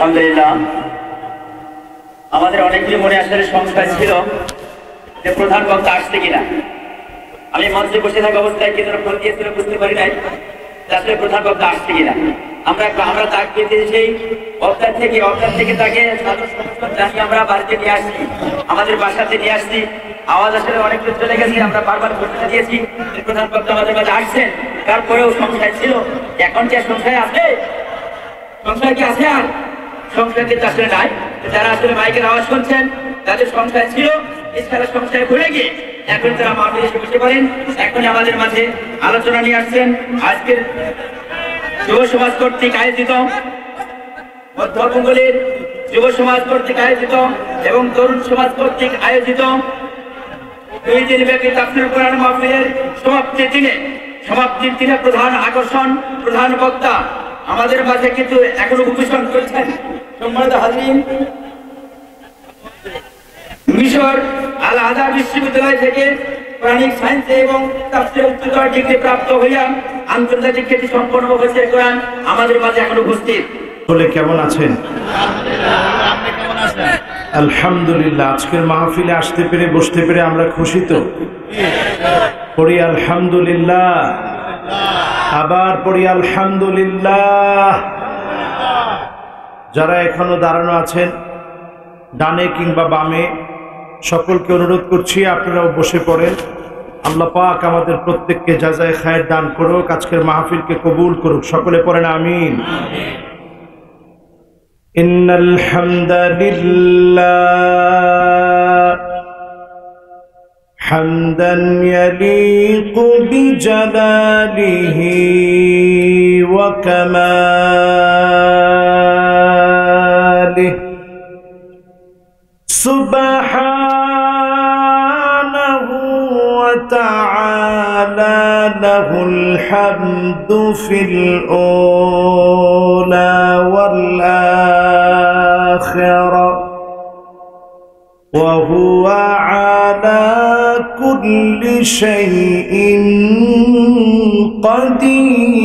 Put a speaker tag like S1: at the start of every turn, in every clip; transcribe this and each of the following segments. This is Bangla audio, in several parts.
S1: আলহামদুলিল্লাহ আমাদের অনেকেরই মনে আসলে সংশয় ছিল যে প্রধান বক্তা আসছে কিনা। আমি মঞ্চে বসে থাকা অবস্থায় কি ফোন দিয়েছিল বুঝতে পারি নাই আসলে প্রধান বক্তা আসছে কিনা। আমরা তাক পেতে সেই অবতার থেকে তাকে জানিয়ে আমরা বাড়িতে নিয়ে আসছি, আমাদের বাসাতে নিয়ে আসছি। আওয়াজ আসলে অনেক দূর চলে গেছে, আমরা বারবার ঘোষণা দিয়েছি প্রধান বক্তা আমাদের মাঝে আসছেন। তারপরেও সংশয় ছিল, এখন কি সংশয় আছে? সংশয় কি আছে? আর সংশয় কিন্তু আসলে নাই। যারা আসলে মাইকের আওয়াজ শুনছেন তাদের সংশয় ছিল, এছাড়া সংশয় ভুলে গিয়ে এখন তারা মাঠে এসে বসে পারেন। এখন আমাদের মাঝে আলোচনা নিয়ে আসছেন আজকের যুব সমাজ কর্তৃক আয়োজিত, মধ্যবঙ্গলের যুব সমাজ কর্তৃক আয়োজিত এবং তরুণ সমাজ কর্তৃক আয়োজিত 2 দিন ব্যাপী তাফসীর কোরআন মাহফিলের সমাপ্তির দিনে প্রধান আকর্ষণ, প্রধান বক্তা আমাদের মাঝে কিন্তু এখনো উপস্থাপন করছেন। সম্মানিত হাজরিন, মিশর আল আজহার বিশ্ববিদ্যালয় থেকে কোরআনিক সায়েন্সে এবং তাফসীরে উচ্চতর ডিগ্রি প্রাপ্ত হইয়া আন্তর্জাতিক খ্যাতি সম্পন্ন হয়েছে কোরআন আমাদের মাঝে এখন উপস্থিত।
S2: বলে কেমন আছেন? আলহামদুলিল্লাহ। আজকের মাহফিলে আসতে পেরে বসতে পেরে আমরা খুশি তো পড়ি আলহামদুলিল্লাহ, আবার পড়ি আলহামদুলিল্লাহ। যারা এখনো দাঁড়ানো আছেন ডানে কিংবা বামে সকলকে অনুরোধ করছি আপনারাও বসে পড়েন। আল্লাহ পাক আমাদের প্রত্যেককে জাযায়ে খায়ের দান করুক, আজকের মাহফিলকে কবুল করুক। সকলে পড়েন আমিন। ইন্নাল হামদালিল্লাহ হামদান ইয়ালিকু বিজালালিহি ওয়া কামালিহি সুবহানাহু ওয়া তাআলা লাহুল হামদু ফিল উলা ওয়াল আখিরা ওয়া হুয়া আলা কুল্লি শাইইন কাদির।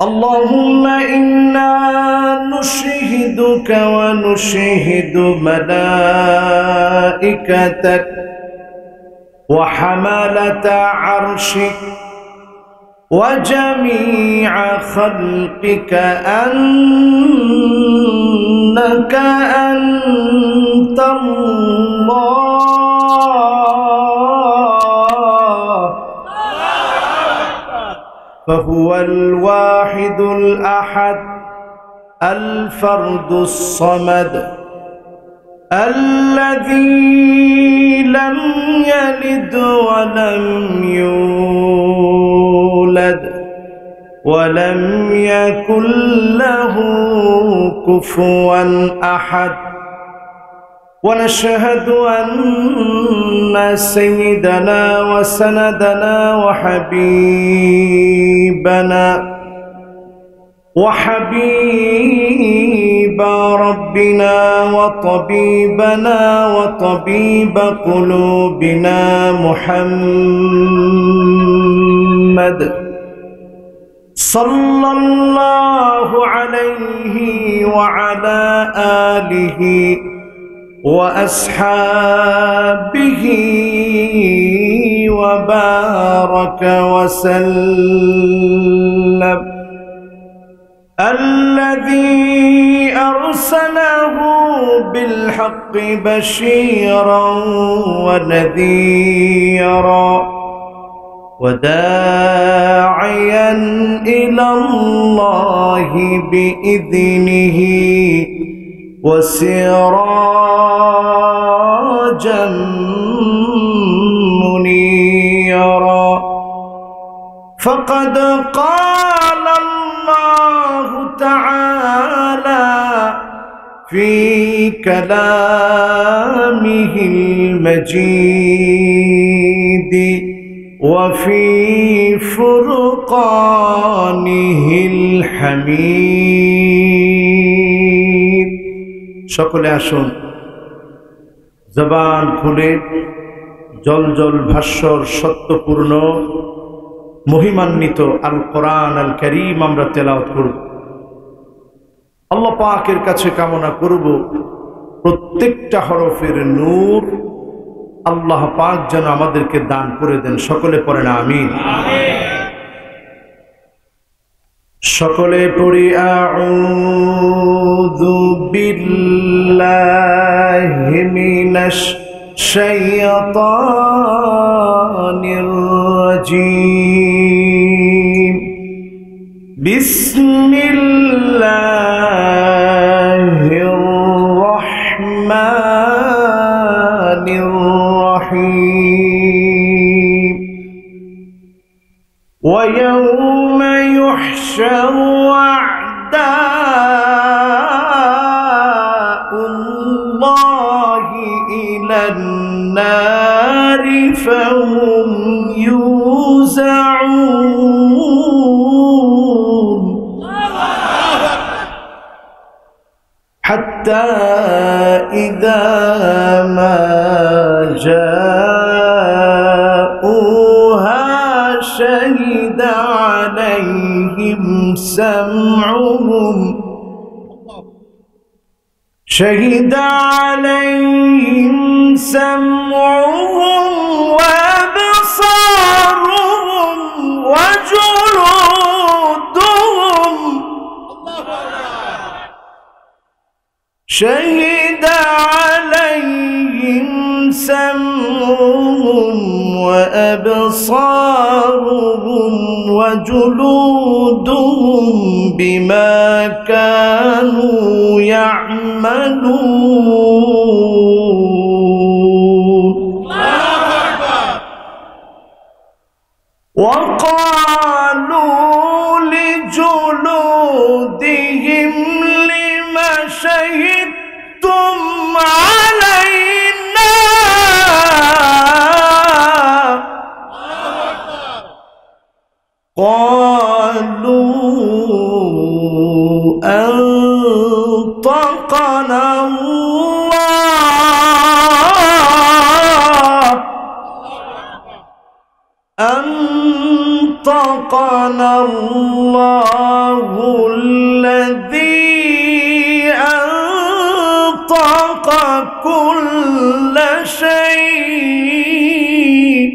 S2: اللهم إنا نشهدك ونشهد ملائكتك وحملة عرشك وجميع خلقك أنك أنت الله، فهو الواحد الأحد الفرد الصمد الذي لم يلد ولم يولد ولم يكن له كفوا أحد. ونشهد أن سيدنا وسندنا وحبيب ربنا وطبيبنا وطبيب قلوبنا محمد صلى الله عليه وعلى آله وأصحابه وبارك وسلم، الذي أرسله بالحق بشيرا ونذيرا وداعيا إلى الله بإذنه وسراجا منيرا. فقد قال الله تعالى في كلامه المجيد وفي فرقانه الحميد. সকলে আসুন জবান খুলে জল জল ভাস্বর সত্যপূর্ণ মহিমান্বিত আল কোরআন আল কারীম আমরা তেলাওয়াত করব। আল্লাহ পাকের কাছে কামনা করব প্রত্যেকটা হরফের নূর আল্লাহ পাক যেন আমাদেরকে দান করে দেন। সকলে পড়েন আমিন। সকলে পড়ি আউযু বিল্লাহি মিনাশ শাইতানির রাজীম। বিসমিল্লাহির রাহমানির রাহিম। ويوم يحشر أعداء الله إلى النار فهم يوزعون حتى إذا ما جاءوها شهد عليهم سمعهم وأبصارهم وجلودهم شهد عليهم سمعهم وأبصارهم وجلودهم بما كانوا يعملون. وقالوا لجلودهم لم شهدتم علينا قالوا أنطقنا الله أنطقنا الله الذي أنطق كل شيء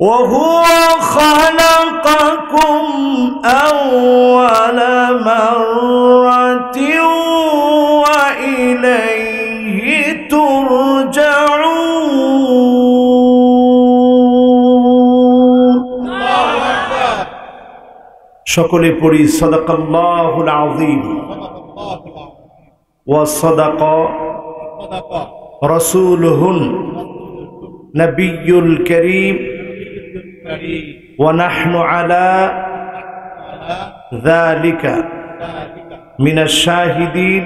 S2: وهو خلقكم أول مرة وإليه ترجعون. সকলে পড়ি সাদাকাল্লাহুল আযীম ওয়া সাদাকা রাসূলুহুন নবিয়্যুল কারীম ونحن على ذلك من الشاهدين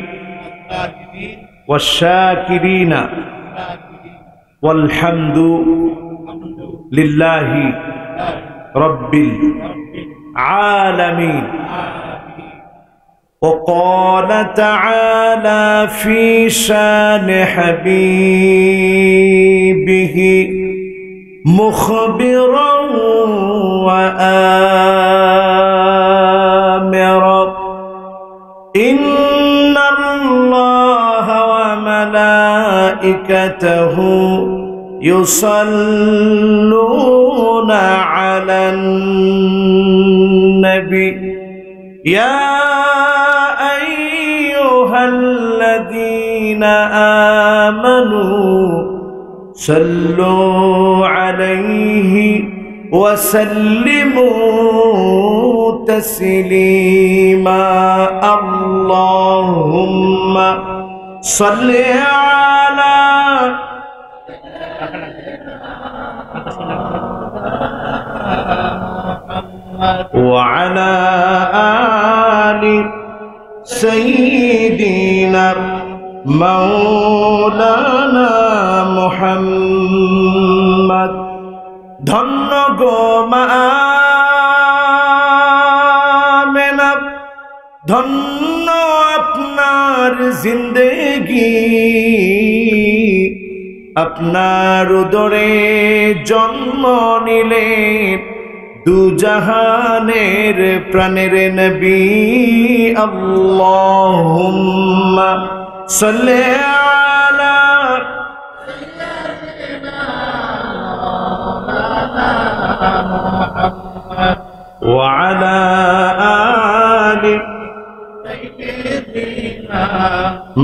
S2: والشاكرين والحمد لله رب العالمين. وقال تعالى في شان حبيبه مخبرا وآمرا إن الله وملائكته يصلون على النبي يا أيها الذين آمنوا صلوا عليه وسلموا تسليما. اللهم صل على وعلى آل سيدنا مولانا মুহাম্মদ। ধন্য গো মা আমেনা, ধন্য আপনার জিন্দেগি, আপনার উদরে জন্ম নিলেন দুজাহানের প্রাণের নবী আল্লাহুম্মা সাল্লি আলা ওয়া আলা আলি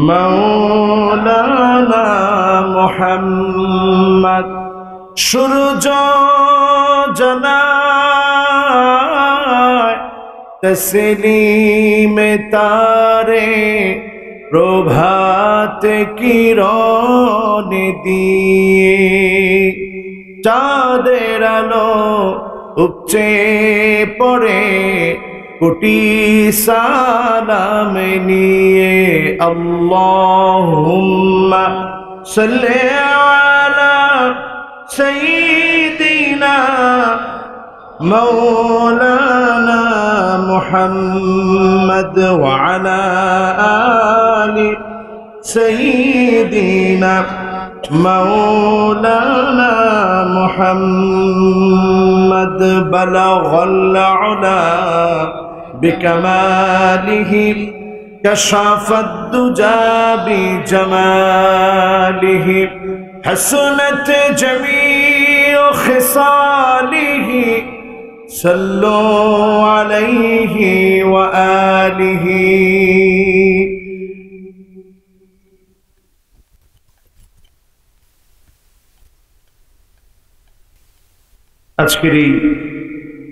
S2: মাওলানা মুহাম্মদ সূর্য জানায় তসলিম তারে প্রভাত কিরণ দিয়ে চাঁদের আলো উপচে পড়ে কোটি সালাম নিয়ে আল্লাহুম্মা সাল্লি আলা সাইয়্যিদিনা মাওলানা মুহাম্মদ ওয়া আলা আলি সাইয়্যিদিনা مولانا محمد بلغ العلا بكماله كشف الدجى بجماله حسنت جميع خصاله صلوا عليه وآله আজকের এই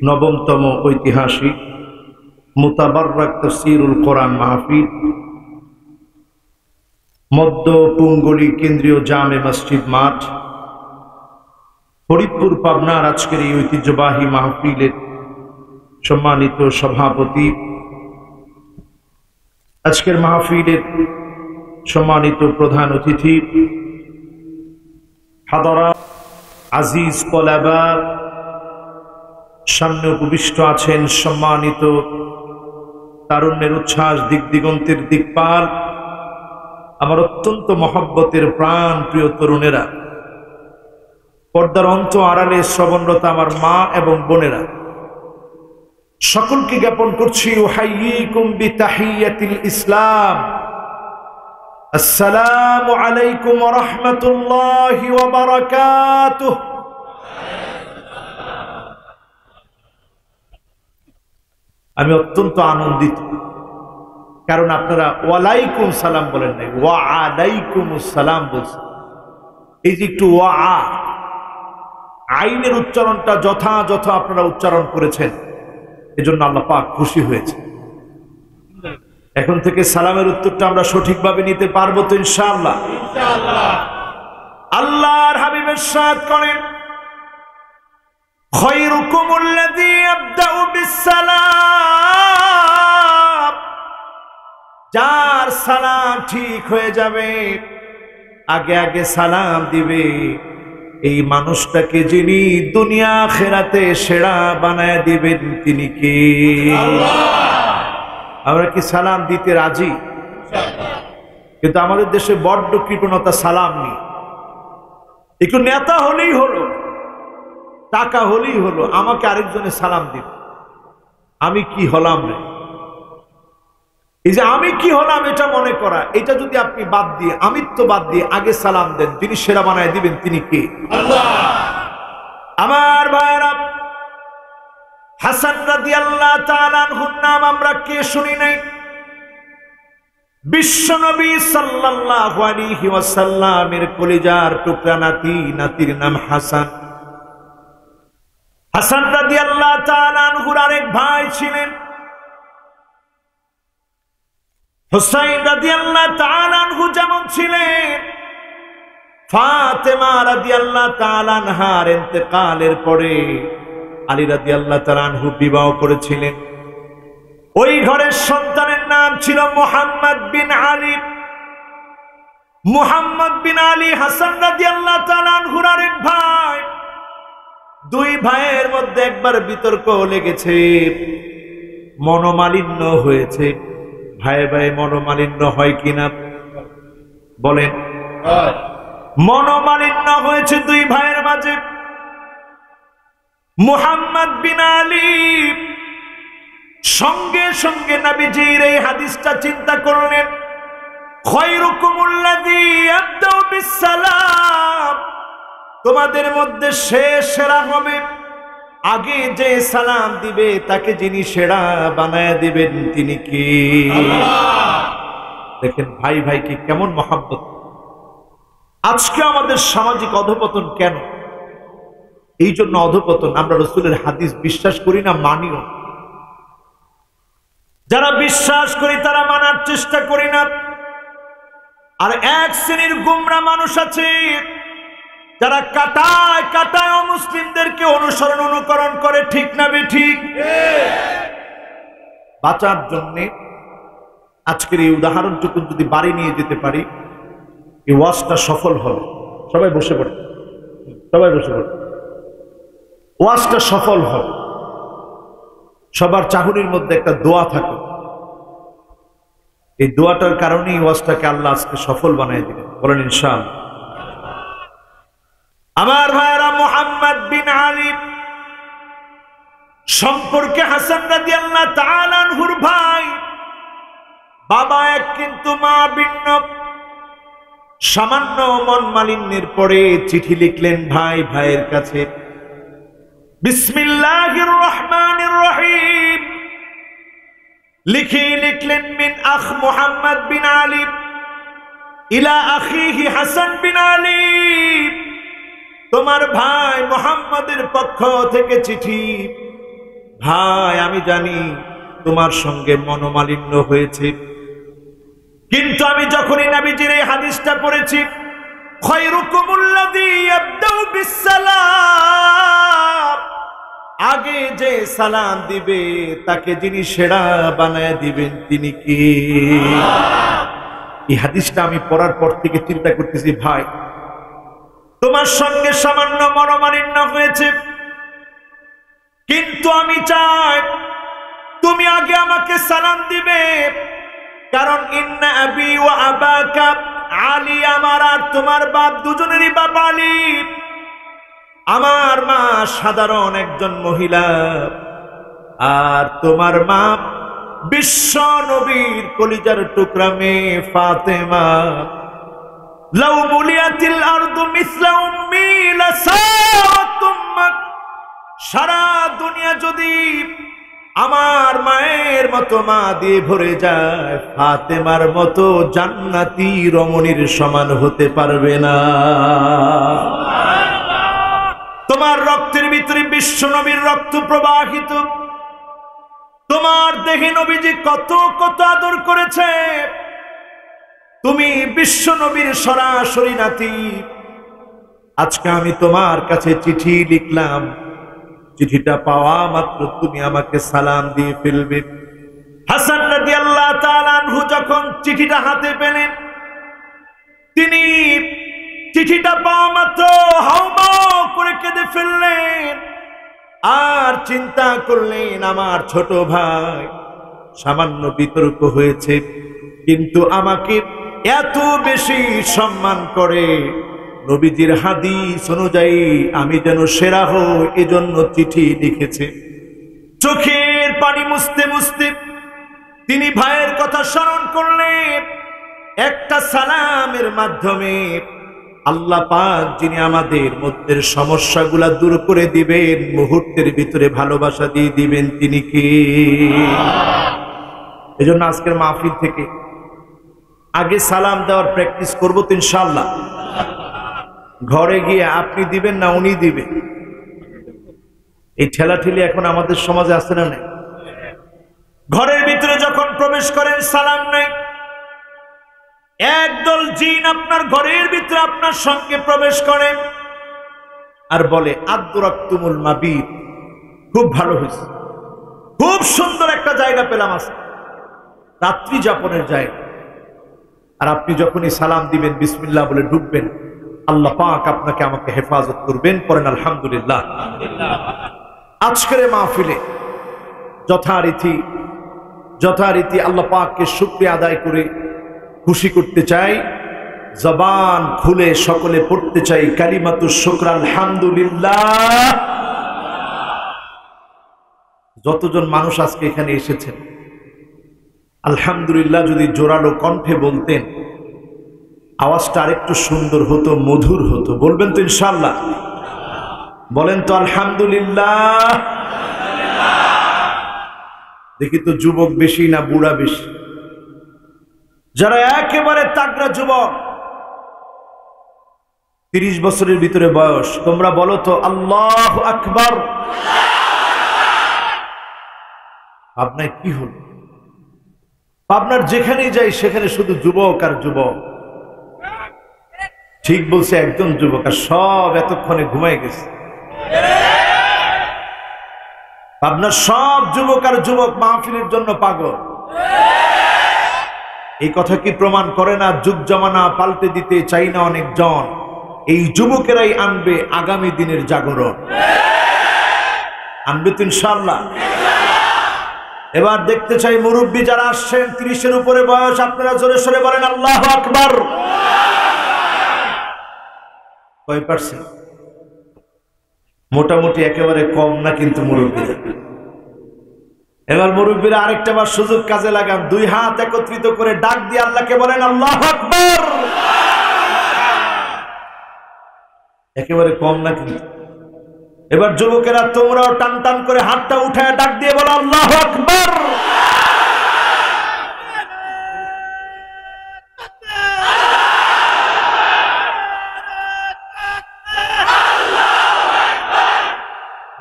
S2: নবমতম ঐতিহাসিক মুতাবাররাক তাফসীরুল কোরআন মাহফিল মধ্য পুঙ্গলী কেন্দ্রীয় জামে মসজিদ মাঠ ফরিদপুর পাবনার আজকের এই ঐতিহ্যবাহী মাহফিলের সম্মানিত সভাপতি, আজকের মাহফিলের সম্মানিত প্রধান অতিথি, হাদারা আজিজ তলাবা, সামনে উপবিষ্ট আছেন সম্মানিত তারুণ্যের উচ্ছ্বাস দিক দিগন্তের দিকপাল, আমার অত্যন্ত মহব্বতের প্রাণ প্রিয় তরুণেরা, পর্দার অন্ত আড়ালে শ্রবণরত আমার মা এবং বোনেরা, সকলকে জ্ঞাপন করছি উহাইয়িকুম বিতাহিয়াতিল ইসলাম, আসসালামু আলাইকুম ওয়া রাহমাতুল্লাহি ওয়া বারাকাতুহু। আমি অত্যন্ত আনন্দিত, কারণ আপনারা ওয়ালাইকুম সালাম বলেন নাই, ওয়া আলাইকুমুস সালাম বলছেন। এই যে একটু ওয়া আইনের উচ্চারণটা যথাযথ আপনারা উচ্চারণ করেছেন, এজন্য আল্লাহ পাক খুশি হয়েছে। এখন থেকে সালামের উত্তরটা আমরা সঠিকভাবে নিতে পারবো তো ইনশাআল্লাহ? আল্লাহর হাবিব ইরশাদ করেন, খায়রুকুমুল্লাযী ইয়াবদাউ বিসসালাম, যার সালাম ঠিক হয়ে যাবে, আগে আগে সালাম দিবে, এই মানুষটাকে যিনি দুনিয়া আখিরাতে সেরা বানায় দিবেন তিনি কে? আল্লাহ। আমরা কি সালাম দিতে রাজি? কিন্তু আমাদের দেশে বড্ড কৃপণতা সালাম নেই। একটু নেতা হলেই হলো, টাকা হলেই হলো, আমাকে আরেকজনে সালাম দিবে। আমি কি হলাম রে? এই যে আমি কি হলাম এটা মনে করা, এটা যদি আপনি বাদ দিয়ে, আমিত্ব বাদ দিয়ে আগে সালাম দেন, যিনি সেরা বানায় দিবেন তিনি কে? আল্লাহ। আমার ভাইরা, হাসান রাদিয়াল্লাহু তাআলা আনহুর নাম আমরা কে শুনি নাই? বিশ্বনবী সাল্লাল্লাহু আলাইহি ওয়াসাল্লামের কলিজার টুকরা নাতি, নাতির নাম হাসান। হাসান রাদিয়াল্লাহু তাআলা আনহুর আরেক ভাই ছিলেন হুসাইন রাদিয়াল্লাহু তাআলা আনহু, যেমন ছিলেন ফাতেমা রাদিয়াল্লাহু তাআলা আনহার ইন্তেকালের পরে আলী রাদিয়াল্লাহু তাআলা আনহু বিবাহ করেছিলেন। ওই ঘরের সন্তানের নাম ছিল মুহাম্মদ বিন আলী। মুহাম্মদ বিন আলী হাসান রাদিয়াল্লাহু তাআলা আনহুর আরেক ভাই। দুই ভাইয়ের মধ্যে একবার বিতর্ক লেগেছে, মনোমালিন্য হয়েছে। ভাই ভাই মনোমালিন্য হয় কিনা বলেন? মনোমালিন্য হয়েছে দুই ভাইয়ের মাঝে। মুহাম্মদ বিন আলী সঙ্গে সঙ্গে নবীজির এই হাদিসটা চিন্তা করলেন, খায়রুকুমুল্লাযী ইয়াবদাউ বিসসালাম, তোমাদের মধ্যে সেরা হবে, আগে যে সালাম দিবে তাকে যিনি সেরা বানায় দিবেন তিনি কি? আল্লাহ। দেখেন ভাই ভাইকে কেমন মহব্বত। আজকে আমাদের সামাজিক অধঃপতন কেন? এই জন্য অধঃপতন, আমরা রাসূলের হাদিস বিশ্বাস করি না, মানিও। যারা বিশ্বাস করি তারা মানার চেষ্টা করি না। আর এক শ্রেণীর গুমরা মানুষ আছে যারা কাটায় কাটায় অমুসলিমদেরকে অনুসরণ অনুকরণ করে। ঠিক না বেঠিক? বাঁচার জন্যে আজকের এই উদাহরণটুকু যদি বাড়ি নিয়ে যেতে পারি, এই ওয়াজটা সফল হবে। সবাই বসে পড়ে, সবাই বসে পড়ে। ওয়াজটা সফল হবে। সবার চাহুরির মধ্যে একটা দোয়া থাকে, এই দোয়াটার কারণেই ওয়াজটাকে আল্লাহ আজকে সফল বানায় দিবেন। বলেন ইনশাআল্লাহ। আমার ভাইরা, মুহাম্মদ বিন আলী সম্পর্কে হাসান রাদিয়াল্লাহু তাআলা আনহুর ভাই, বাবা এক কিন্তু মা ভিন্ন। সামান্য মন মালিন্যের পরে চিঠি লিখলেন ভাইয়ের কাছে, বিসমিল্লাহির রহমানির রহিম লিখলেন, মিন আখ মুহাম্মদ বিন আলী ইলা আখিহি হাসান বিন আলী, তোমার ভাই মুহাম্মদের পক্ষ থেকে চিঠি। ভাই, আমি জানি তোমার সঙ্গে মনোমালিন্য হয়েছে, কিন্তু আমি যখনই নবীজির এই হাদিসটা পড়েছি, খায়রুকুমুল্লাযী ইয়াবদাউ বিসসালাম, আগে যে সালাম দিবে তাকে যিনি সেরা বানায় দিবেন তিনি কি? এই হাদিসটা আমি পড়ার পর থেকে চিন্তা করতেছি, ভাই তোমার সঙ্গে সামান্য মনোমালিন্য হয়েছে, কিন্তু আমি চাই তুমি আগে আমাকে সালাম দিবে, কারণ ইন্না আবি ওয়া আবাকা আলী, আমার আর তোমার বাপ দুজনেরই বাপ আলী। আমার মা সাধারণ একজন মহিলা, আর তোমার মা বিশ্ব নবীর কলিজার টুকরা মেয়ে ফাতেমা। লাউ মুলিয়াতিল আরদু মিসলা উম্মি লাসাওয়াত উম্মাক, সারা দুনিয়া যদি আমার মায়ের মতো মা দিয়ে ভরে যায়, ফাতেমার মতো জান্নাতি রমণীর সমান হতে পারবে না। তোমার রক্তের ভিতরে বিশ্ব নবীর রক্ত প্রবাহিত, তোমার দেহে নবীজি কত কত আদর করেছে, তুমি বিশ্ব নবীর সরাসরি নাতি। আজকে আমি তোমার কাছে চিঠি লিখলাম, চিঠিটা পাওয়া মাত্র তুমি আমাকে সালাম দিয়ে ফেলবে। হাসান রাদিয়াল্লাহু তাআলা আনহু যখন চিঠিটা হাতে পেলেন, তিনি চিঠিটা পাওয়া মাত্র হাউমাউ করে কেঁদে ফেললেন, আর চিন্তা করলেন আমার ছোট ভাই, সামান্য বিতর্ক হয়েছে কিন্তু আমাকে এত বেশি সম্মান করে, নবীজির হাদিস অনুযায়ী আমি যেন সেরা হই, এজন্য চিঠি লিখেছে। চোখের পানি মুছতে মুছতে তিনি ভাইয়ের কথা স্মরণ করলেন। একটা সালামের মাধ্যমে আল্লাহ পাক যিনি আমাদের মধ্যের সমস্যাগুলা দূর করে দিবেন, মুহূর্তের ভিতরে ভালোবাসা দিয়ে দিবেন, তিনি কি? এজন্য আজকের মাহফিল থেকে আগে সালাম দেওয়ার প্র্যাকটিস করবো তো ইনশাআল্লাহ। ঘরে গিয়ে আপনি দিবেন না উনি দিবেন, এই ঠেলাঠেলি এখন আমাদের সমাজে আছে না নাই? ঘরের ভিতরে যখন প্রবেশ করেন সালাম নাই, একদল জিন আপনার ঘরের ভিতরে আপনার সঙ্গে প্রবেশ করে আর বলে, আদরাকতুমুল মাবিত, খুব ভালো হয়েছে, খুব সুন্দর একটা জায়গা পেলাম আজকে, রাত্রি যাপনের জায়গা। আর আপনি যখনই সালাম দিবেন, বিসমিল্লাহ বলে ঢুকবেন, আল্লাহ পাক আপনাকে আমাকে হেফাজত করবেন। পড়েন আলহামদুলিল্লাহ। আজকের মাহফিলে যথারীতি আল্লাহ পাককে শুকরিয়া আদায় করে খুশি করতে চাই জবান খুলে সকলে পড়তে চাই কালিমাতুশ শুকর আলহামদুলিল্লাহ। যতজন মানুষ আজকে এখানে এসেছেন আলহামদুলিল্লাহ যদি জোরালো কণ্ঠে বলতেন আওয়াজটা আরেকটু সুন্দর হতো, মধুর হতো। বলবেন তো ইনশাআল্লাহ? বলেন তো আলহামদুলিল্লাহ। দেখি তো যুবক বেশি না বুড়া বেশি? যারা একেবারে তাগড়া যুবক 30 বছরের ভিতরে বয়স, তোমরা বলো তো আল্লাহু আকবার। আপনার কি হল? আপনার যেখানেই যাই সেখানে শুধু যুবক আর যুবক। ঠিক বলছে একজন যুবক, আর সব এতক্ষণে ঘুমাই গেছে। আপনার সব যুবক আর যুবক মাহফিলের জন্য পাগল। এই কথা কি প্রমাণ করে না যুগ জামানা পাল্টে দিতে চাই না অনেকজন? এই যুবকেরাই আনবে আগামী দিনের জাগরণ। আনবে তো ইনশাআল্লাহ। এবার দেখতে চাই মুরব্বী যারা আসছেন 30-এর উপরে বয়স, আপনারা জোরে সোরে বলেন আল্লাহু আকবার। কয় পারছেন? মোটামুটি একেবারে কম না কিন্তু মুরব্বীরা। এবার মুরব্বীরা আরেকটা বার সুযোগ কাজে লাগান, 2 হাত একত্রিত করে ডাক দিয়ে আল্লাহকে বলেন আল্লাহু আকবার। একেবারে কম না কিন্তু। এবার যুবকেরা তোমরাও টান টান করে হাতটা উঠায় ডাক দিয়ে বলো আল্লাহু আকবার।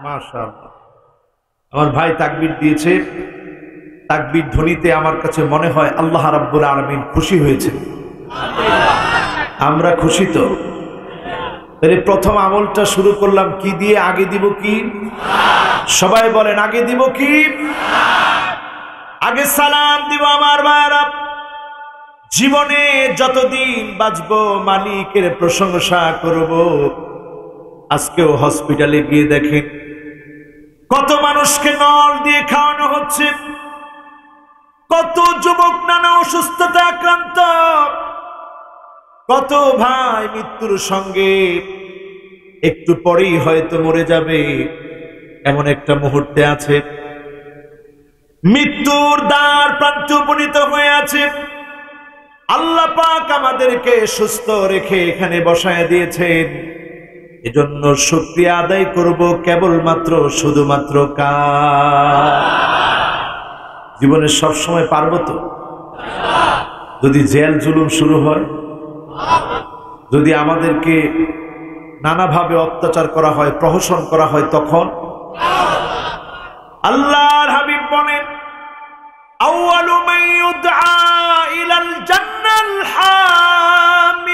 S2: মাশাআল্লাহ। আমার ভাই তাকবীর দিয়েছে, তাকবীর ধ্বনিতে আমার কাছে মনে হয় আল্লাহ রাব্বুল আলামিন খুশি হয়েছে। আমরা খুশি তো? তাহলে প্রথম আমলটা শুরু করলাম কি দিয়ে? আগে দিব কি? সবাই বলেন আগে দিব কি? আগে সালাম দিব। আমার ভাইরা, জীবনে যতদিন বাঁচবো মালিকের প্রশংসা করব। আজকেও হসপিটালে গিয়ে দেখেন কত মানুষকে নল দিয়ে খাওয়ানো হচ্ছে, কত যুবক নানা অসুস্থতা আক্রান্ত, কত ভাই মৃত্যুর সঙ্গে একটু পরেই হয়তো মরে যাবে, এমন একটা মুহূর্তে আছে। মৃত্যুর দ্বার প্রান্তে উপনীত হয়ে আছে। আল্লাহ পাক আমাদেরকে সুস্থ রেখে এখানে বসায় দিয়েছেন। এজন্য শুকরিয়া আদায় করব কেবলমাত্র শুধুমাত্র কার? জীবনে সবসময় পারবো তো? যদি জেল জুলুম শুরু হয়, যদি আমাদেরকে নানাভাবে অত্যাচার করা হয়, প্রহসন করা হয়, তখন আল্লাহর হাবিব বলেন আউয়ালু মান ইউদআ ইলাল জান্নাল হামিদুন।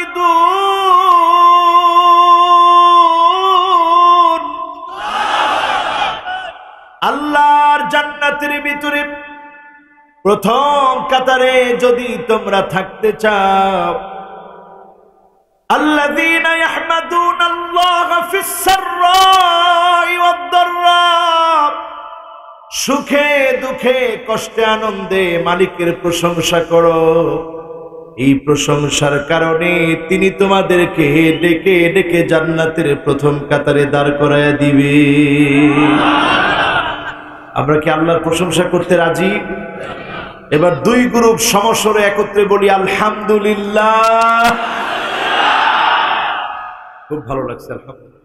S2: আল্লাহর জান্নাতের ভিতরে প্রথম কাতারে যদি তোমরা থাকতে চাও, আল্লাযীনা ইয়াহমাদুনাল্লাহা ফিস সাররাই ওয়াদ দাররা, সুখে দুঃখে কষ্টে আনন্দে মালিকের প্রশংসা করো। এই প্রশংসার কারণে তিনি তোমাদেরকে ডেকে ডেকে জান্নাতের প্রথম কাতারে দাঁড় করায় দিবে। আমরা কি আল্লাহর প্রশংসা করতে রাজি? এবার 2 গ্রুপ সমস্বরে একত্রে বলি আলহামদুলিল্লাহ। খুব ভালো লাগছে আলহামদুলিল্লাহ।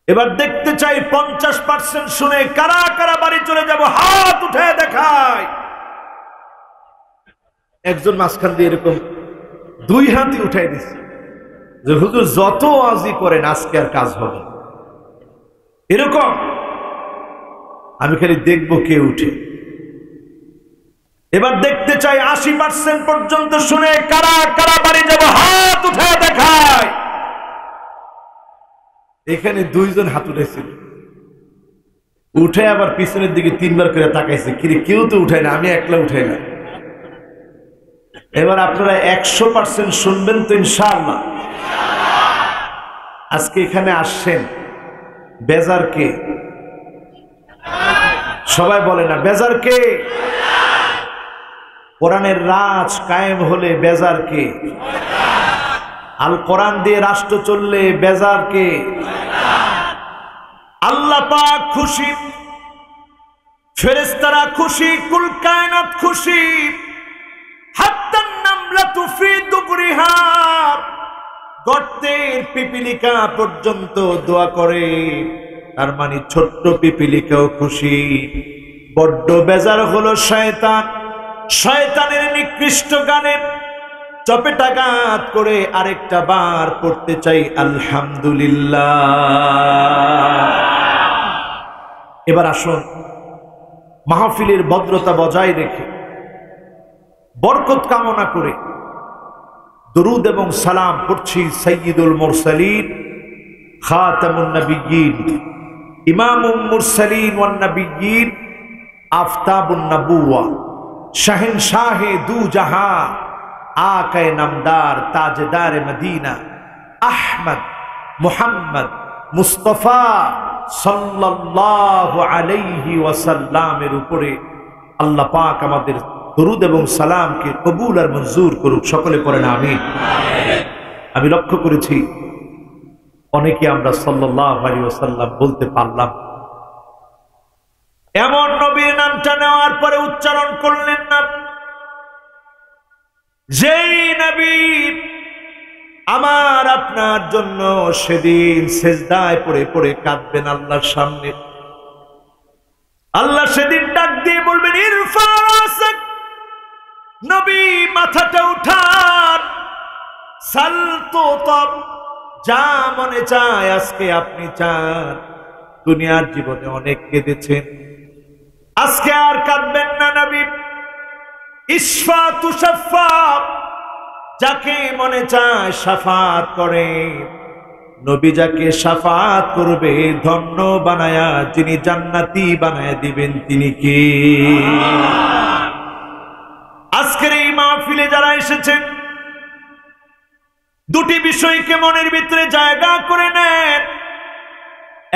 S2: এবার দেখতে চাই 50% শুনে কারা কারা বাড়ি চলে যাব, হাত উঠে দেখায়। একজন মাঝখান দিয়ে এরকম 2 হাতই উঠাই দিচ্ছে যে হুজুর যত ওয়াজি করেন আজকে আর কাজ হবে না। এরকম আমি খালি দেখবো কে উঠে। এবার দেখতে চাই 80% পর্যন্ত শুনে কারা কারা বাড়ি যাব, হাত উঠে দেখায়। এখানে 2 জন হাত উঠেছিল, উঠে আবার পিছনের দিকে 3 বার করে তাকাইছে, কিরে কেউ তো উঠায় না, আমি একলা উঠাই না। এবার আপনারা 100% শুনবেন তো ইনশাআল্লাহ? আজকে এখানে আসছেন, বেজার কে? সবাই বলে না বেজার কে? কোরআনের রাজ কায়েম হলে বেজার কে? আল কোরআন দিয়ে রাষ্ট্র চললে বেজার কে? আল্লাহ পাক খুশি, ফেরেশতারা খুশি, কুল কায়নাত খুশি। হাত্তান নামলাতু ফি দুবরিহা, গর্তের পিপিলিকা পর্যন্ত দোয়া করে। তার মানে ছোট্ট পিপিলিকাও খুশি। বড্ড বেজার হলো শয়তান। শয়তানের নিকৃষ্ট গানে চপেটাঘাত করে আরেকটা বার পড়তে চাই আলহামদুলিল্লাহ। এবার আসুন মাহফিলের ভদ্রতা বজায় রেখে বরকত কামনা করে দরুদ এবং সালাম পড়ছি সাইয়্যিদুল মুরসালিন, খাতামুন নবিয়্যিন, ইমামুল মুরসালিন ওয়ান নবিয়্যিন, আফতাবুন নবুওয়া, শাহেনশাহে দু জাহাঁ, আকায়ে নামদার, তাজদার মদিনা, আহমদ মুহাম্মদ মুস্তাফা সাল্লাল্লাহু আলাইহি ওয়াসাল্লামের উপরে আল্লাহ পাক আমাদের দরুদ এবং সালামকে কবুল আর মঞ্জুর করুক। সকলে পড়েন আমিন। আমি লক্ষ্য করেছি অনেকে আমরা সাল্লাল্লাহু আলাইহি ওয়াসাল্লাম বলতে পারলাম, এমন নবীর নামটা নেওয়ার পরে উচ্চারণ করলেন না যেই নবী আমার আপনার জন্য সেদিন সেজদায় পড়ে পড়ে কাঁদবেন আল্লাহর সামনে। আল্লাহ সেদিন ডাক দিয়ে বলবেন, ইরফা রাসাক, নবী মাথাটা উঠান, সাল তুতাব, যা মনে চায় আজকে আপনি চান। দুনিয়ার জীবনে অনেক কেঁদেছেন, আজকে আর কাঁদবেন না নবী। ইশফা তুশাফা, যাকে মনে চায় শাফাত করে। নবী যাকে শাফাত করবে ধন্য বানায়া যিনি জান্নাতি বানায়া দিবেন তিনি কে? আজকের এই মাহফিলে যারা এসেছেন দুটি বিষয়কে মনের ভিতরে জায়গা করে নেন।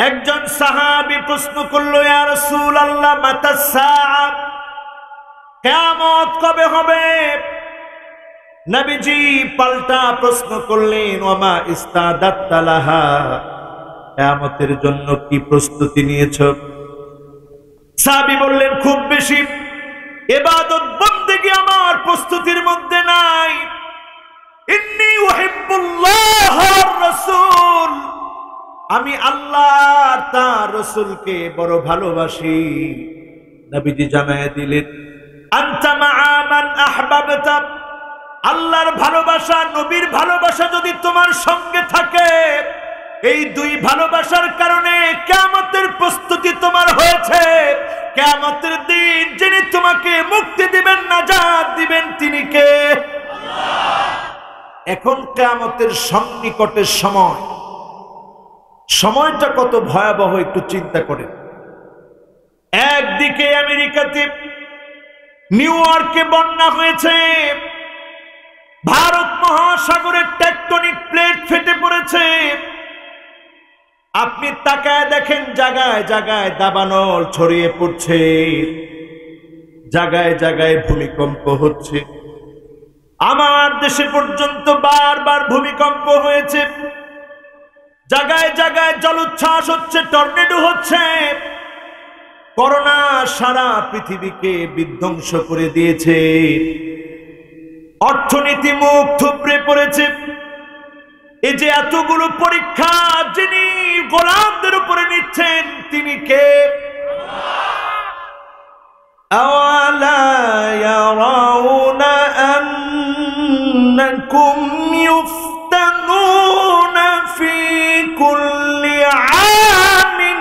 S2: একজন সাহাবী প্রশ্ন করলো, ইয়া রাসূলুল্লাহ মাতাস সাআ, কিয়ামত কবে হবে? নবীজি পাল্টা প্রশ্ন করলেন, ওয়ামা ইস্তাদাত্তা লাহা, কিয়ামতের জন্য কি প্রস্তুতি নিয়েছো? সাহাবী বললেন, খুব বেশি ইবাদত বন্দেগী আমার প্রস্তুতির মধ্যে নাই। ইন্নী উহিব্বুল্লাহ ওয়ার রাসূল, আমি আল্লাহ আর তার রাসূলকে বড় ভালোবাসি। নবীজি জানায় দিলেন, আনতা মাআ মান আহবাবতা, আল্লাহর ভালোবাসা নবীর ভালোবাসা যদি তোমার সঙ্গে থাকে, এই দুই ভালোবাসার কারণে কিয়ামতের প্রস্তুতি তোমার হয়েছে। কিয়ামতের দিন যিনি তোমাকে মুক্তি দিবেন, নাজাত দিবেন তিনি কে? আল্লাহ। এখন কিয়ামতের সন্নিকটের সময়, সময়টা কত ভয়াবহ একটু চিন্তা করেন। একদিকে আমেরিকাতে নিউ ইয়র্কে বন্যা হয়েছে, ভারত মহাসাগরের টেকটনিক প্লেট ফেটে পড়েছে। আপনি তাকায় দেখেন জায়গায় জায়গায় দাবানল ছড়িয়ে পড়ছে, জায়গায় জায়গায় ভূমিকম্প হচ্ছে। আমার দেশে পর্যন্ত বারবার ভূমিকম্প হয়েছে, জায়গায় জায়গায় জলোচ্ছ্বাস হচ্ছে, টর্নেডো হচ্ছে। করোনা সারা পৃথিবীকে বিধ্বংস করে দিয়েছে, অর্থনীতি মুখ থুবড়ে পড়েছে। এই যে এতগুলো পরীক্ষা যিনি গোলামদের উপরে নিচ্ছেন তিনি কে? আওয়ালা ইয়ারাউনা আন্নাকুম ইফতানুনা ফি কুল্লি আমিন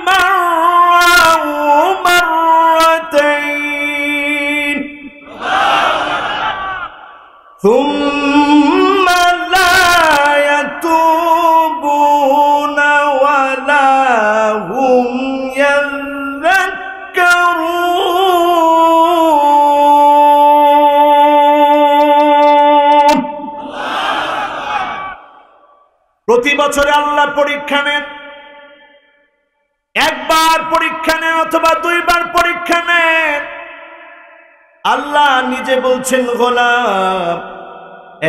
S2: মাররা ওয়া মাররাতাইন ثم لا يتوبون ولا هم يذكرون। প্রতি বছরে আল্লাহ পরীক্ষা নেন, একবার পরীক্ষা নেন অথবা দুইবার পরীক্ষা নেন। আল্লাহ নিজে বলছেন, গোলাম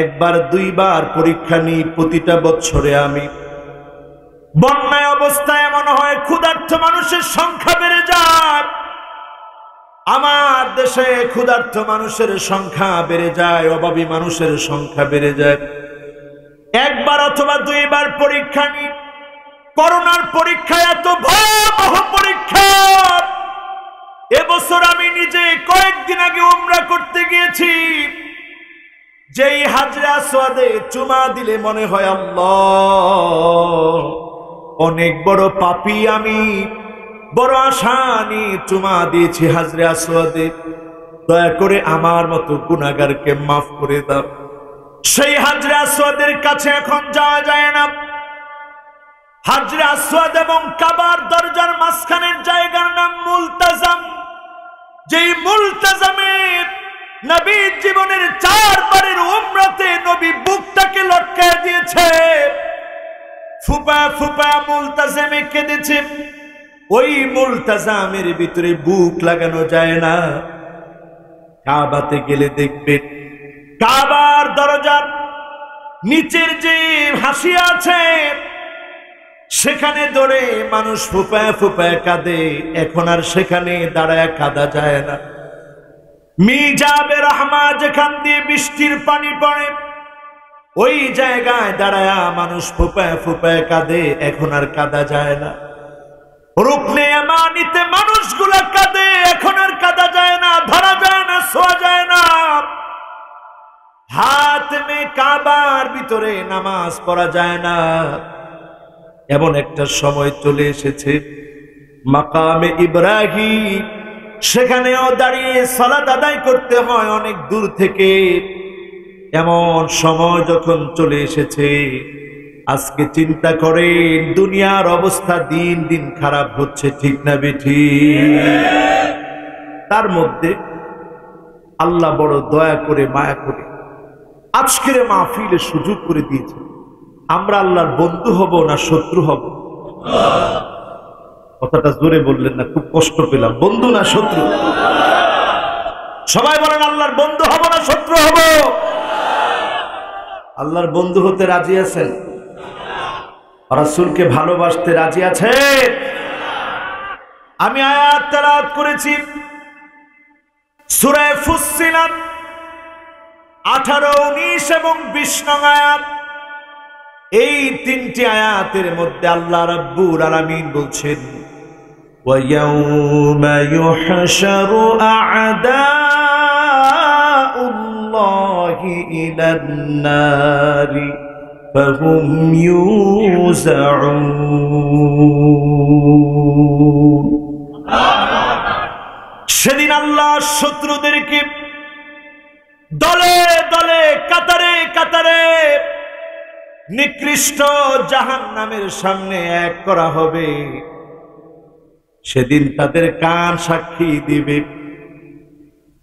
S2: একবার দুইবার পরীক্ষা নিই, প্রতিটা বছরে আমি বন্যায় অবস্থায় এমন হয় ক্ষুধার্ত মানুষের সংখ্যা বেড়ে যায়। আমার দেশে ক্ষুধার্ত মানুষের সংখ্যা বেড়ে যায়, অভাবী মানুষের সংখ্যা বেড়ে যায়। একবার অথবা দুইবার পরীক্ষা নিই। করোনার পরীক্ষা এত ভয়াবহ পরীক্ষা, এবছর আমি নিজে কয়েকদিন আগে উমরা করতে গিয়েছি। যেই হাজরে আসওয়াদে চুমা দিলে মনে হয় আল্লাহ অনেক বড় পাপী আমি, বড় আশা নিয়ে চুমা দিয়েছি হাজরে আসওয়াদে, দয়া করে আমার মতো গুনাহগারকে মাফ করে দাও। সেই হাজরে আসওয়াদের কাছে এখন যাওয়া যায় না। হাজরে আসওয়াদ এবং কাবার দরজার মাঝখানের জায়গার নাম মুলতাজাম। যেই মুলতাজামে নবীর জীবনের 4 বারের উমরাতে নবী বুকটাকে লটকায় দিয়েছে, ফুপা ফুপা মুলতাজামে কেঁদেছে। ওই মুলতাজামের ভিতরে বুক লাগানো যায় না। কাবাতে গেলে দেখবেন কাবার দরজার নিচের যে হাসিয়া আছে সেখানে ধরে মানুষ ফুপায় ফুপায় কাঁদে। এখন আর সেখানে দাঁড়ায় কাঁদা যায় না। মিজাবে রহমা যেখান দিয়ে বৃষ্টির পানি পড়ে ওই জায়গায় দাঁড়ায় মানুষ ফুপায় ফুপায় কাঁদে, এখন আর কাঁদা যায় না। রুকনে ইয়ামানিতে মানুষগুলা কাঁদে, এখন আর কাঁদা যায় না, ধরা যায় না, ছোঁয়া যায় না। হাত মে কাবার ভিতরে নামাজ পড়া যায় না। এমন একটা সময় চলে এসেছে মাকামে ইব্রাহিম, সেখানেও দাঁড়িয়ে সালাত আদায় করতে হয় অনেক দূর থেকে। এমন সময় যখন চলে এসেছে, আজকে চিন্তা করেন দুনিয়ার অবস্থা দিন দিন খারাপ হচ্ছে, ঠিক না বেঠিক? তার মধ্যে আল্লাহ বড় দয়া করে মায়া করে আজকের মাহফিলে সুযোগ করে দিয়েছে। আমরা আল্লাহর বন্ধু হব না শত্রু হব? কথাটা জোরে বললেন না, খুব কষ্ট পেলাম। বন্ধু না শত্রু? সবাই বলেন আল্লাহর বন্ধু হব না শত্রু হব? আল্লাহর বন্ধু হতে রাজি আছেন? রাসূলকে ভালোবাসতে রাজি আছেন? আমি আয়াত তেলাওয়াত করেছি সূরা ফুসসিলাত 18, 19 এবং 20 নং আয়াত। এই 3টি আয়াতের মধ্যে আল্লাহ রাব্বুল আলামিন বলছেন وَيَوْمَ يُحْشَرُ أَعْدَاءُ اللَّهِ إِلَى النَّارِ فَهُمْ يُوزَعُونَ। সেদিন আল্লাহ শত্রুদেরকে দলে দলে কাতারে কাতারে নিকৃষ্ট জাহান্নামের সামনে এক করা হবে। সেদিন তাদের কান সাক্ষী দিবে,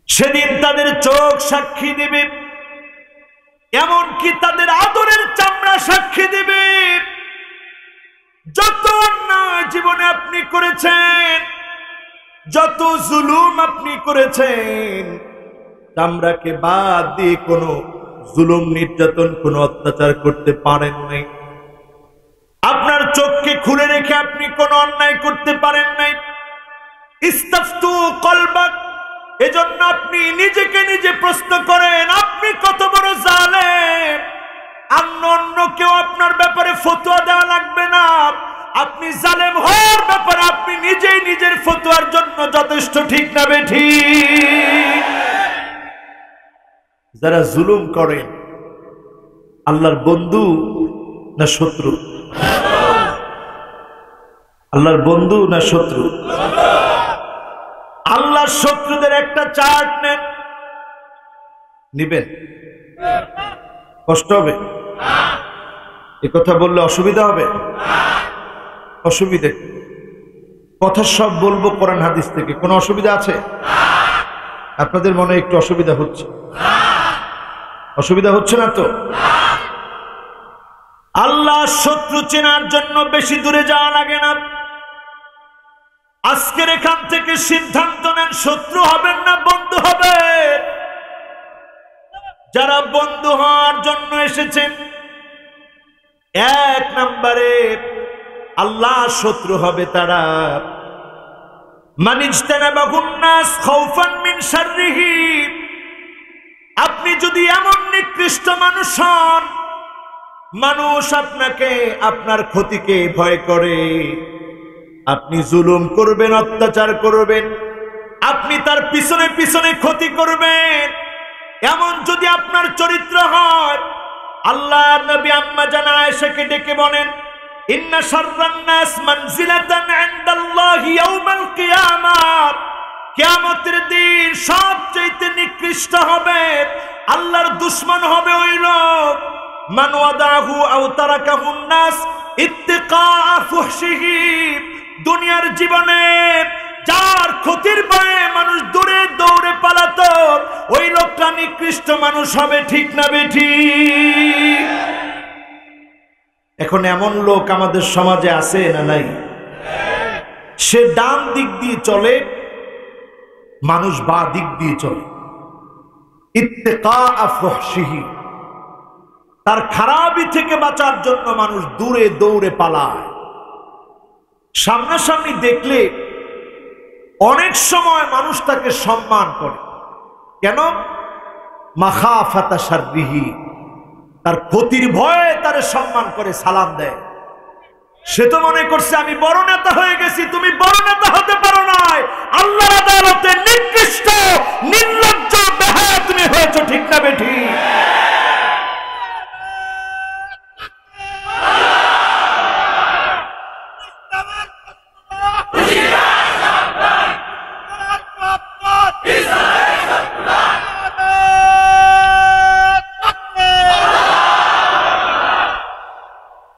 S2: সেদিন তাদের চোখ সাক্ষী দিবে, এমনকি তাদের আদরের চামড়া সাক্ষী দিবে। যত অন্যায় জীবনে আপনি করেছেন, যত জুলুম আপনি করেছেন, চামড়াকে বাদ দিয়ে কোনো জুলুম নির্যাতন কোনো অত্যাচার করতে পারেন নাই। আপনার চোখকে খুলে রেখে আপনি কোনো অন্যায় করতে পারেন নাই। ইস্তাফতু কলবাক, এজন্য আপনি নিজেকে নিজে প্রশ্ন করেন আপনি কত বড় জালেম। অন্য কেউ আপনার ব্যাপারে ফতোয়া দেওয়া লাগবে না। আপনি জালেম হওয়ার ব্যাপারে আপনি নিজেই নিজের ফতোয়ার জন্য যথেষ্ট, ঠিক না বেঠিক? যারা জুলুম করেন আল্লাহর বন্ধু না শত্রু? আল্লাহর বন্ধু না শত্রু? আল্লাহর শত্রুদের একটা চার্ট নেন, নিবেন? কষ্ট হবে? এ কথা বললে অসুবিধা হবে? অসুবিধে? কথা সব বলবো কোরআন হাদিস থেকে, কোনো অসুবিধা আছে? আপনাদের মনে একটু অসুবিধা হচ্ছে? অসুবিধা হচ্ছে না তো? আল্লাহ শত্রু চেনার জন্য বেশি দূরে যাওয়া লাগে না। আজকের এখান থেকে সিদ্ধান্ত নেন শত্রু হবেন না বন্ধু হবেন। যারা বন্ধু হওয়ার জন্য এসেছেন, এক নম্বরে আল্লাহ শত্রু হবে তারা। মানিজতানাবাহুন নাস খাউফান মিন শাররিহি, আপনি যদি এমন নিকৃষ্ট মানুষ হন, মানুষ আপনাকে আপনার ক্ষতিকে ভয় করে, আপনি জুলুম করবেন, অত্যাচার করবেন, আপনি তার পিছনে পিছনে ক্ষতি করবেন, এমন যদি আপনার চরিত্র হয়, আল্লাহ নবী আম্মা জানা আয়েশাকে ডেকে বলেন, ইন্না শাররান নাস মানজিলাতান ইনদাল্লাহি ইয়াউমাল কিয়ামাহ, কিয়ামতের দিন সবচেয়ে নিকৃষ্ট হবে, আল্লাহর দুশমন হবে ওই লোক, মান ওয়াদাহু আও তারাকাহুন নাস ইত্তিকা ফুহশিহি, দুনিয়ার জীবনে যার ক্ষতির ভয়ে মানুষ দূরে দৌড়ে পালাতো, ওই লোকটা নিকৃষ্ট মানুষ হবে। ঠিক না বেঠিক? এখন এমন লোক আমাদের সমাজে আছে না নাই? সে ডান দিক দিয়ে চলে, মানুষ বা দিক দিয়ে চলে। ইত্তিকা ফুহশিহি, তার খারাপি থেকে বাঁচার জন্য মানুষ দূরে দৌড়ে পালায়। সামনাসামনি দেখলে অনেক সময় মানুষ তাকে সম্মান করে, কেন? মাখাফাতা শাররিহি, তার ক্ষতির ভয়ে তারে সম্মান করে, সালাম দেয়। সে তো মনে করছে আমি বড় নেতা হয়ে গেছি। তুমি বড় নেতা হতে পারো নাই, আল্লাহর আদালতে নিকৃষ্ট নির্লজ্জ বেহায়া তুমি হয়েছো। ঠিক না বেঠিক?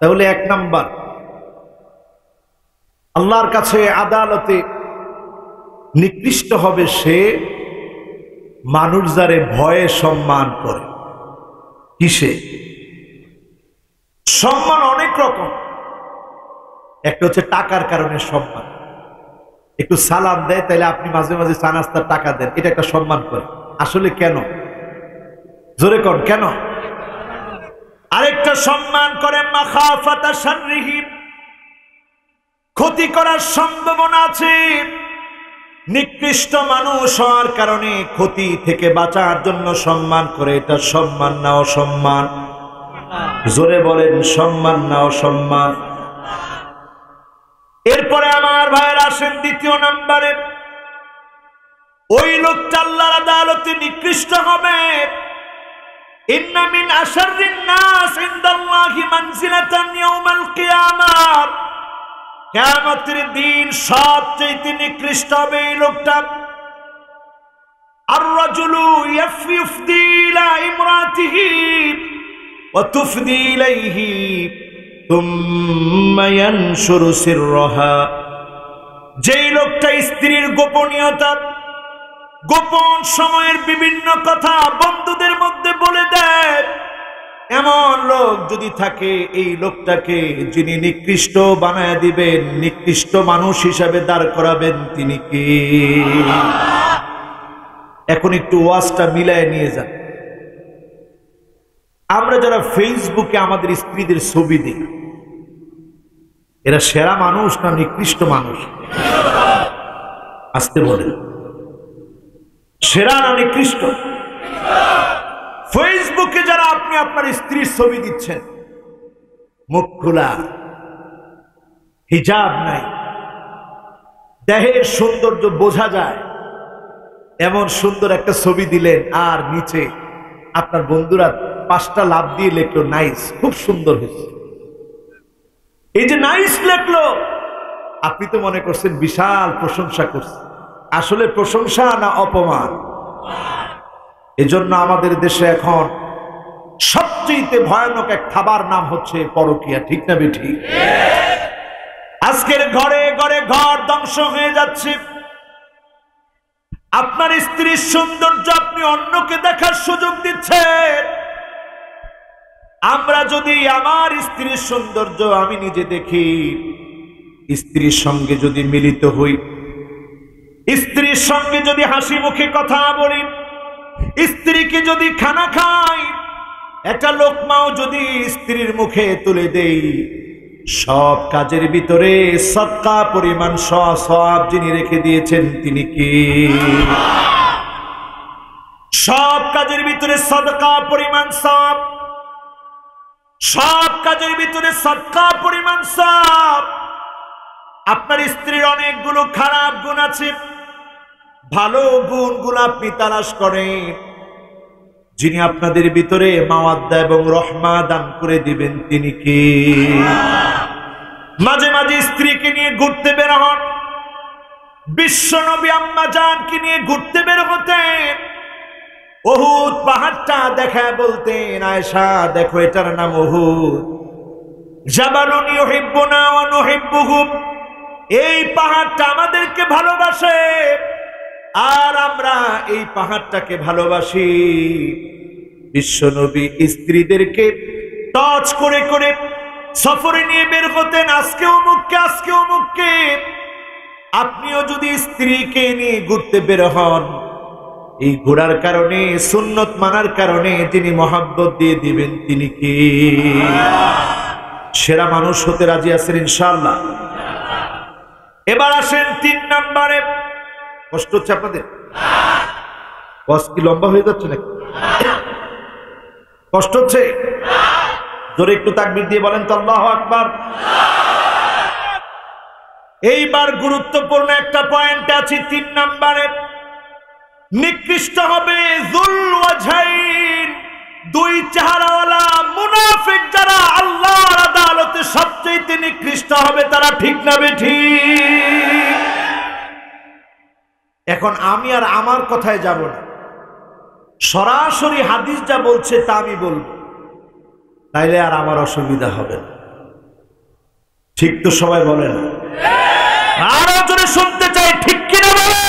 S2: তাহলে এক নাম্বার, আল্লাহর কাছে আদালতে নিকৃষ্ট হবে সে মানুষ যারে ভয়ে সম্মান করে। কিসে সম্মান? অনেক রকম। একটা হচ্ছে টাকার কারণে সম্মান, একটু সালাম দেয়, তাইলে আপনি মাঝে মাঝে চা নাস্তার টাকা দেন, এটা একটা সম্মান করে। আসলে কেন? জোরে কন, কেন? আরেকটা সম্মান করে মাখাফাতা শাররিহি, ক্ষতি করার সম্ভাবনা আছে। নিকৃষ্ট মানুষ হওয়ার কারণে ক্ষতি থেকে বাঁচার জন্য সম্মান করে। এটা সম্মান না অসম্মান? জোরে বলেন, সম্মান না অসম্মান? এরপরে আমার ভাইয়ের আসেন দ্বিতীয় নম্বরে, ওই লোকটা আল্লাহর আদালতে নিকৃষ্ট হবে। ইন্না মিন আশাররিন নাস ইনদাল্লাহি মানজিলাতান ইয়াউমাল কিয়ামাহ, কিয়ামতের দিন সবচেয়ে নিকৃষ্ট হবে এই লোকটা। আর রাজুলু ইফদি ইলা ইমরাতিহি ওয়া তুফদি ইলাইহি তুম্মা ইয়ানশুরু সিররাহা, যেই লোকটা স্ত্রীর গোপনীয়তা, গোপন সময়ের বিভিন্ন কথা বন্ধুদের মধ্যে বলে দেয়, এমন লোক যদি থাকে, এই লোকটাকে যিনি নিকৃষ্ট বানায় দিবেন, নিকৃষ্ট মানুষ হিসাবে দাঁড় করাবেন, তিনি কে? এখন একটু ওয়াজটা মিলায় নিয়ে যান। আমরা যারা ফেসবুকে আমাদের স্ত্রীদের ছবি দিই, এরা সেরা মানুষ না নিকৃষ্ট মানুষ? আসতে বলেন, সেরা না নিকৃষ্ট? ফেসবুকে যারা আপনি আপনার স্ত্রীর ছবি দিচ্ছেন, মুখ খোলা, হিজাব নাই, দেহের সৌন্দর্য বোঝা যায়, এমন সুন্দর একটা ছবি দিলেন, আর নিচে আপনার বন্ধুরা 5টা লাভ দিয়ে লেখলো নাইস, খুব সুন্দর হয়েছে। এই যে নাইস লেখলো, আপনি তো মনে করছেন বিশাল প্রশংসা করছেন, আসলে প্রশংসা না অপমান? এজন্য আমাদের দেশে এখন সবচেয়ে ভয়ানক এক খাবার নাম হচ্ছে পরকীয়া। ঠিক না বেঠিক? আজকের ঘরে ঘরে ঘর ধ্বংস হয়ে যাচ্ছে। আপনার স্ত্রীর সৌন্দর্য আপনি অন্যকে দেখার সুযোগ দিচ্ছেন। আমরা যদি আমার স্ত্রীর সৌন্দর্য আমি নিজে দেখি, স্ত্রীর সঙ্গে যদি মিলিত হই, স্ত্রীর সঙ্গে যদি হাসি মুখে কথা বলি, স্ত্রীকে যদি খানা খাই, একটা লোকমাও যদি স্ত্রীর মুখে তুলে দেই, সব কাজের ভিতরে সদকা পরিমাণ সওয়াব যিনি রেখে দিয়েছেন তিনি কি? সব কাজের ভিতরে সদকা পরিমাণ সওয়াব, সব কাজের ভিতরে সদকা পরিমাণ সওয়াব। আপনার স্ত্রীর অনেকগুলো খারাপ গুণ আছে, ভালো গুণগুলো আপনি তালাশ করেন। যিনি আপনাদের ভিতরে মাওয়াদ্দা এবং রহমা দান করে দিবেন তিনি কি? মাঝে মাঝে স্ত্রীকে নিয়ে ঘুরতে বের হন। বিশ্বনবী আম্মা জানকে নিয়ে ঘুরতে বের হতেন। উহুদ পাহাড়টা দেখায় বলতেন, আয়েশা দেখো এটার নাম উহুদ, জাবালুন ইউহিব্বুনা ওয়া নুহিব্বুহু, এই পাহাড়টা আমাদেরকে ভালোবাসে আর আমরা এই পাহাড়টাকে ভালোবাসি। বিশ্বনবী স্ত্রীদেরকে টচ করে করে সফরে নিয়ে বের হতেন, আজকে অমুককে আজকে অমুককে। আপনিও যদি স্ত্রীকে নিয়ে ঘুরতে বের হন, এই ঘোরার কারণে সুন্নত মানার কারণে যিনি মহাব্বত দিয়ে দিবেন তিনি কি? সেরা মানুষ হতে রাজি আছেন ইনশাআল্লাহ? এবার আসেন 3 নম্বরে। কষ্ট হচ্ছে আপনাদের? বস কি লম্বা হয়ে যাচ্ছে নাকি? কষ্ট হচ্ছে? জোরে একটু তাকবীর দিয়ে বলেন তো আল্লাহু আকবার। এইবার গুরুত্বপূর্ণ একটা পয়েন্ট আছে 3 নম্বরে। নিকৃষ্ট হবে যুল ওয়াজহাইন, দুই চেহারাওয়ালা মুনাফিক যারা আল্লাহর আদালতে সবচেয়ে নিকৃষ্ট হবে তারা, ঠিক না বেঠিক? এখন আমি আর আমার কথায় যাব না, সরাসরি হাদিস যা বলছে তা আমি বলবো, তাইলে আর আমার অসুবিধা হবে না। ঠিক তো সবাই বলে না? আরো জোরে শুনতে চাই, ঠিক কিনা বলেন?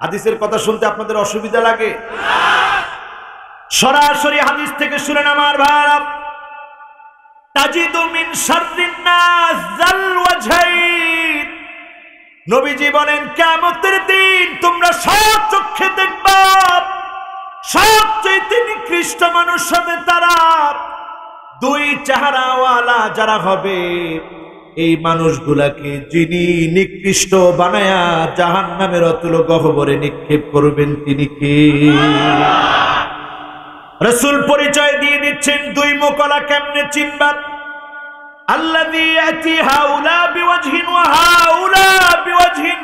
S2: হাদিসের কথা শুনতে আপনাদের অসুবিধা লাগে? সরাসরি হাদিস থেকে শুনেন আমার ভাইরা। তাজিদু মিন শাররিন নাস যাল ওয়াজহাইন, নবীজি বলেন কিয়ামতের দিন তোমরা সচক্ষে দেখবা সবচেয়ে নিকৃষ্ট মানুষ হবে তারা, দুই চেহারাওয়ালা যারা হবে। এই মানুষগুলাকে যিনি নিকৃষ্ট বানায়া জাহান্নামের অতুল গহ্বরে নিক্ষেপ করবেন তিনি কে? রাসূল পরিচয় দিয়ে দিচ্ছেন, দুই মুখওয়ালা কেমনে চিনবা? আল্লাযী ইয়াতি হাউলা বিওয়াজহিন ওয়া হাউলা বিওয়াজহিন,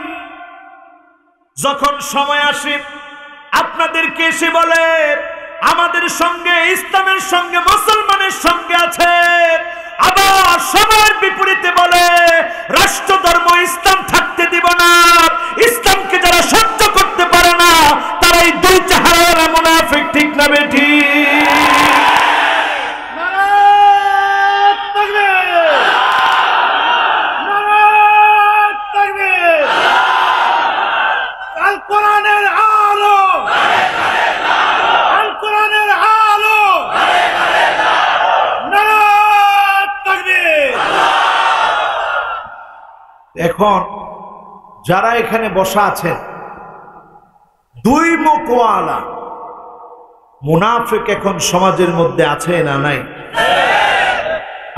S2: যখন সময় আসে আপনাদেরকে এসে বলে আমাদের সঙ্গে ইসলামের সঙ্গে মুসলমানের সঙ্গে আছে, আবার সময়ের বিপরীতে বলে রাষ্ট্র ধর্ম ইসলাম থাকতে দিব না। ইসলামকে যারা সহ্য করতে পারে না তারা এই দুই চেহারাওয়ালা মুনাফিক, ঠিক না বেঠিক? এখন যারা এখানে বসা আছেন, দুই মুখওয়ালা মুনাফিক এখন সমাজের মধ্যে আছে না নাই?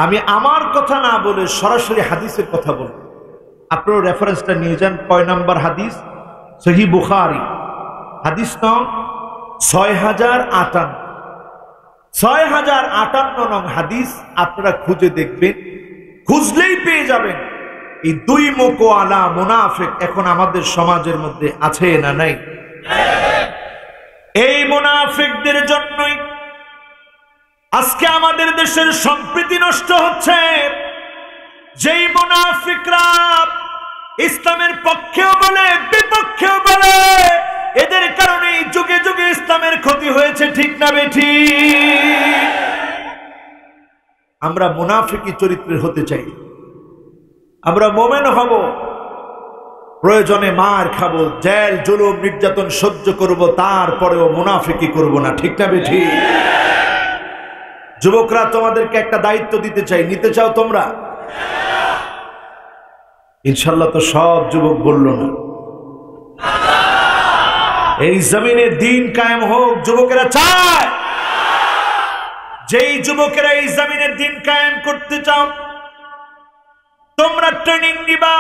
S2: আমি আমার কথা না বলে সরাসরি হাদিসের কথা বলব। আপনারা রেফারেন্সটা নিয়ে যান। কয় নম্বর হাদিস? সহিহ বুখারী হাদিস নং 6058। 6058 নং হাদিস আপনারা খুঁজে দেখবেন, খুঁজলেই পেয়ে যাবেন। এই দুই মুখওয়ালা মুনাফিক এখন আমাদের সমাজের মধ্যে আছে না নাই? এই মুনাফিকদের জন্যই আজকে আমাদের দেশের সম্প্রীতি নষ্ট হচ্ছে। যেই মুনাফিকরা ইসলামের পক্ষেও বলে বিপক্ষেও বলে, এদের কারণে যুগে যুগে ইসলামের ক্ষতি হয়েছে, ঠিক না বেঠিক? আমরা মুনাফিকি চরিত্রের হতে চাই। আমরা মোমেন হব, প্রয়োজনে মার খাবো, জেল জুলুম নির্যাতন সহ্য করব, তারপরেও মুনাফিকি করব না, ঠিক না বেঠিক? যুবকরা তোমাদেরকে একটা দায়িত্ব দিতে চাই, নিতে চাও তোমরা? ইনশাল্লাহ তো সব যুবক বলল না। এই জমিনে দিন কায়েম হোক যুবকেরা চায়। যেই যুবকেরা এই জমিনে দিন কায়েম করতে চাও, তোমরা ট্রেনিং নিবা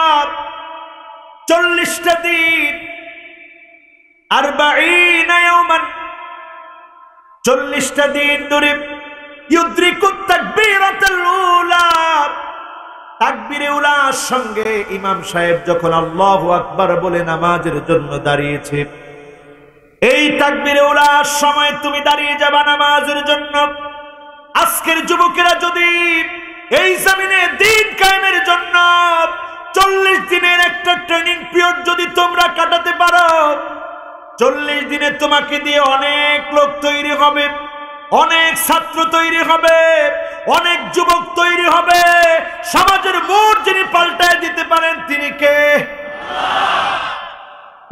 S2: 40টা দিন, 40 ইয়াওমান, 40টা দিন ধরে ইউদ্রিকুত তাকবীরাতুল উলা, তাকবীরে উলার সঙ্গে ইমাম সাহেব যখন আল্লাহু আকবার বলে নামাজের জন্য দাঁড়িয়েছে, এই তাকবীরে উলার সময় তুমি দাঁড়িয়ে যাবা নামাজের জন্য। আজকের যুবকেরা যদি এই জমিনে দিন কায়েমের জন্য 40 দিনের একটা ট্রেনিং পিরিয়ড যদি তোমরা কাটাতে পারো, 40 দিনে তোমাকে দিয়ে অনেক লোক তৈরি হবে, অনেক ছাত্র তৈরি হবে, অনেক যুবক তৈরি হবে। সমাজের মোড় যিনি পাল্টায় দিতে পারেন তিনি কে?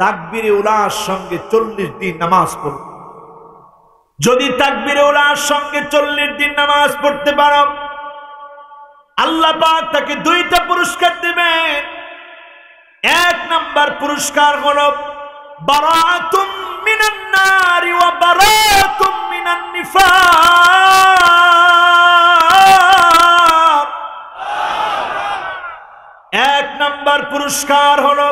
S2: তাকবীরে উলার সঙ্গে 40 দিন নামাজ পড়ো। যদি তাকবীরে উলার সঙ্গে 40 দিন নামাজ পড়তে পারো, আল্লাহ পাক তাকে 2টা পুরস্কার দিবেন। 1 নাম্বার পুরস্কার হলো বারাতুম মিনান নারি ওয়া বারাতুম মিনান নিফাক। 1 নাম্বার পুরস্কার হলো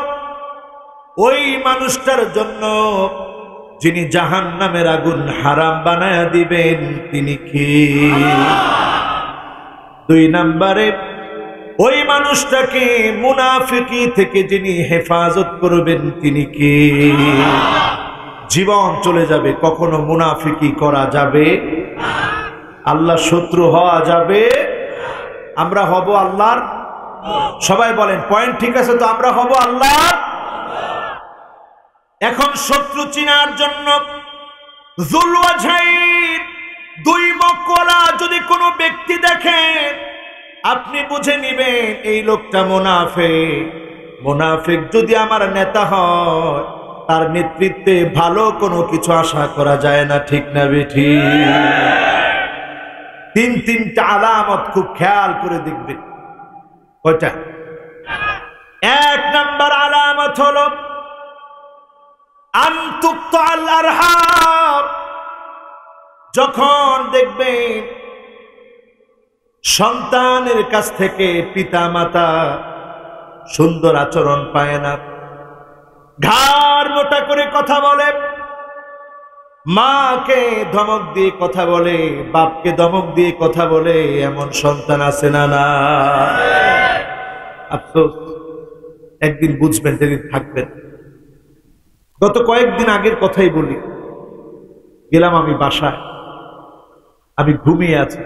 S2: ওই মানুষটার জন্য যিনি জাহান্নামের আগুন হারাম বানায়া দিবেন তিনি কে? 2 নম্বরে ওই মানুষটাকে মুনাফিকি থেকে যিনি হেফাজত করবেন তিনি কে? জীবন চলে যাবে, কখনো মুনাফিকি করা যাবে, আল্লাহ শত্রু হওয়া যাবে। আমরা হব আল্লাহর, সবাই বলেন পয়েন্ট ঠিক আছে তো? আমরা হব আল্লাহর। এখন শত্রু চিনার জন্য যুলওয়াজহাইন 2 মুখওয়ালা যদি কোনো ব্যক্তি দেখেন, আপনি বুঝে নিবেন এই লোকটা মুনাফিক। মুনাফিক যদি আমার নেতা হয়, তার নেতৃত্বে ভালো কোনো কিছু আশা করা যায় না, ঠিক না বেঠিক? 3টা আলামত খুব খেয়াল করে দেখবেন। কয়টা? 1 নাম্বার আলামত হলো আনতুকতাল আরহাম। যখন দেখবেন সন্তানের কাছ থেকে পিতা মাতা সুন্দর আচরণ পায় না, ঘাড় মোটা করে কথা বলে, মাকে ধমক দিয়ে কথা বলে, বাপকে ধমক দিয়ে কথা বলে, এমন সন্তান আছে না? না, আফসোস। একদিন বুঝবেন, যেদিন থাকবেন। গত কয়েকদিন আগের কথাই বলি, গেলাম আমি বাসায়, আমি ঘুমিয়ে আছি,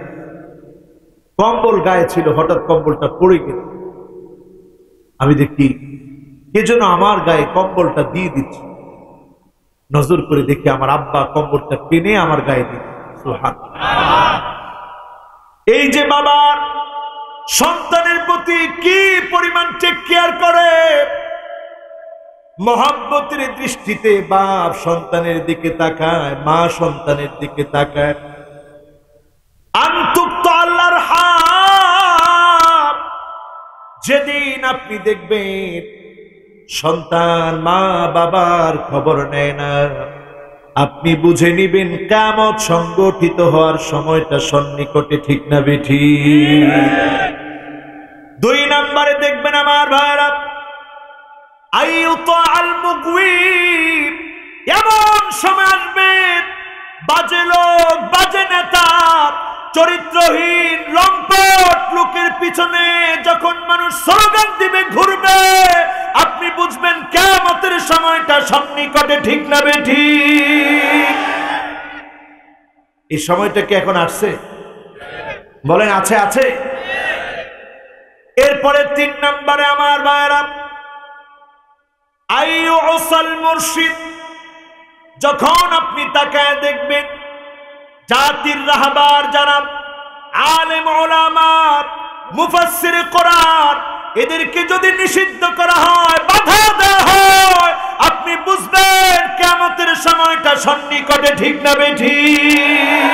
S2: কম্বল গায়ে ছিল, হঠাৎ কম্বলটা পড়ে গেল। আমি দেখি কে যেন আমার গায়ে কম্বলটা দিয়ে দিচ্ছে। নজর করে দেখি আমার আব্বা কম্বলটা টেনে আমার গায়ে দিচ্ছে। সুবহানাল্লাহ। এই যে বাবার সন্তানের প্রতি কি পরিমাণ টেক কেয়ার করে, মহব্বতের দৃষ্টিতে বাপ সন্তানের দিকে তাকায়, মা সন্তানের দিকে তাকায়। আনতুকতাল আরহাম, যেদিন আপনি দেখবেন সন্তান মা বাবার খবর নেয় না, আপনি বুঝে নিবেন কিয়ামত সংগঠিত হওয়ার সময়টা সন্নিকটে, ঠিক না বেঠিক? 2 নম্বরে দেখবেন আমার ভাইরা, আইয়ুতাল মুগওয়িব। এমন সময় আসবে বাজে লোক, বাজে নেতা, চরিত্রহীন লম্পট লোকের পিছনে যখন মানুষ স্লোগান দিবে, ঘুরবে, আপনি বুঝবেন কিয়ামতের সময়টা সন্নিকটে, ঠিক না বেঠিক? এই সময়টা কি এখন আসছে? বলেন আছে? আছে। এরপরে 3 নম্বরে আমার ভাইরা, আইয়ুসাল মুরশিদ। যখন আপনি তাকায় দেখবেন জাতির রাহবার যারা আলেম উলামা, মুফাসসির কোরআন, এদেরকে যদি নিষিদ্ধ করা হয়, বাধা দেওয়া হয়, আপনি বুঝবেন কিয়ামতের সময়টা সন্নিকটে, ঠিক না বেঠিক?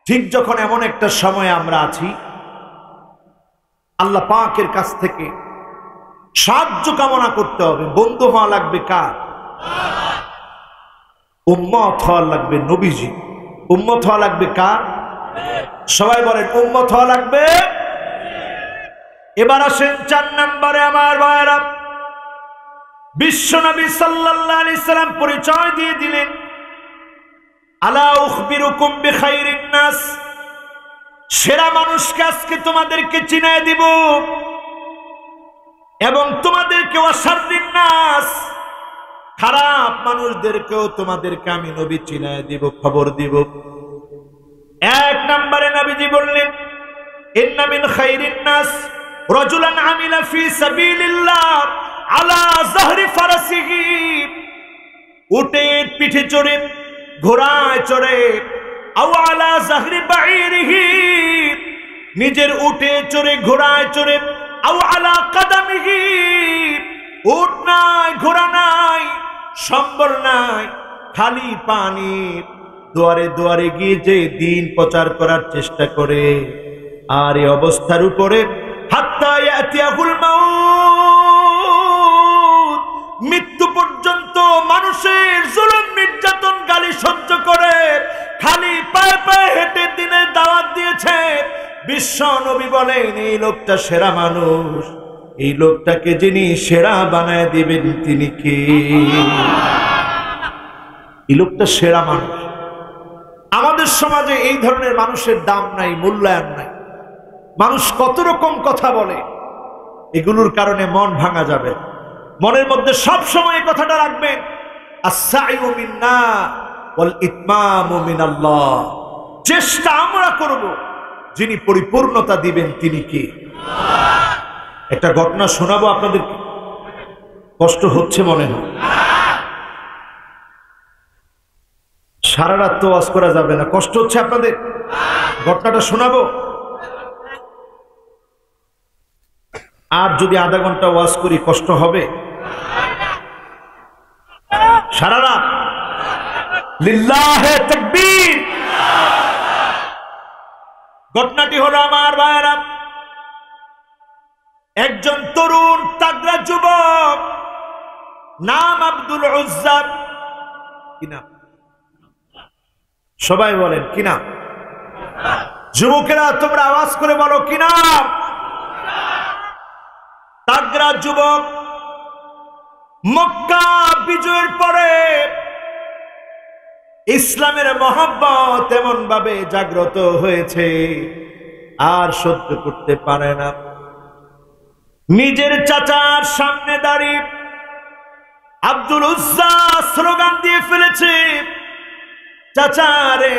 S2: ঠিক যখন এমন একটা সময় আমরা আছি, আল্লাহ পাকের কাছ থেকে সাহায্য কামনা করতে হবে। বন্ধু হওয়া লাগবে কার? উম্মত হওয়া লাগবে নবীজি। উম্মত হওয়া লাগবে কার? সবাই বলেন উম্মত হওয়া লাগবে। এবার আসেন 4 নম্বরে আমার ভাইরা, বিশ্বনবী সাল্লাল্লাহু আলাইহি সাল্লাম পরিচয় দিয়ে দিলেন, আলা উখবিরুকুম বিখাইরিন নাস, সেরা মানুষকে আজকে তোমাদেরকে চিনায় দিব এবং তোমাদেরকে ওয়াশাররিন নাস, খারাপ মানুষদেরকেও তোমাদেরকে আমি নবী চিনায় দিব, খবর দিব। 1 নম্বরে নবীজি বললেন, ইন্না মিন খাইরিন নাস রাজুলান আমিলা ফি সাবিলিল্লাহ আলা যাহরি ফারাসিহি, উটের পিঠে চড়ে, ঘোড়ায় চড়ে, আও আলা যাহরি বাঈরিহি, নিজের উটে চড়ে, ঘোড়ায় চড়ে, আও আলা কাদামিহি, উট নাই, ঘোড়া নাই, সম্বল নাই, খালি পানি, দুয়ারে দুয়ারে গিয়ে যে দিন প্রচার করার চেষ্টা করে, আর এই অবস্থার উপরে হাত্তা ইয়াতিয়াহুল মাউত, মৃত্যু পর্যন্ত মানুষের জুলুম নির্যাতন গালি সহ্য করে খালি পায়ে পায়ে হেঁটে দিনের দাওয়াত দিয়েছে। বিশ্ব নবী বলেন, এই লোকটা সেরা মানুষ। এই লোকটাকে যিনি সেরা বানায় দিবেন তিনি কে? এই লোকটা সেরা মানুষ। আমাদের সমাজে এই ধরনের মানুষের দাম নাই, মূল্যায়ন নাই। মানুষ কত রকম কথা বলে, এগুলোর কারণে মন ভাঙা যাবে। মনের মধ্যে সব সময় কথাটা রাখবেন, আস-সা'য়ু মিন্না ওয়াল ইতমামু মিনাল্লাহ, চেষ্টা আমরা করব, যিনি পরিপূর্ণতা দিবেন তিনি কে? একটা ঘটনা শোনাবো আপনাদের, কষ্ট হচ্ছে মনে হয়, সারা রাত তো ওয়াজ করা যাবে না, কষ্ট হচ্ছে আপনাদের, ঘটনাটা শোনাবো। আর যদি আধা ঘন্টা ওয়াজ করি কষ্ট হবে? সারা রাত লিল্লাহে তাকবীর। ঘটনাটি হলো আমার ভাইরা, একজন তরুণ তাগড়া যুবক, নাম আব্দুল উজ্জা। কি নাম? সবাই বলেন কি নাম? যুবকেরা তোমরা আওয়াজ করে বলো কি নাম? তাগড়া যুবক। মক্কা বিজয়ের পরে ইসলামের মহব্বত এমন ভাবে জাগ্রত হয়েছে, আর সহ্য করতে পারে না। নিজের চাচার সামনে দাঁড়িয়ে আব্দুল উজ্জা স্লোগান দিয়ে ফেলেছে, চাচারে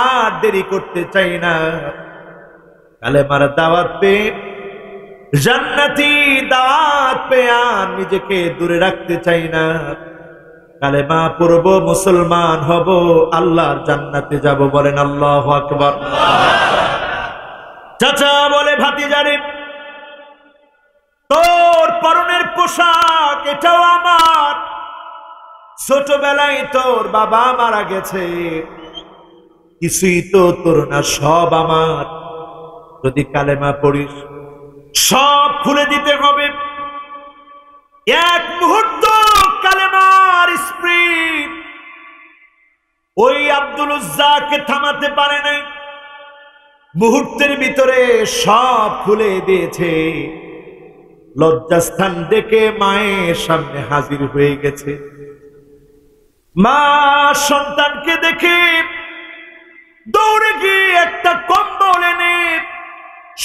S2: আর দেরি করতে চাই না, কালেমার দাওয়াত পেয়ে, জান্নাতি দাওয়াত পেয়ে আর নিজেকে দূরে রাখতে চাই না, কালেমা পড়ব, মুসলমান হব, আল্লাহর জান্নাতে যাব। বলেন আল্লাহু আকবার। চাচা বলে, ভাতিজারে তোর পরনের পোশাক এটাও আমার, ছোটবেলায় তোর বাবা মারা গেছে, কিছুই তো তোর না, সব আমার। যদি কালেমা পড়িস সব খুলে দিতে হবে। এক মুহূর্ত কালেমার স্পিরিট ওই আব্দুল উজ্জাকে থামাতে পারে নাই, মুহূর্তের ভিতরে সব খুলে দিয়েছে। লজ্জাস্থান ডেকে মায়ের সামনে হাজির হয়ে গেছে। মা সন্তানকে দেখে দৌড়ে গিয়ে একটা কম্বল এনে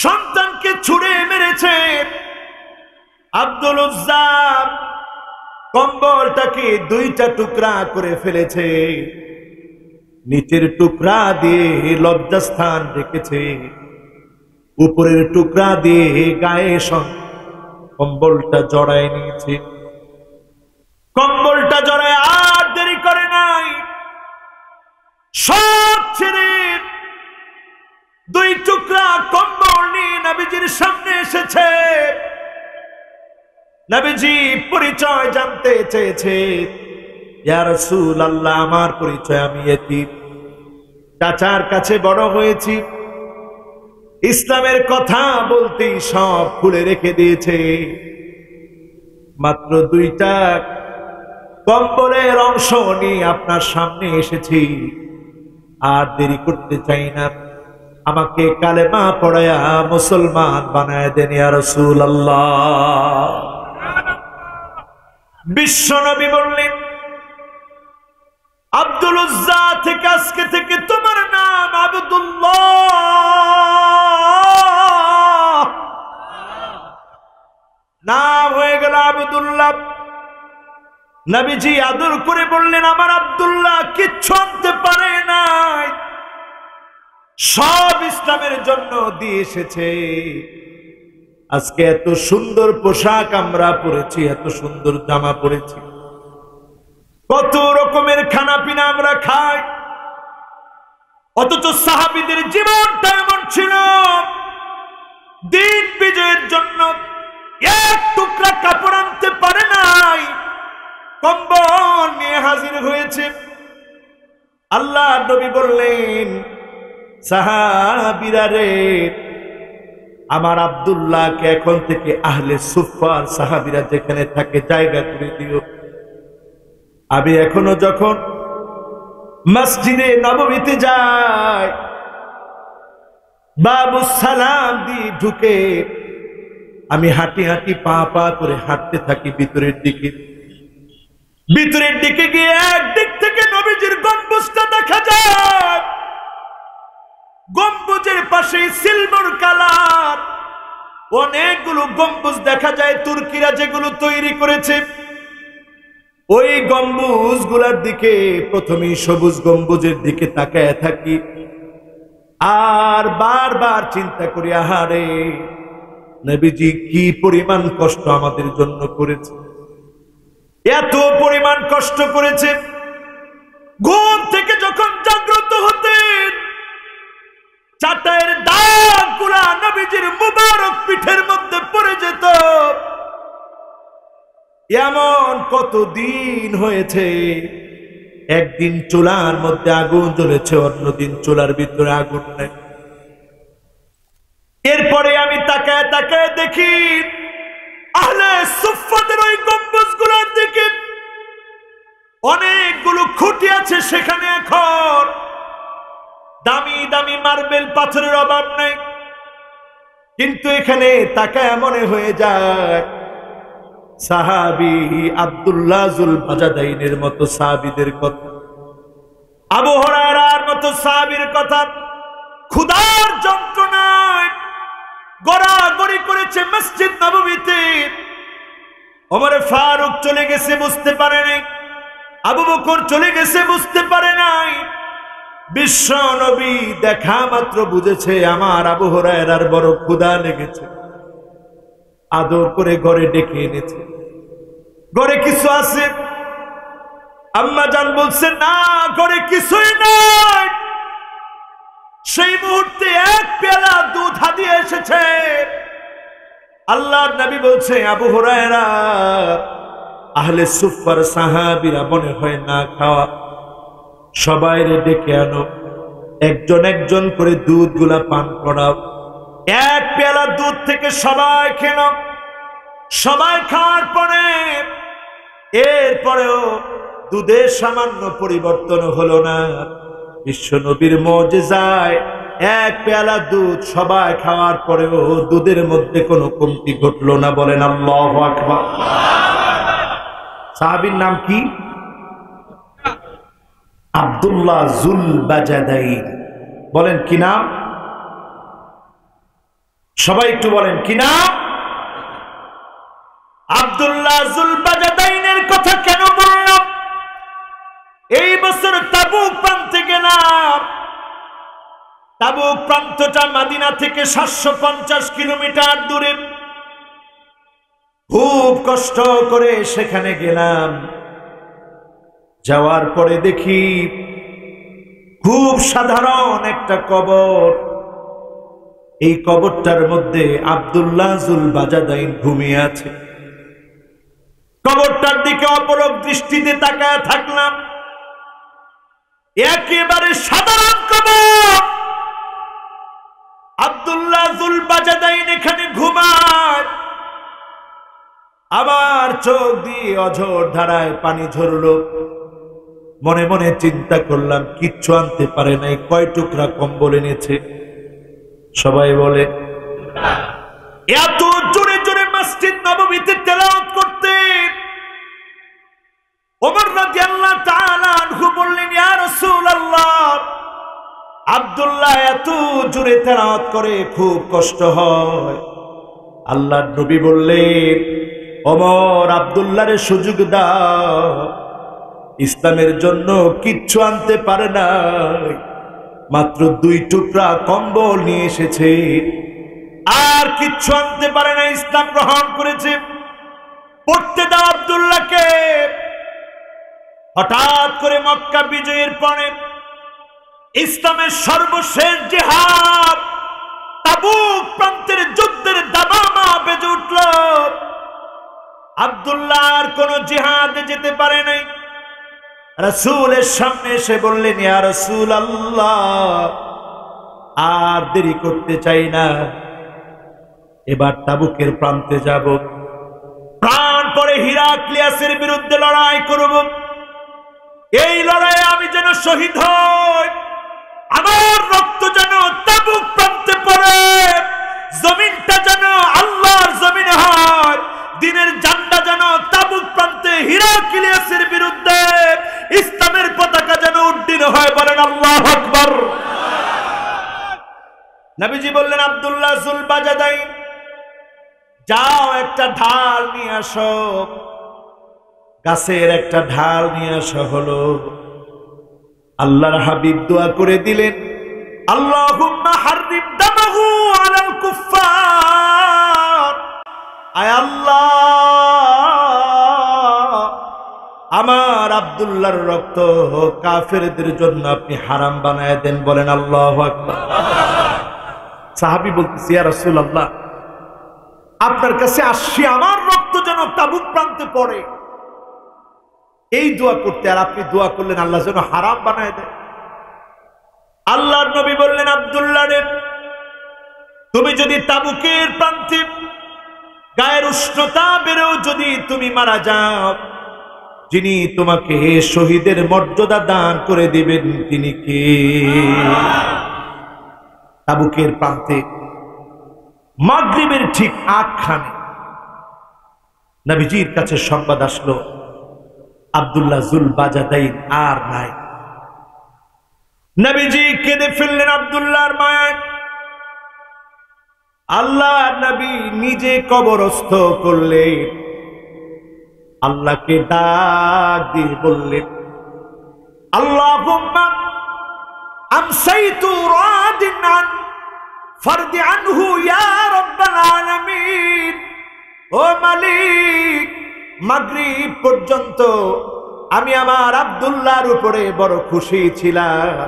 S2: সন্তানকে ছুঁড়ে মেরেছে। আব্দুল উজ্জা কম্বলটাকে 2টা টুকরা করে ফেলেছে, নিচের টুকরা দিয়ে লজ্জাস্থান রেখেছে, উপরের টুকরা দিয়ে গায়ে কম্বলটা জড়ায় নিয়েছে। কম্বলটা জড়ায় আর দেরি করে নাই, সব ছেড়ে 2 টুকরা কম্বল নিয়ে নবীজির সামনে এসেছে। নবীজি পরিচয় জানতে চেয়েছে। ইয়া রাসূলুল্লাহ, আমার পরিচয়, আমি এতিম, চাচার কাছে বড় হয়েছি, ইসলামের কথা বলতেই সব খুলে রেখে দিয়েছে। মাত্র 2টা কম্বলের অংশ নিয়ে আপনার সামনে এসেছি, আর দেরি করতে চাই না, আমাকে কালেমা পড়ায়া মুসলমান বানায় দেন ইয়া রাসূলুল্লাহ। বিশ্ব নবী বললেন, আব্দুল উজ্জা থেকে আজকে থেকে তোমার নাম আব্দুল্লাহ, নাম হয়ে গেল আব্দুল্লাহ। নবীজি আদর করে বললেন, আমার আব্দুল্লাহ কিচ্ছু আনতে পারে নাই, সব ইসলামের জন্য দিয়ে এসেছে। আজকে এত সুন্দর পোশাক আমরা পরেছি, এত সুন্দর জামা পরেছি, কত রকমের খানা পিনা আমরা খাই, অথচ সাহাবীদের জীবনটা এমন ছিল, দিন বিজয়ের জন্য এক টুকরা কাপড় আনতে পারে নাই, কম্বল নিয়ে হাজির হয়েছে। আল্লাহ নবী বললেন, সাহাবীরা রে, আমার আব্দুল্লাহকে এখন থেকে আহলে সুফফার সাহাবীরা যেখানে থাকে জায়গা করে দিও। আমি এখনো যখন মসজিদে নববীতে যাই, বাবু সালাম দিয়ে ঢুকে আমি হাঁটি হাঁটি পা পা করে হাঁটতে থাকি ভিতরের দিকে। ভিতরের দিকে গিয়ে একদিক থেকে নবীজির গম্বুজটা দেখা যায়, গম্বুজের পাশে সিলভার কালার অনেকগুলো গম্বুজ দেখা যায়, তুর্কিরা যেগুলো তৈরি করেছে। ওই গম্বুজ গুলার দিকে প্রথমে সবুজ গম্বুজের দিকে তাকায় থাকি, আর বারবার চিন্তা করি, আহারে নবীজি কি পরিমাণ কষ্ট আমাদের জন্য করেছে, এত পরিমাণ কষ্ট করেছে। ঘুম থেকে যখন জাগ্রত হতেন, চাটাইয়ের দাগগুলা নবীজির মুবারক পিঠের মধ্যে পড়ে যেত। এমন কতদিন হয়েছে, একদিন চুলার মধ্যে আগুন জ্বলেছে, অন্যদিন চুলার ভিতরে আগুন নেই। এরপরে আমি তাকায় তাকায় দেখি আহলে সুফফাদের ওই গম্বুজগুলোর দিকে অনেকগুলো খুঁটি আছে, সেখানে এখন দামি দামি মার্বেল পাথরের অভাব নাই, কিন্তু এখানে তাকায় মনে হয়ে যায় সাহাবী আব্দুল্লাহ যুল বাজাদাইনের মতো সাহাবীদের কথা, আবু হুরায়রার মতো সাহাবীর কথা। ক্ষুধার যন্ত্রণায় গড়াগড়ি করেছে মসজিদ নববীতে। ওমর ফারুক চলে গেছে, বুঝতে পারে নাই। আবু বকর চলে গেছে, বুঝতে পারে নাই। বিশ্ব নবী দেখা মাত্র বুঝেছে আমার আবু হুরায়রার বড় ক্ষুধা লেগেছে। আদর করে ঘরে ডেকে এনেছে। ঘরে কিছু আছে? আম্মা জান বলছে, না, ঘরে কিছুই নাই। সেই মুহূর্তে এক পেয়ালা দুধ হাদিয়ে এসেছে। আল্লাহর নবী বলছে, আবু হুরায়রা, আহলে সুফফার সাহাবীরা মনে হয় না খাওয়া, সবাইরে ডেকে আনো, একজন একজন করে দুধগুলা পান করাও। এক পেয়ালা দুধ থেকে সবাই খেল। সবাই খাওয়ার পরে এরপরেও দুধের সামান্য পরিবর্তন হলো না। বিশ্ব নবীর মুজিজায় এক পেয়ালা দুধ সবাই খাওয়ার পরেও দুধের মধ্যে কোনো কমতি ঘটলো না। বলেন আল্লাহু আকবার। সাহাবীর নাম কি? আব্দুল্লাহ যুল বাজাদাইন। বলেন কি নাম? সবাই একটু বলেন কি নাম? আব্দুল্লাহ যুল বাজাদাইনের কথা কেন বললাম? এই বছর তাবুক প্রান্তে গেলাম। তাবুক প্রান্তটা মদিনা থেকে 750 কিলোমিটার দূরে। খুব কষ্ট করে সেখানে গেলাম। যাওয়ার পরে দেখি খুব সাধারণ একটা কবর। এই কবরটার মধ্যে আব্দুল্লাহ যুল বাজাদাইন ঘুমিয়ে আছে। কবরটার দিকে অপলক দৃষ্টিতে তাকায় থাকলাম। একেবারে সাধারণ কবর। আব্দুল্লাহ যুল বাজাদাইন এখানে ঘুমায়। আমার চোখ দিয়ে অঝোর ধারায় পানি ঝরল। মনে মনে চিন্তা করলাম কিচ্ছু আনতে পারে নাই, কয় টুকরা কম্বল এনেছে? সবাই বলে এত জোরে জোরে মসজিদ নববীতে তেলাওয়াত করতেন। ওমর রাদিয়াল্লাহু তাআলা আনহু বললেন, ইয়া রাসূলুল্লাহ, আব্দুল্লাহ এত জোরে তেলাওয়াত করে খুব কষ্ট হয়। আল্লাহর নবী বললেন, ওমর, আব্দুল্লাহরে সুযোগ দাও, ইসলামের জন্য কিচ্ছু আনতে পারে না, মাত্র 2 টুকরা কম্বল নিয়ে এসেছে, আর কিচ্ছু আনতে পারে না, ইসলাম গ্রহণ করেছে, পড়তে দাও আব্দুল্লাহকে। হঠাৎ করে মক্কা বিজয়ের পরে ইসলামের সর্বশেষ জিহাদ তাবুক প্রান্তের যুদ্ধের দামামা বেজে উঠল। আব্দুল্লাহ আর কোন জিহাদে যেতে পারে নাই। রাসূলের সামনে এসে বললেন, ইয়া রাসূলুল্লাহ, আর দেরি করতে চাই না, এবার তাবুকের প্রান্তে যাব, প্রাণ পরে হিরাক্লিয়াসের বিরুদ্ধে লড়াই করব। এই লড়াইয়ে আমি যেন শহীদ হই, আমার রক্ত যেন তাবুক প্রান্তে পড়ে, জমিনটা যেন আল্লাহর জমিন হয়, দিনের ঝান্ডা যেন তাবুক প্রান্তে হিরাক্লিয়াসের বিরুদ্ধে ইসলামের পতাকা যেন উড্ডীন হয়। বলেন আল্লাহু আকবার। নবীজি বললেন, আব্দুল্লাহ যুলবাজাদাইন, যাও একটা ঢাল নিয়ে আসো। গাছের একটা ঢাল নিয়ে আসা হলো। আল্লাহর হাবিব দোয়া করে দিলেন, আল্লাহুম্মা হাররিম দামাহু আলাল কুফফার। আয় আল্লাহ, আমার আব্দুল্লাহর রক্ত কাফেরদের জন্য আপনি হারাম বানায় দেন। বলেন আল্লাহু আকবার। সাহাবী বলতেছে, ইয়া রাসূলুল্লাহ, আপনার কাছে আসছি আমার রক্ত যেন তাবুক প্রান্তে পড়ে, এই দোয়া করতে, আর আপনি দোয়া করলেন আল্লাহ যেন হারাম বানায় দেয়। আল্লাহর নবী বললেন, আব্দুল্লাহ রে, তুমি যদি তাবুকের প্রান্তে গায়ের উষ্ণতা বেড়েও যদি তুমি মারা যাও, যিনি তোমাকে শহীদের মর্যাদা দান করে দিবেন তিনি কে? তাবুকের প্রান্তে মাগরিবের ঠিক আগখানে নবীজির কাছে সংবাদ আসলো, আব্দুল্লাহ যুলবাজাদাইন আর নাই। নবীজি কেঁদে ফেললেন আব্দুল্লাহর মায়ায়। আল্লাহ নবী নিজে কবরস্থ করলেন, আল্লাহকে ডাক দিয়ে বললেন, আল্লাহুম্মা আমসাইতু রাদিন আন ফারদি আনহু ইয়া রাব্বাল আলামিন। ও মালিক, মাগরিব পর্যন্ত আমি আমার আব্দুল্লাহর উপরে বড় খুশি ছিলাম,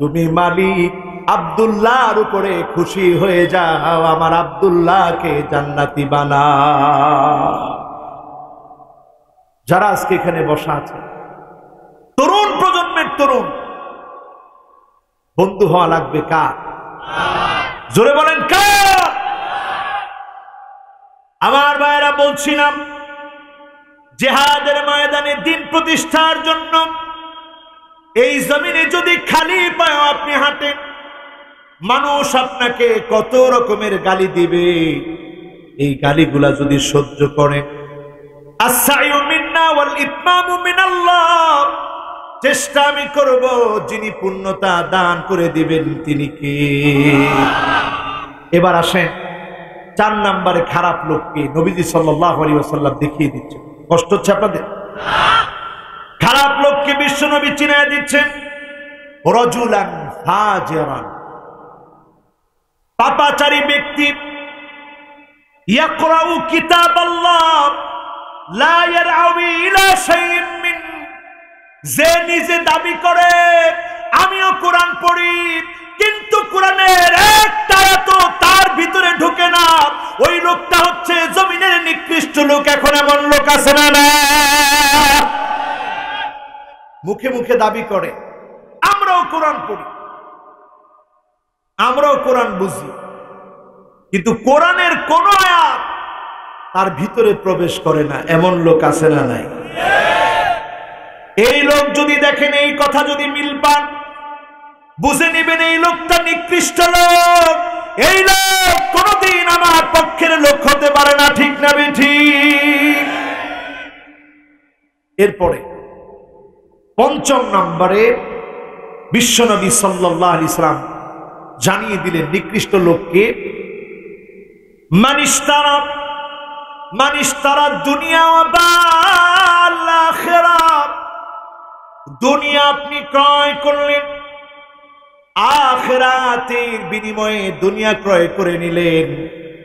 S2: তুমি মালিক আব্দুল্লাহর উপরে খুশি হয়ে যাও, আমার আব্দুল্লাহকে জান্নাতি বানাও। যারা আজকে এখানে বসা আছে, তরুণ প্রজন্মের তরুণ, বন্ধু হওয়া লাগবে কার? জোরে বলেন কার? আমার ভাইয়েরা, বলছিলাম জিহাদের ময়দানে দিন প্রতিষ্ঠার জন্য এই জমিনে যদি খালি পায়ে আপনি হাঁটেন, মানুষ আপনাকে কত রকমের গালি দিবে। এই গালিগুলা যদি সহ্য করেন, আস-সাইয়ু মিন্না ওয়াল ইতমামু মিনাল্লাহ, চেষ্টা আমি করব, যিনি পূর্ণতা দান করে দিবেন তিনি কে? এবার আসেন 4 নম্বরে খারাপ লোককে নবীজি সাল্লাল্লাহু আলাইহি ওয়াসাল্লাম দেখিয়ে দিচ্ছেন। কষ্ট হচ্ছে আপনাদের? খারাপ লোককে বিশ্ব নবী চিনায় দিচ্ছেন, রাজুলান ফাজিরান, পাপাচারী ব্যক্তি, ইয়াকরাউ কিতাবাল্লাহ লা ইয়ারআউই ইলা শাইইন মিন, যে নিজে দাবি করে আমিও কোরআন পড়ি, কিন্তু কোরআনের একটা আয়াত তার ভিতরে ঢুকে না, ওই লোকটা হচ্ছে জমিনের নিকৃষ্ট লোক। এখন এমন লোক আছে না? না, মুখে মুখে দাবি করে আমরাও কোরআন পড়ি, আমরাও কোরআন বুঝি, কিন্তু কোরআনের কোন আয়াত তার ভিতরে প্রবেশ করে না, এমন লোক আছে না নাই? এই লোক যদি দেখেন, এই কথা যদি মিল পান, বুঝে নেবেন এই লোকটা নিকৃষ্ট লোক, এই লোক কোনদিন আমার পক্ষের লোক হতে পারে না। ঠিক না ঠিক? এরপরে পঞ্চম নম্বরে বিশ্বনবী সাল্লাল্লাহু আলাইহি সাল্লাম জানিয়ে দিলেন নিকৃষ্ট লোককে, মানিস্তারা দুনিয়া ওয়া আখিরাত, দুনিয়া আপনি ক্রয় করলেন, আখিরাতের বিনিময়ে দুনিয়া ক্রয় করে নিলেন।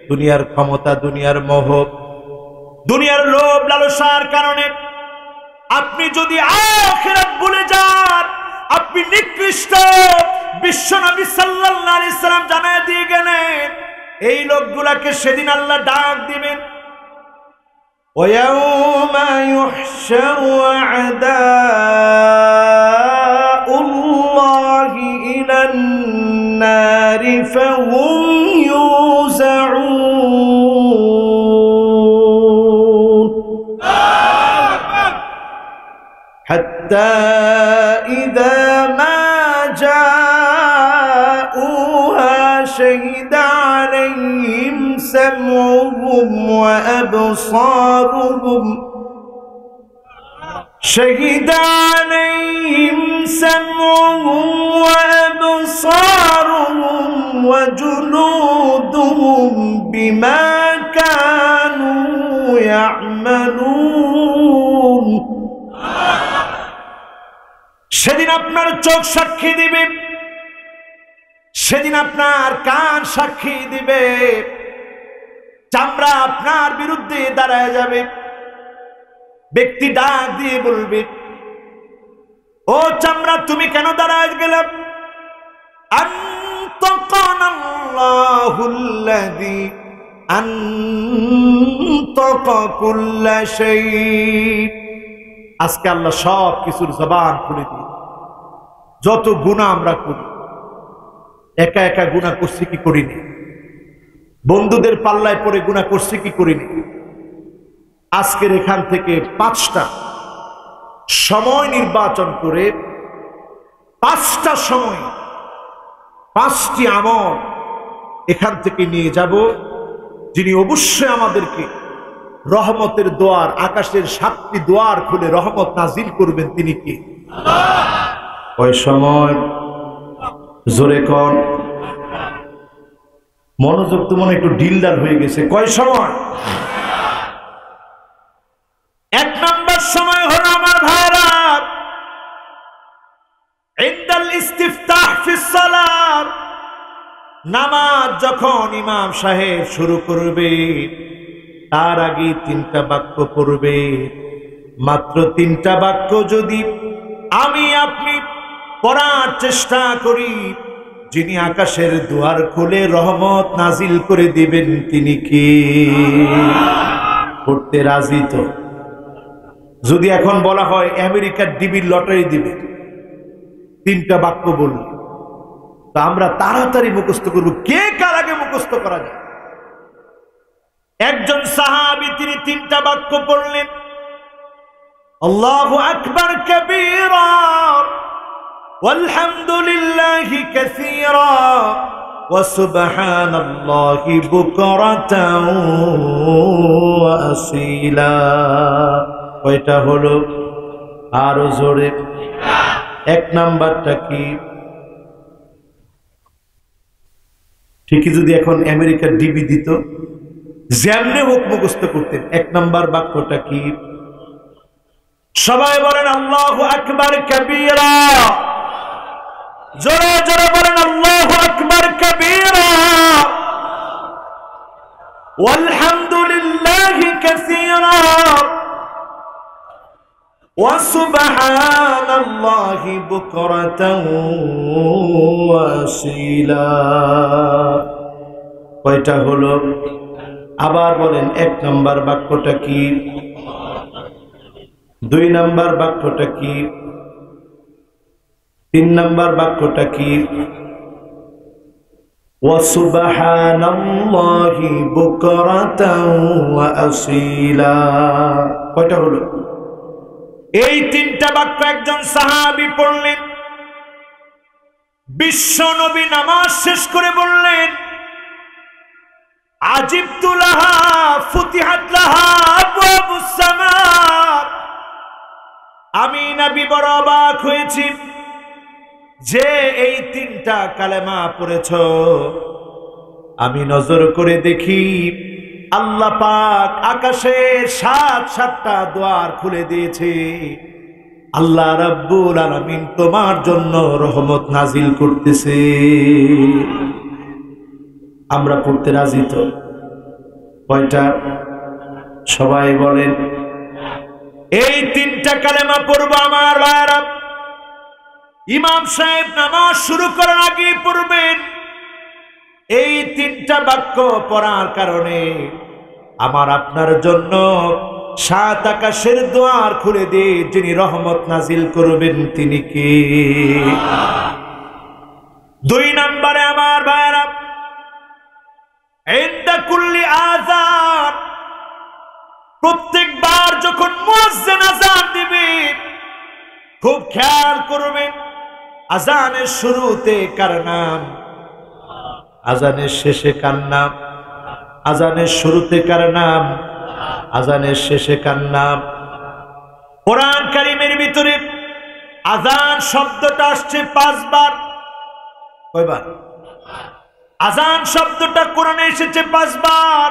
S2: দুনিয়ার ক্ষমতা, দুনিয়ার মোহ, দুনিয়ার লোভ লালসার কারণে আপনি যদি আখিরাত ভুলে যান, আপনি নিকৃষ্ট। বিশ্বনবী সাল্লাল্লাহু আলাইহি সাল্লাম জানায় দিয়ে গেলেন, এই লোকগুলাকে সেদিন আল্লাহ ডাক দিবেন, ওয়ায়াউমা ইউহশারু আ'দাউল্লাহি ইলান নারি ফাহুম ইউযাউন হাত্তা ইযা মা জাউহা শাহিদা আলাইহিম সামউহুম ওয়া আবসারুহুম شهد عليهم سمعهم وأبصارهم وجلودهم بما كانوا يعملون সেদিন আপনার চোখ সাক্ষী দিবে, সেদিন আপনার কান সাক্ষী দিবে, চামড়া আপনার বিরুদ্ধে দাঁড়ায় যাবে। ব্যক্তি ডাক দিয়ে বলবে, ও চামড়া তুমি কেন দাঁড়ায় গেলে? আনতাকানাল্লাহুল্লাযী আনতাকা কুল্লা শাই। আজকে আল্লাহ সব কিছুর জবান খুলে দিয়ে, যত গুনাহ আমরা করি, একা একা গুনাহ করছি কি করিনি, বন্ধুদের পাল্লায় পড়ে গুনাহ করছি কি করিনি, আজকের এখান থেকে 5টা সময় নির্বাচন করে 5টা সময় 5টি আমল এখান থেকে নিয়ে যাব, যিনি অবশ্যই আমাদেরকে রহমতের দোয়ার, আকাশের 7টি দোয়ার খুলে রহমত নাজিল করবেন। তিনি কি? ওই সময় জোরে কোন, মনোযোগ তো মনে একটু ডিলডার হয়ে গেছে। কয় সময়? 1 নম্বর সময় হলো আমার ভাইরা, ইনদাল ইস্তিফতাহ ফিস সালাত, নামাজ যখন ইমাম সাহেব শুরু করবে তার আগে 3টা বাক্য পড়বে। মাত্র 3টা বাক্য যদি আমি আপনি পড়ার চেষ্টা করি, যিনি আকাশের দুয়ার খুলে রহমত নাজিল করে দিবেন তিনি কি? পড়তে রাজি তো? যদি এখন বলা হয় আমেরিকার ডিবির লটারি দিবে, 3টা বাক্য বলল, তা আমরা তাড়াতাড়ি মুখস্থ করব। কে কার আগে মুখস্থ করা যায়? একজন সাহাবী তিনি 3টা বাক্য পড়লেন, আল্লাহু আকবার কাবীরা ওয়ালহামদুলিল্লাহি কাসীরা ওয়া সুবহানাল্লাহি বুকরাতাও ওয়া আসীলা। কয়টা হলো? আরো জোরে। 1 নাম্বারটা কি? ঠিকই যদি এখন আমেরিকার ডিবি দিত, যেমনে হোক মুখস্থ করতেন। 1 নাম্বার বাক্যটা কি? সবাই বলেন আল্লাহু আকবার কাবীরা, জোরে জোরে বলেন আল্লাহু আকবার কাবীরা ওয়ালহামদুলিল্লাহি কাসীরা ওয়া সুবহানাল্লাহি বুকরাতাও ওয়া আসীলা। কয়টা হলো? আবার বলেন 1 নাম্বার বাক্যটা কি? 2 নাম্বার বাক্যটা কি? 3 নাম্বার বাক্যটা কি? ওয়াসুবহানাল্লাহি বুকরাতাও ওয়া আসীলা। কয়টা হলো? এই তিনটা বাক্য একজন সাহাবী পড়লেন। বিশ্ব নবী নামাজ শেষ করে বললেন, আজিবতু লাহা ফুতিহাত লাহা আবওয়াবুস সামা। আমি নবী বড় অবাক হয়েছি যে এই তিনটা কালেমা পড়েছ। আমি নজর করে দেখি আল্লাহ পাক আকাশের সাতটা দ্বার খুলে দিয়েছে। আল্লাহ রাব্বুল আলামিন তোমার জন্য রহমত নাজিল করতেছে। আমরা পড়তে রাজি তো? কয়টা? সবাই বলেন। এই তিনটা কালেমা পড়ব আমার ভাইরা। ইমাম সাহেব নামাজ শুরু করার আগে পড়বেন। এই তিনটা বাক্য পড়ার কারণে আমার আপনার জন্য সাত আকাশের দ্বার খুলে দিয়ে যিনি রহমত নাজিল করবেন তিনি কে? দুই নম্বরে আমার ভাইরা, ইনদা কুল্লি আযান, প্রত্যেকবার যখন মুয়াজ্জিন আযান দিবে খুব খেয়াল করবেন আযানের শুরুতে কার নাম, আযানের শেষে কার নাম, আযানের শুরুতে কার নাম, আযানের শেষে কার নাম। কোরআন কারীমের ভিতরে আযান শব্দটা আসছে 5 বার। কয়বার? আযান শব্দটা কোরআনে এসেছে 5 বার।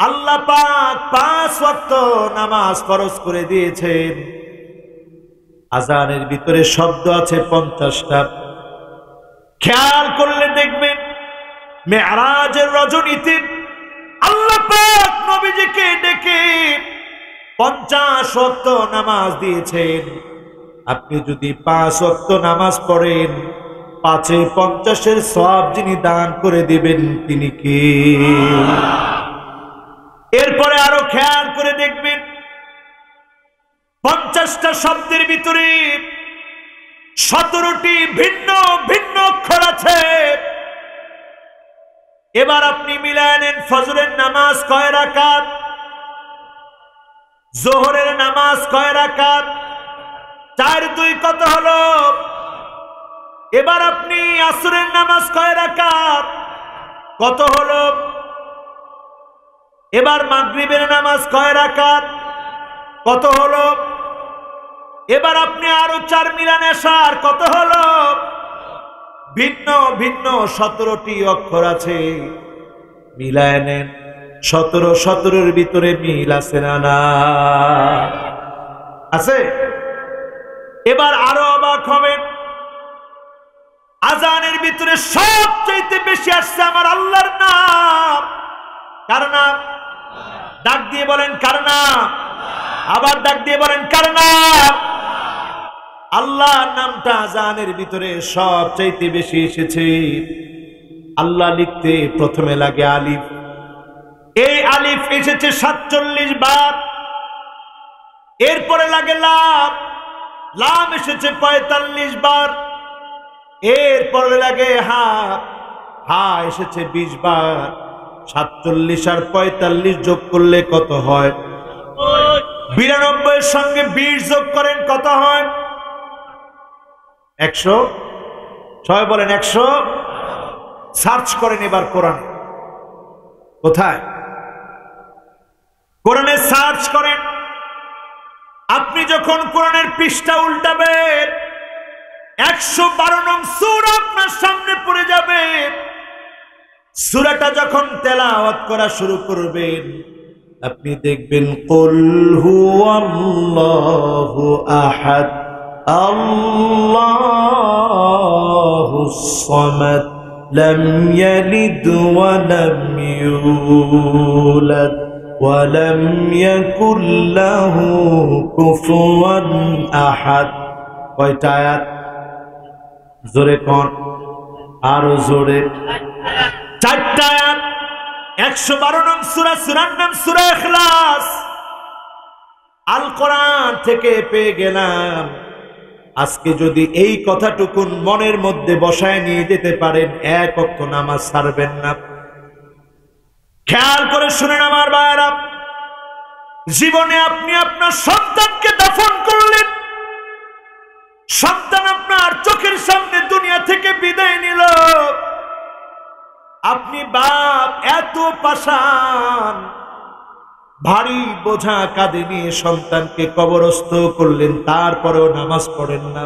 S2: আল্লাহ পাক 5 ওয়াক্ত নামাজ ফরজ করে দিয়েছেন। আযানের ভিতরে শব্দ আছে 50টা। খেয়াল করলে দেখবেন মেরাজের রজনীতে আল্লাহ পাক নবীজিকে ডেকে 50 ওয়াক্ত নামাজ দিয়েছেন। আপনি যদি 5 ওয়াক্ত নামাজ পড়েন, 5 এ 50-এর সওয়াব যিনি দান করে দিবেন তিনি কে? এরপরে আরো খেয়াল করে দেখবেন 50টা শব্দের ভিতরে 17টি ভিন্ন ভিন্ন অক্ষর আছে। এবার আপনি মিলায় নেন, ফজরের নামাজ কয় রাকাত, যোহরের নামাজ কয় রাকাত, 4 2 কত হলো? এবার আপনি আসরের নামাজ কয় রাকাত, কত হলো? এবার মাগরিবের নামাজ কয় রাকাত, কত হলো? এবার আপনি আরো 4 মিলান এশার, কত হলো? ভিন্ন ভিন্ন 17টি অক্ষর আছে। মিলায় নেন, 17-17-এর ভিতরে মিল আছে না? না আছে? এবার আরো অবাক হবেন, আযানের ভিতরে সবচেয়ে বেশি আসছে আমার আল্লাহর নাম। কার নাম? ডাক দিয়ে বলেন কার নাম? আবার ডাক দিয়ে বলেন কার নাম? আল্লাহর নামটা আযানের ভিতরে সবচেয়ে বেশি এসেছে। আল্লাহ লিখতে প্রথমে লাগে আলিফ। এই আলিফ এসেছে 47 বার। এরপরে লাগে লাম, লাম এসেছে 45 বার। এরপরে লাগে হা, হা এসেছে 20 বার। 47 আর 45 যোগ করলে কত হয়? 92 এর সঙ্গে 20 যোগ করেন কত হয়? 100। সবাই বলেন 100। সার্চ করেন এবার কোরআন কোথায়? কোরআনে সার্চ করেন। আপনি যখন কোরআনের পৃষ্ঠা উল্টাবেন 112 নং সূরা আপনার সামনে পড়ে যাবে। সূরাটা যখন তেলাওয়াত করা শুরু করবেন আপনি দেখবেন কুল হুয়াল্লাহু আহাদ আল্লাহুস সামাদ লাম ইয়ালিদ ওয়া লাম ইউলাদ ওয়া লাম ইয়াকুল লাহু কুফুয়ান আহাদ। কয়টা আয়াত? জোরে কোন? আরো জোরে। 4টা আয়াত। 112 নং সূরা, সূরার নাম সূরা ইখলাস। আল কোরআন থেকে পেয়ে গেলাম আজকে যদি এই কথাটুকুন মনের মধ্যে বসায় নিয়ে যেতে পারেন, এক ওয়াক্ত নামাজ ছাড়বেন না। খেয়াল করে শুনেন আমার ভাইরা, জীবনে আপনি আপনার সন্তানকে দাফন করলেন, সন্তান আপনার চোখের সামনে দুনিয়া থেকে বিদায় নিল, আপনি বাপ এত পাষাণ ভারী বোঝা কাঁধে নিয়ে সন্তানকে কবরস্থ করলেন, তারপরেও নামাজ পড়েন না।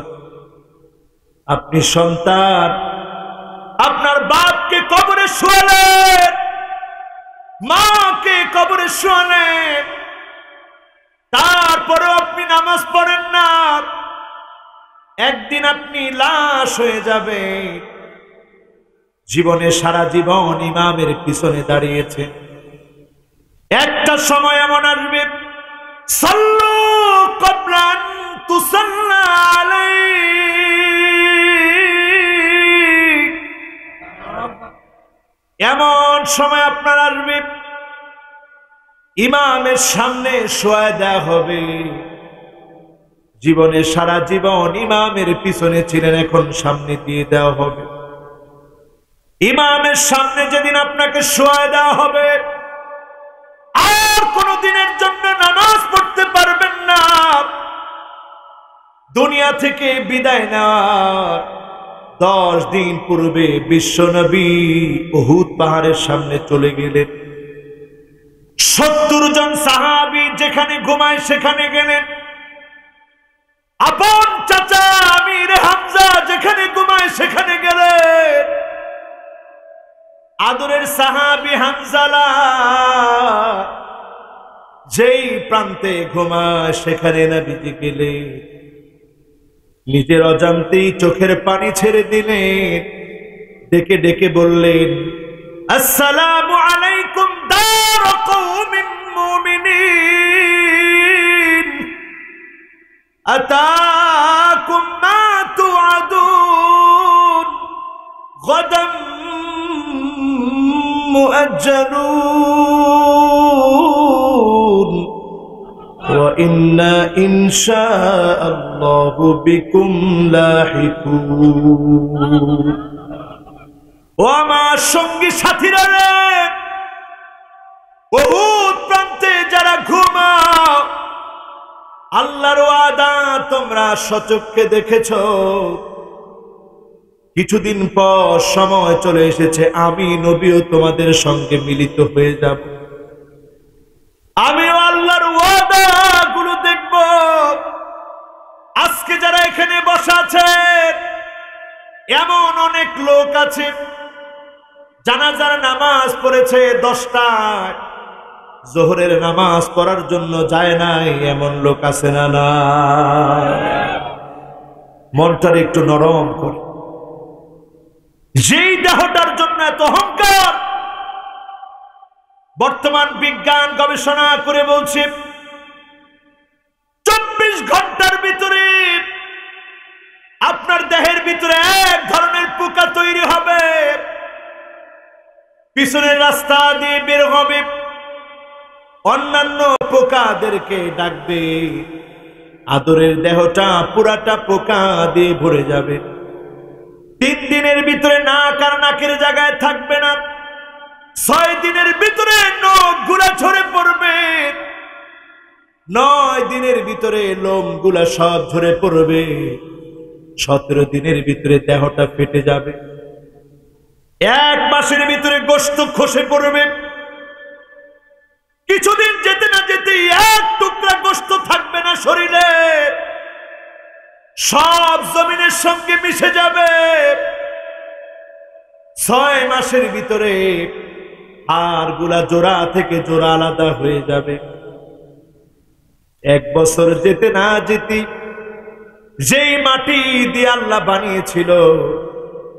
S2: আপনি সন্তান আপনার বাপকে কবরে শোয়ালেন, মাকে কবরে শোয়ালেন, তারপরেও আপনি নামাজ পড়েন না। একদিন আপনি লাশ হয়ে যাবে। জীবনে সারা জীবন ইমামের পিছনে দাঁড়িয়েছে, একটা সময় এমন আসবে, সাল্লু ক্বাবলা আন তুসাল্লা আলাইক, এমন সময় আপনার আসবে ইমামের সামনে শোয়া দেয়া হবে। জীবনে সারা জীবন ইমামের পিছনে ছিলেন, এখন সামনে দিয়ে দেওয়া হবে। ইমামের সামনে যেদিন আপনাকে শোয়া দেওয়া হবে, আর কোন দিনের জন্য নামাজ পড়তে পারবেন না। দুনিয়া থেকে বিদায় নেওয়ার 10 দিন পূর্বে বিশ্বনবী উহুদ পাহাড়ের সামনে চলে গেলেন। 70 জন সাহাবী যেখানে ঘুমায় সেখানে গেলেন। আপন চাচা আমির হামজা যেখানে ঘুমায় সেখানে গেলেন। আদরের সাহাবী হামজালা যেই প্রান্তে ঘুমায় সেখানে নবীজি গেলেন। নিজের অজান্তেই চোখের পানি ছেড়ে দিলেন, ডেকে ডেকে বললেন, আসসালামু আলাইকুম দার কওমিন মুমিনিন, আতাকুম মা তুআদুন, গাদাম মুআজ্জালুন, ওয়া ইন্না ইনশাআল্লাহু বিকুম লাহিকুন। ও আমার সঙ্গী সাথীরা রে, উহুদ প্রান্তে যারা ঘুমাও, আল্লাহর ওয়াদা তোমরা সচক্ষে দেখেছ। কিছুদিন পর সময় চলে এসেছে, আমি নবীও তোমাদের সঙ্গে মিলিত হয়ে যাব। আমিও আল্লাহর ওয়াদা গুলো দেখব। আজকে যারা এখানে বসা আছেন, এমন অনেক লোক আছে জানাজার নামাজ পড়েছে 10টায়, জোহরের নামাজ পড়ার জন্য যায় নাই, এমন লোক আছে না? না, মনটার একটু নরম করে। যেই দেহটার জন্য এত অহংকার, বর্তমান বিজ্ঞান গবেষণা করে বলছে 24 ঘন্টার ভিতরে আপনার দেহের ভিতরে এক ধরনের পোকা তৈরি হবে, পিছনের রাস্তা দিয়ে বের হবে, অন্যান্য পোকাদেরকে ডাকবে, আদরের দেহটা পুরাটা পোকা দিয়ে ভরে যাবে। 3 দিনের ভিতরে নাক আর নাকের জায়গায় থাকবে না, 6 দিনের ভিতরে নখ গুলা ঝরে পড়বে, 9 দিনের ভিতরে লোম গুলা সব ঝরে পড়বে, 17 দিনের ভিতরে দেহটা ফেটে যাবে, 1 মাসের ভিতরে গোশত খসে পড়বে, কিছুদিন যেতে না যেতে 1 টুকরা গোশত থাকবে না শরীরে, সব জমিনের সঙ্গে মিশে যাবে। 6 মাসের ভিতরে হাড়গুলা জোড়া থেকে জোড়া আলাদা হয়ে যাবে। 1 বছর যেতে না যেতে যেই মাটি দিয়ে আল্লাহ বানিয়েছিল,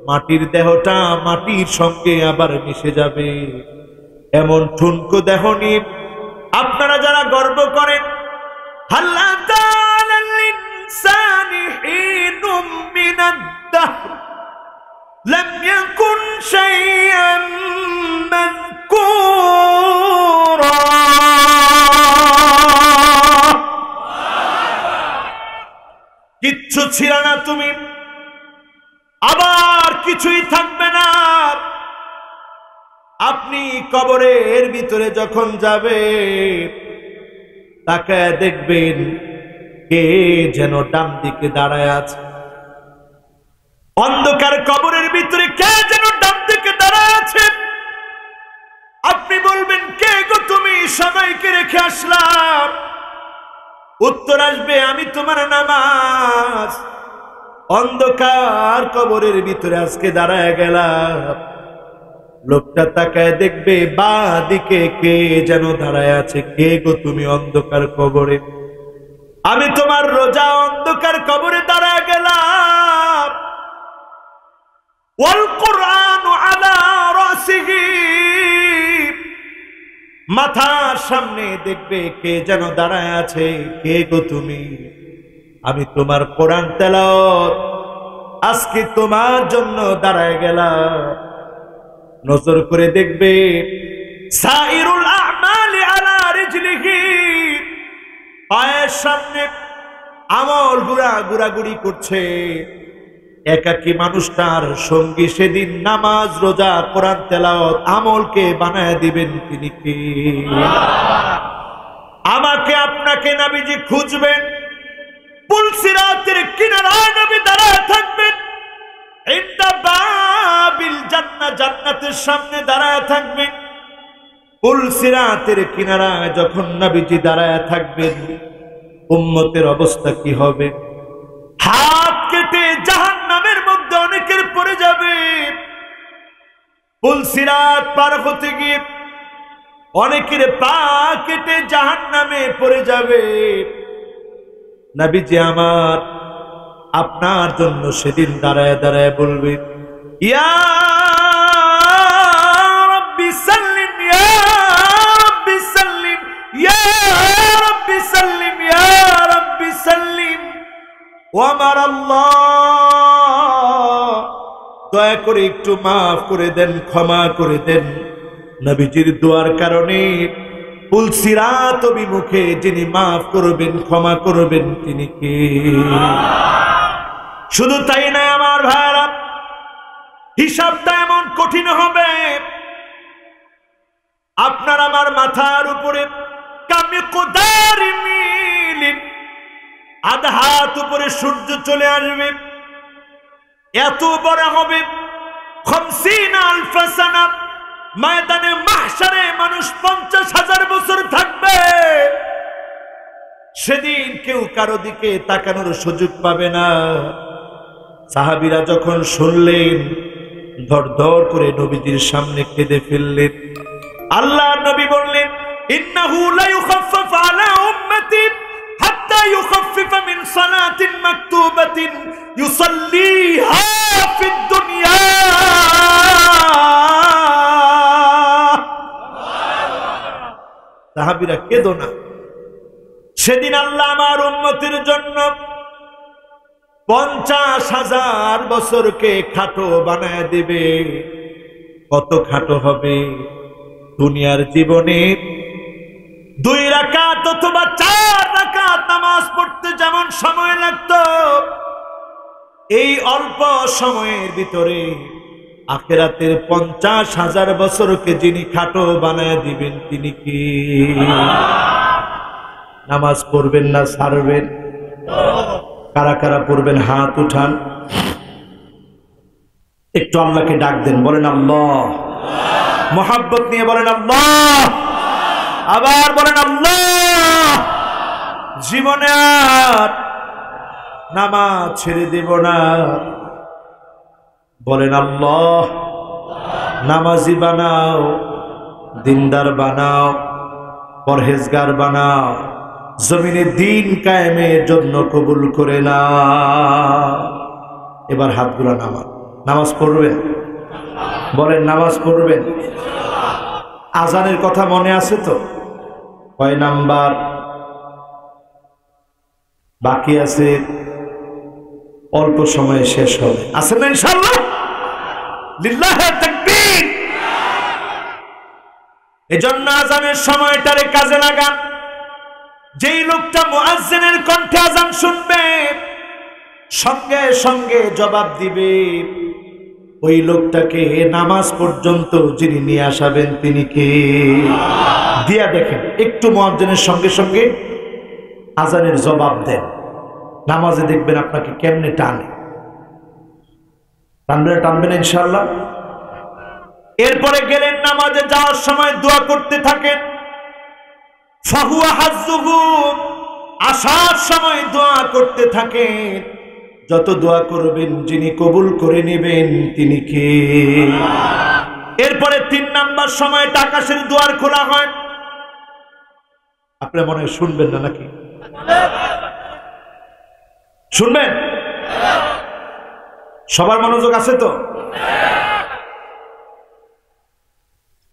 S2: মাটির দেহটা মাটির সঙ্গে আবার মিশে যাবে। এমন ঠুনকো দেহ নিয়ে আপনারা যারা গর্ব করেন, আল্লাহ তাআলা লিনসানি হিনুম মিনাদ-দাহর লাম ইয়াকুন শাইআন মাযকুরা, কিচ্ছু ছিল না তুমি, আবার কিছুই থাকবে না। আপনি কবরের ভিতরে যখন যাবে তাকায় দেখবেন কে যেন ডান দিকে দাঁড়ায় আছে। অন্ধকার কবরের ভিতরে কে যেন ডান দিকে দাঁড়ায় আছে। আপনি বলবেন কে গো তুমি, সবাইকে রেখে আসলাম। উত্তর আসবে আমি তোমার নামাজ। অন্ধকার কবরের ভিতরে আজকে দাঁড়ায় গেলাম। লোকটা তাকায় দেখবে বাঁ দিকে কে যেন দাঁড়ায় আছে। কে গো তুমি অন্ধকার কবরে? আমি তোমার রোজা অন্ধকার কবরে দাঁড়ায় গেলাম। ওয়াল কুরআনু আলা রাসিহি, মাথার সামনে দেখবে কে যেন দাঁড়ায় আছে। কে গো তুমি? আমি তোমার কোরআন তেলাওয়াত আজকে তোমার জন্য দাঁড়ায় গেলাম। নজর করে দেখবে সাইরুল আ'মালি আলা রিজলিহি, পায়ের সামনে আমল ঘোরাঘুরি করছে। একাকী মানুষটার সঙ্গী সেদিন নামাজ রোজা কোরআন তেলাওয়াত আমলকে বানায় দিবেন তিনি কে? আমাকে আপনাকে নবীজি খুঁজবেন। পুলসিরাতের কিনারায় নবী দাঁড়ায় থাকবেন। ইনদা বাবিল জান্নাহ, জান্নাতের সামনে দাঁড়ায় থাকবেন। পুলসিরাতের কিনারায় যখন নবীজি দাঁড়ায় থাকবেন, উম্মতের অবস্থা কি হবে? হাত কেটে জাহান্নামের মধ্যে অনেকের পড়ে যাবে। পুলসিরাত পার হতে গিয়ে অনেকের পা কেটে জাহান্নামে পড়ে যাবে। নবীজি আমার আপনার জন্য সেদিন দাঁড়ায় দাঁড়ায় বলবে ইয়া রাব্বি সাল্লিম, ইয়া রাব্বি সাল্লিম, ইয়া রাব্বি সাল্লিম, ইয়া রাব্বি সাল্লিম। ও আমার আল্লাহ, দয়া করে একটু মাফ করে দেন, ক্ষমা করে দেন। নবীজির দোয়ার কারণে পুলসিরাত অভিমুখে যিনি মাফ করবেন, ক্ষমা করবেন তিনি কে? শুধু তাই না আমার ভাইরা, হিসাবটা এমন কঠিন হবে। আপনার আমার মাথার উপরে কামি কোদারি মিলিন, আধা হাত উপরে সূর্য চলে আসবে। এত বড় হবে 50,000 সানা। ময়দানে মাহশারে মানুষ 50,000 বছর থাকবে। সেদিন কেউ কারো দিকে তাকানোর সুযোগ পাবে না। সাহাবীরা যখন শুনলেন ধর ধর করে নবীজির সামনে কেঁদে ফেললেন। আল্লাহর নবী বললেন ইন্নাহু লা ইউখাফফাফু আলা উম্মতি হাত্তা ইউখাফফিফা মিন সালাতিন মাকতুবাতিন ইউসাল্লিহা ফিদ দুনিয়া। সাহাবীরা কেঁদো না, সেদিন আল্লাহ আমার উম্মতের জন্য 50,000 বছরকে খাটো বানায় দিবে। কত খাটো হবে? দুনিয়ার জীবনে 2 রাকাত অথবা 4 রাকাত নামাজ পড়তে যেমন সময় লাগতো, এই অল্প সময়ের ভিতরে আখিরাতের 50,000 বছরকে যিনি খাটো বানায় দিবেন তিনি কি? নামাজ পড়বেন না ছাড়বেন? কারা কারা পড়বেন হাত উঠান। একটু আল্লাহকে ডাক দেন, বলেন আল্লাহ। মোহাব্বত নিয়ে বলেন আল্লাহ। আবার বলেন আল্লাহ। জীবনে আর নামাজ ছেড়ে দেব না। বলেন আল্লাহ। নামাজি বানাও, দিনদার বানাও, পরহেজগার বানাও, জমিনে দিন কায়েমের জন্য কবুল করে না। এবার হাতগুলো নামাজ। নামাজ পড়বেন? বলেন নামাজ পড়বেন। আজানের কথা মনে আছে তো? কয় নাম্বার বাকি আছে? অল্প সময়ে শেষ হবে। আছে না ইনশাআল্লাহ? লিল্লাহি তাকবীর। এজন্য আজানের সময়টারে কাজে লাগান। যেই লোকটা মুয়াজ্জিনের কণ্ঠে আজান শুনবে সঙ্গে সঙ্গে জবাব দিবে, ওই লোকটাকে নামাজ পর্যন্ত যিনি নিয়ে আসাবেন তিনি কে? দিয়া দেখেন, একটু মুয়াজ্জিনের সঙ্গে সঙ্গে আজানের জবাব দেন, নামাজে দেখবেন আপনাকে কেমনে টানে। টানবে না ইনশাআল্লাহ। এরপরে গেলেন নামাজে, যাওয়ার সময় দোয়া করতে থাকেন, ফাহুয়া হাজ্জুহু, আসার সময় দোয়া করতে থাকেন। যত দোয়া করবেন যিনি কবুল করে নেবেন তিনি কে? এরপরে 3 নাম্বার সময়টা আকাশের দুয়ার খোলা হয়। আপনি মনে হয় শুনবেন না নাকি? শুনবেন? সবার মনোযোগ আছে তো?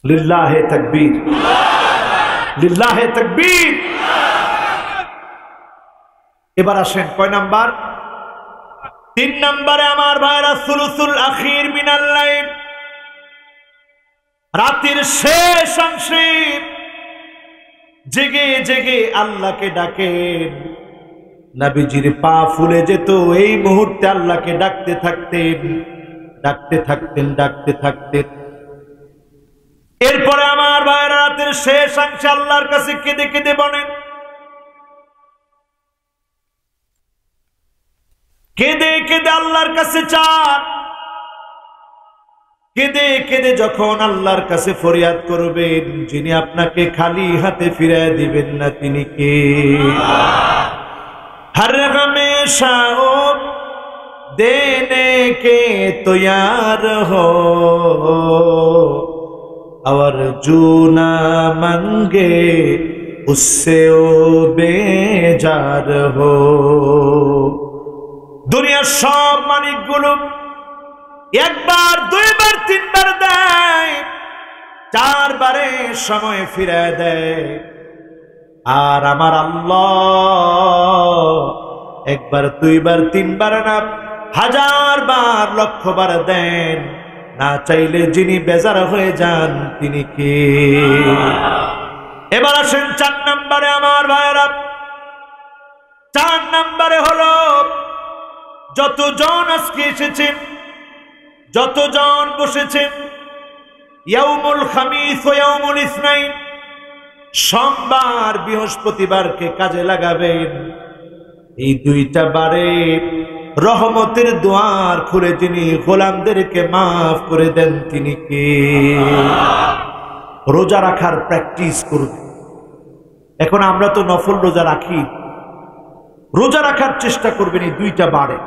S2: লিল্লাহে তাকবীর, লিল্লাহে তাকবীর। এবার আসেন কয় নাম্বার? 3 নম্বরে আমার ভাইরা, সুলুসুল আখির মিনাল লাইল, রাতের শেষ অংশে জেগে জেগে আল্লাহকে ডাকেন। নবীজির পা ফুলে যেত এই মুহূর্তে আল্লাহকে ডাকতে থাকতেন, ডাকতে থাকতেন, ডাকতে থাকতেন। এরপরে আমার ভাইরা রাতের শেষ অংশে আল্লাহর কাছে কেঁদে কেঁদে বলেন, কেঁদে কেঁদে আল্লাহর কাছে চান। কেঁদে কেঁদে যখন আল্লাহর কাছে ফরিয়াদ করবেন, যিনি আপনাকে খালি হাতে ফিরিয়ে দিবেন না তিনি কে? हर हमेशा ओ देने के तैयार हो, और जो ना मांगे उससे ओ बेजार हो। দুনিয়ার সব মালিকগুলো একবার, দুইবার, তিনবার দেয়, 4 বারে সময় ফিরিয়ে দেয়। আর আমার আল্লাহ একবার, দুইবার, তিনবার না, 1000 বার, 1,00,000 বার দেন। না চাইলে যিনি বেজার হয়ে যান তিনি কে? এবার আসেন 4 নম্বরে আমার ভাইরা। 4 নম্বরে হলো, যতজন আজকে এসেছেন, যতজন বসেছেন, ইয়াউমুল খামিস ও ইয়াউমুল ইসনাইন, সোমবার বৃহস্পতিবারকে কাজে লাগাবেন। এই 2টা বারে রহমতের দুয়ার খুলে যিনি গোলামদেরকে মাফ করে দেন তিনি কে? রোজা রাখার প্র্যাকটিস করবেন। এখন আমরা তো নফল রোজা রাখি, রোজা রাখার চেষ্টা করবেন এই 2টা বারে।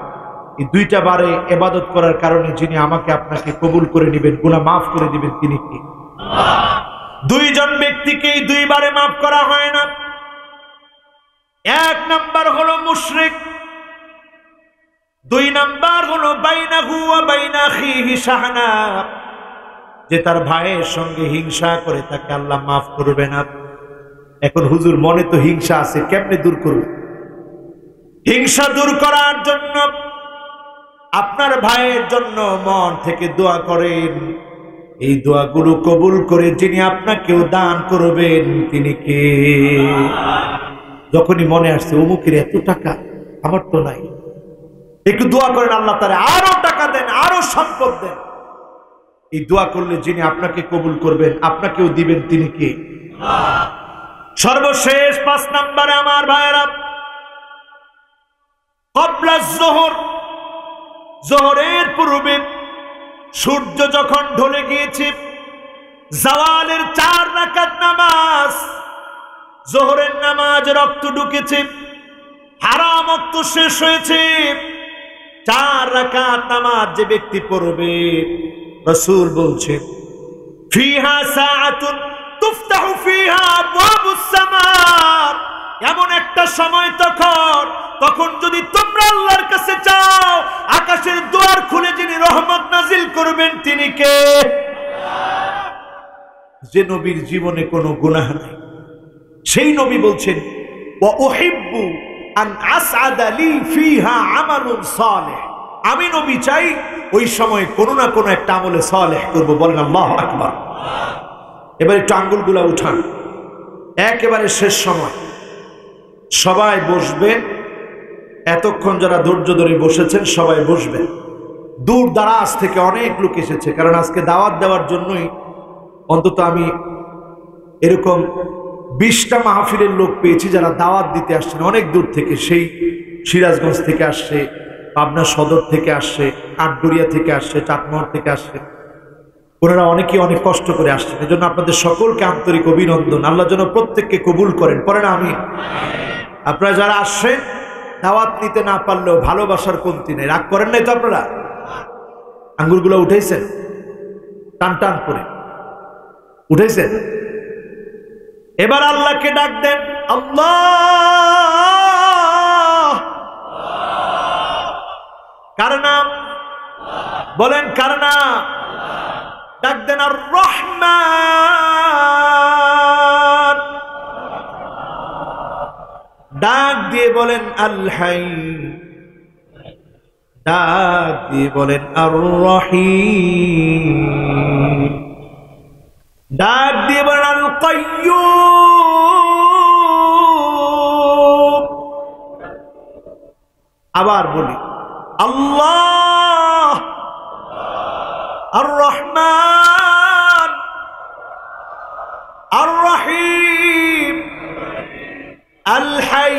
S2: এই 2টা বারে ইবাদত করার কারণে যিনি আমাকে আপনাকে কবুল করে নেবেন, গুনাহ মাফ করে দিবেন তিনি কে? 2 জন ব্যক্তিকে এই 2 বারে মাফ করা হয় না। 1 নাম্বার হলো মুশরিক, 2 নাম্বার হলো বাইনাহু ওয়া বাইনা আখিহি শাহনা, যে তার ভাইয়ের সঙ্গে হিংসা করে তাকে আল্লাহ মাফ করবে না। এখন হুজুর মনে তো হিংসা আছে, কেমনে দূর করব? হিংসা দূর করার জন্য আপনার ভাইয়ের জন্য মন থেকে দোয়া করেন। এই দোয়াগুলো কবুল করে যিনি আপনাকেও দান করবেন তিনি কে? যখনই মনে আসছে অমুকের এত টাকা, আমার তো নাই, একটু দোয়া করেন আল্লাহ তাআলা আরো টাকা দেন, আরো সম্পদ দেন। এই দোয়া করলে যিনি আপনাকে কবুল করবেন, আপনাকেও দিবেন তিনি কে? সর্বশেষ 5 নম্বরে আমার ভাইয়েরা, ক্বাবলা যোহর, যোহরের পূর্বে সূর্য যখন ঢলে গিয়েছে, জাওয়ালের 4 রাকাত নামাজ, যোহরের নামাজ রক্ত ঢুকেছে, হারাম ওয়াক্ত শেষ হয়েছে, 4 রাকাত নামাজ যে ব্যক্তি পড়বে, রাসূল বলছেন, ফিহা সাআতুন তুফতাহু ফিহা আবওয়াবুস সামা, এমন একটা সময় তখন যদি তোমরা আল্লাহর কাছে চাও, আকাশের দুয়ার খুলে যিনি রহমত নাজিল করবেন তিনি কে? যে নবীর জীবনে কোনো গুনাহ নাই, সেই নবী বলছেন, ওয়া উহিব্বু আন আসআদা লি ফিহা আমালুন সালিহ, আমি নবী চাই ওই সময় কোনো না কোনো একটা আমলে সালেহ করব। বলেন আল্লাহু আকবার। এবার একটু আঙ্গুলগুলা উঠান, একেবারে শেষ সময়, সবাই বসবেন, এতক্ষণ যারা ধৈর্য ধরে বসেছেন সবাই বসবেন। দূর দারাজ থেকে অনেক লোক এসেছে, কারণ আজকে দাওয়াত দেওয়ার জন্যই অন্তত আমি এরকম 20টা মাহফিলের লোক পেয়েছি যারা দাওয়াত দিতে আসছেন অনেক দূর থেকে। সেই সিরাজগঞ্জ থেকে আসছে, পাবনা সদর থেকে আসছে, আটগড়িয়া থেকে আসছে, চাটমোহর থেকে আসছে। ওনারা অনেকেই অনেক কষ্ট করে আসছেন। এজন্য আপনাদের সকলকে আন্তরিক অভিনন্দন। আল্লাহ যেন প্রত্যেককে কবুল করেন, পড়েন আমিন। আপনারা যারা আসছেন দাওয়াত নিতে না পারলেও ভালোবাসার কমতি নেই। রাগ করেন নাই তো আপনারা? আঙ্গুলগুলো উঠেছেন টান টান করে, উঠেছেন? এবার আল্লাহকে ডাক দেন, আল্লাহ। কার নাম বলেন? কার নাম? ডাক দেন আর রহমান। ডাক দিয়ে বলেন আল হাই। ডাক দিয়ে বলেন আর রহিম। ডাক দিয়ে বলেন আল কাইয়্যুম। আবার বলি আল্লাহ, আর রহমান, আর রহিম, আল হাই,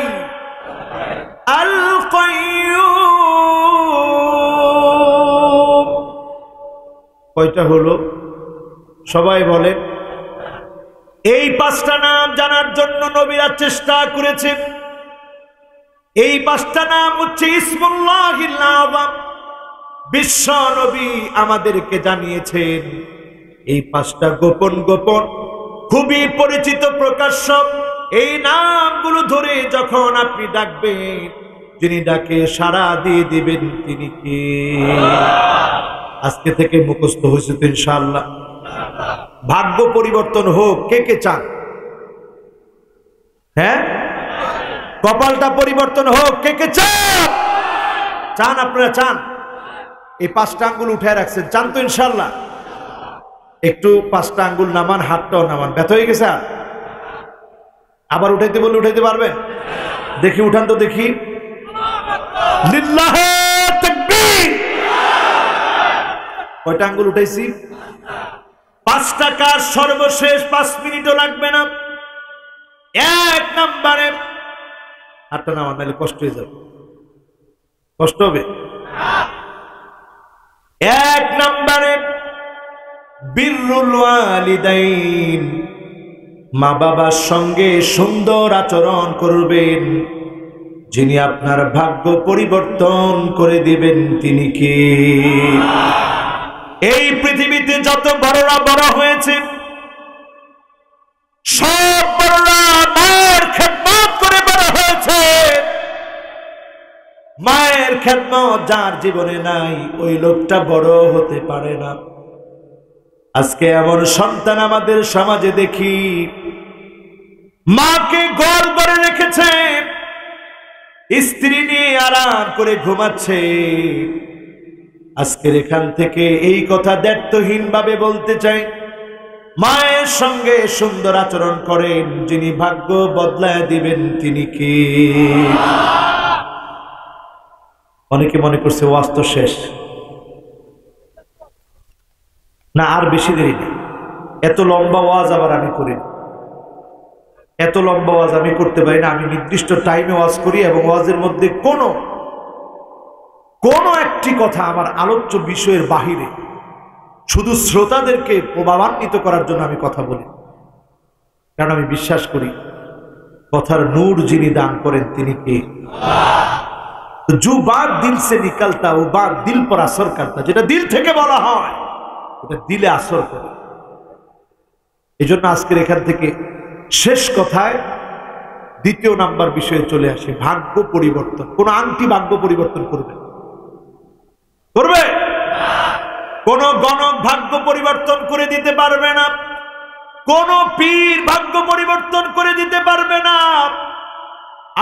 S2: আল কাইয়্যুম। কয়টা হলো সবাই বলেন? এই 5টা নাম জানার জন্য নবীরা চেষ্টা করেছেন। এই 5টা নাম হচ্ছে ইসমুল্লাহিল আযম। বিশ্ব নবী আমাদেরকে জানিয়েছেন এই 5টা গোপন গোপন খুবই পরিচিত প্রকাশ্য। এই নামগুলো ধরে যখন আপনি ডাকবেন, যিনি ডাকে সাড়া দিয়ে দিবেন তিনি কে? আজকে থেকে মুখস্থ হয়েছে তো ইনশাআল্লাহ। ভাগ্য পরিবর্তন হোক কে কে চান? হ্যাঁ, কপালটা পরিবর্তন হোক কে কে চান? চান? আপনারা চান? এই 5টা আঙ্গুল উঠে রাখছেন, চান তো ইনশাআল্লাহ? একটু 5টা আঙ্গুল নামান, হাতটাও নামান। ব্যথা হয়ে গেছে? আবার উঠাইতে বললে উঠাইতে পারবেন? দেখি উঠান তো দেখি। লিল্লাহে তাকবীর। কয়টা আঙ্গুল উঠাইছি? 5টা কাজ সর্বশেষ, 5 মিনিটও লাগবে না। 1 নম্বরে হাতটা নামান, নাহলে কষ্ট হয়ে যাবে। কষ্ট হবে? 1 নম্বরে বিররুল ওয়ালিদাইন। মা বাবার সঙ্গে সুন্দর আচরণ করবেন। যিনি আপনার ভাগ্য পরিবর্তন করে দিবেন তিনি কে? এই পৃথিবীতে যত বড়রা বড় হয়েছে সব বড়রা মায়ের খেদমত করে বড় হয়েছে। মায়ের খেদমত যার জীবনে নাই ওই লোকটা বড় হতে পারে না। আজকে এমন সন্তান আমাদের সমাজে দেখি, মাকে ঘর করে রেখেছে, স্ত্রী নিয়ে আরাম করে ঘুমাচ্ছে। আজকের এখান থেকে এই কথা দায়িত্বহীন ভাবে বলতে চাই, মায়ের সঙ্গে সুন্দর আচরণ করেন, যিনি ভাগ্য বদলায় দিবেন তিনি কে? অনেকে মনে করছে ওয়াজ তো শেষ না, আর বেশি দেরি নেই। এত লম্বা ওয়াজ আবার আমি করি না, এত লম্বা ওয়াজ আমি করতে পারি না। আমি নির্দিষ্ট টাইমে ওয়াজ করি এবং ওয়াজের মধ্যে কোনো একটি কথা আমার আলোচ্য বিষয়ের বাহিরে শুধু শ্রোতাদেরকে প্রভাবান্বিত করার জন্য আমি কথা বলি। কারণ আমি বিশ্বাস করি কথার নূর যিনি দান করেন তিনি কে? जो बात दिल से निकलता वो बात दिल पर असर करता। যেটা দিল থেকে বলা হয় ওটা দিলে আসর করে। এজন্য আজকের এখান থেকে শেষ কথায় 2য় নাম্বার বিষয়ে চলে আসে, ভাগ্য পরিবর্তন। কোন আংটি ভাগ্য পরিবর্তন করবে? করবে? কোন গণক ভাগ্য পরিবর্তন করে দিতে পারবে না। কোন পীর ভাগ্য পরিবর্তন করে দিতে পারবে না।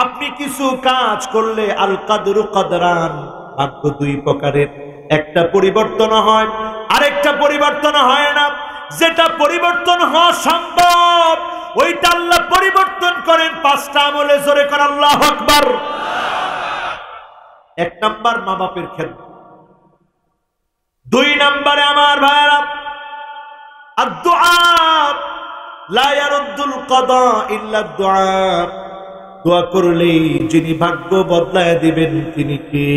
S2: আপনি কিছু কাজ করলে আল কাদরু কদরান, ভাগ্য 2 প্রকারের, একটা পরিবর্তন হয় আরেকটা পরিবর্তন হয় না। যেটা পরিবর্তন হওয়া সম্ভব ওইটা আল্লাহ পরিবর্তন করেন 5টা আমলে। জোরে কর আল্লাহু আকবার। এক নাম্বার মা বাপের খেদমত। দুই নাম্বারে আমার ভাইরা আদ-দুআ লা ইয়ারুদ্দুল কাদা ইল্লা দুআ। দোয়া করলেই যিনি ভাগ্য বদলায় দিবেন তিনি কে?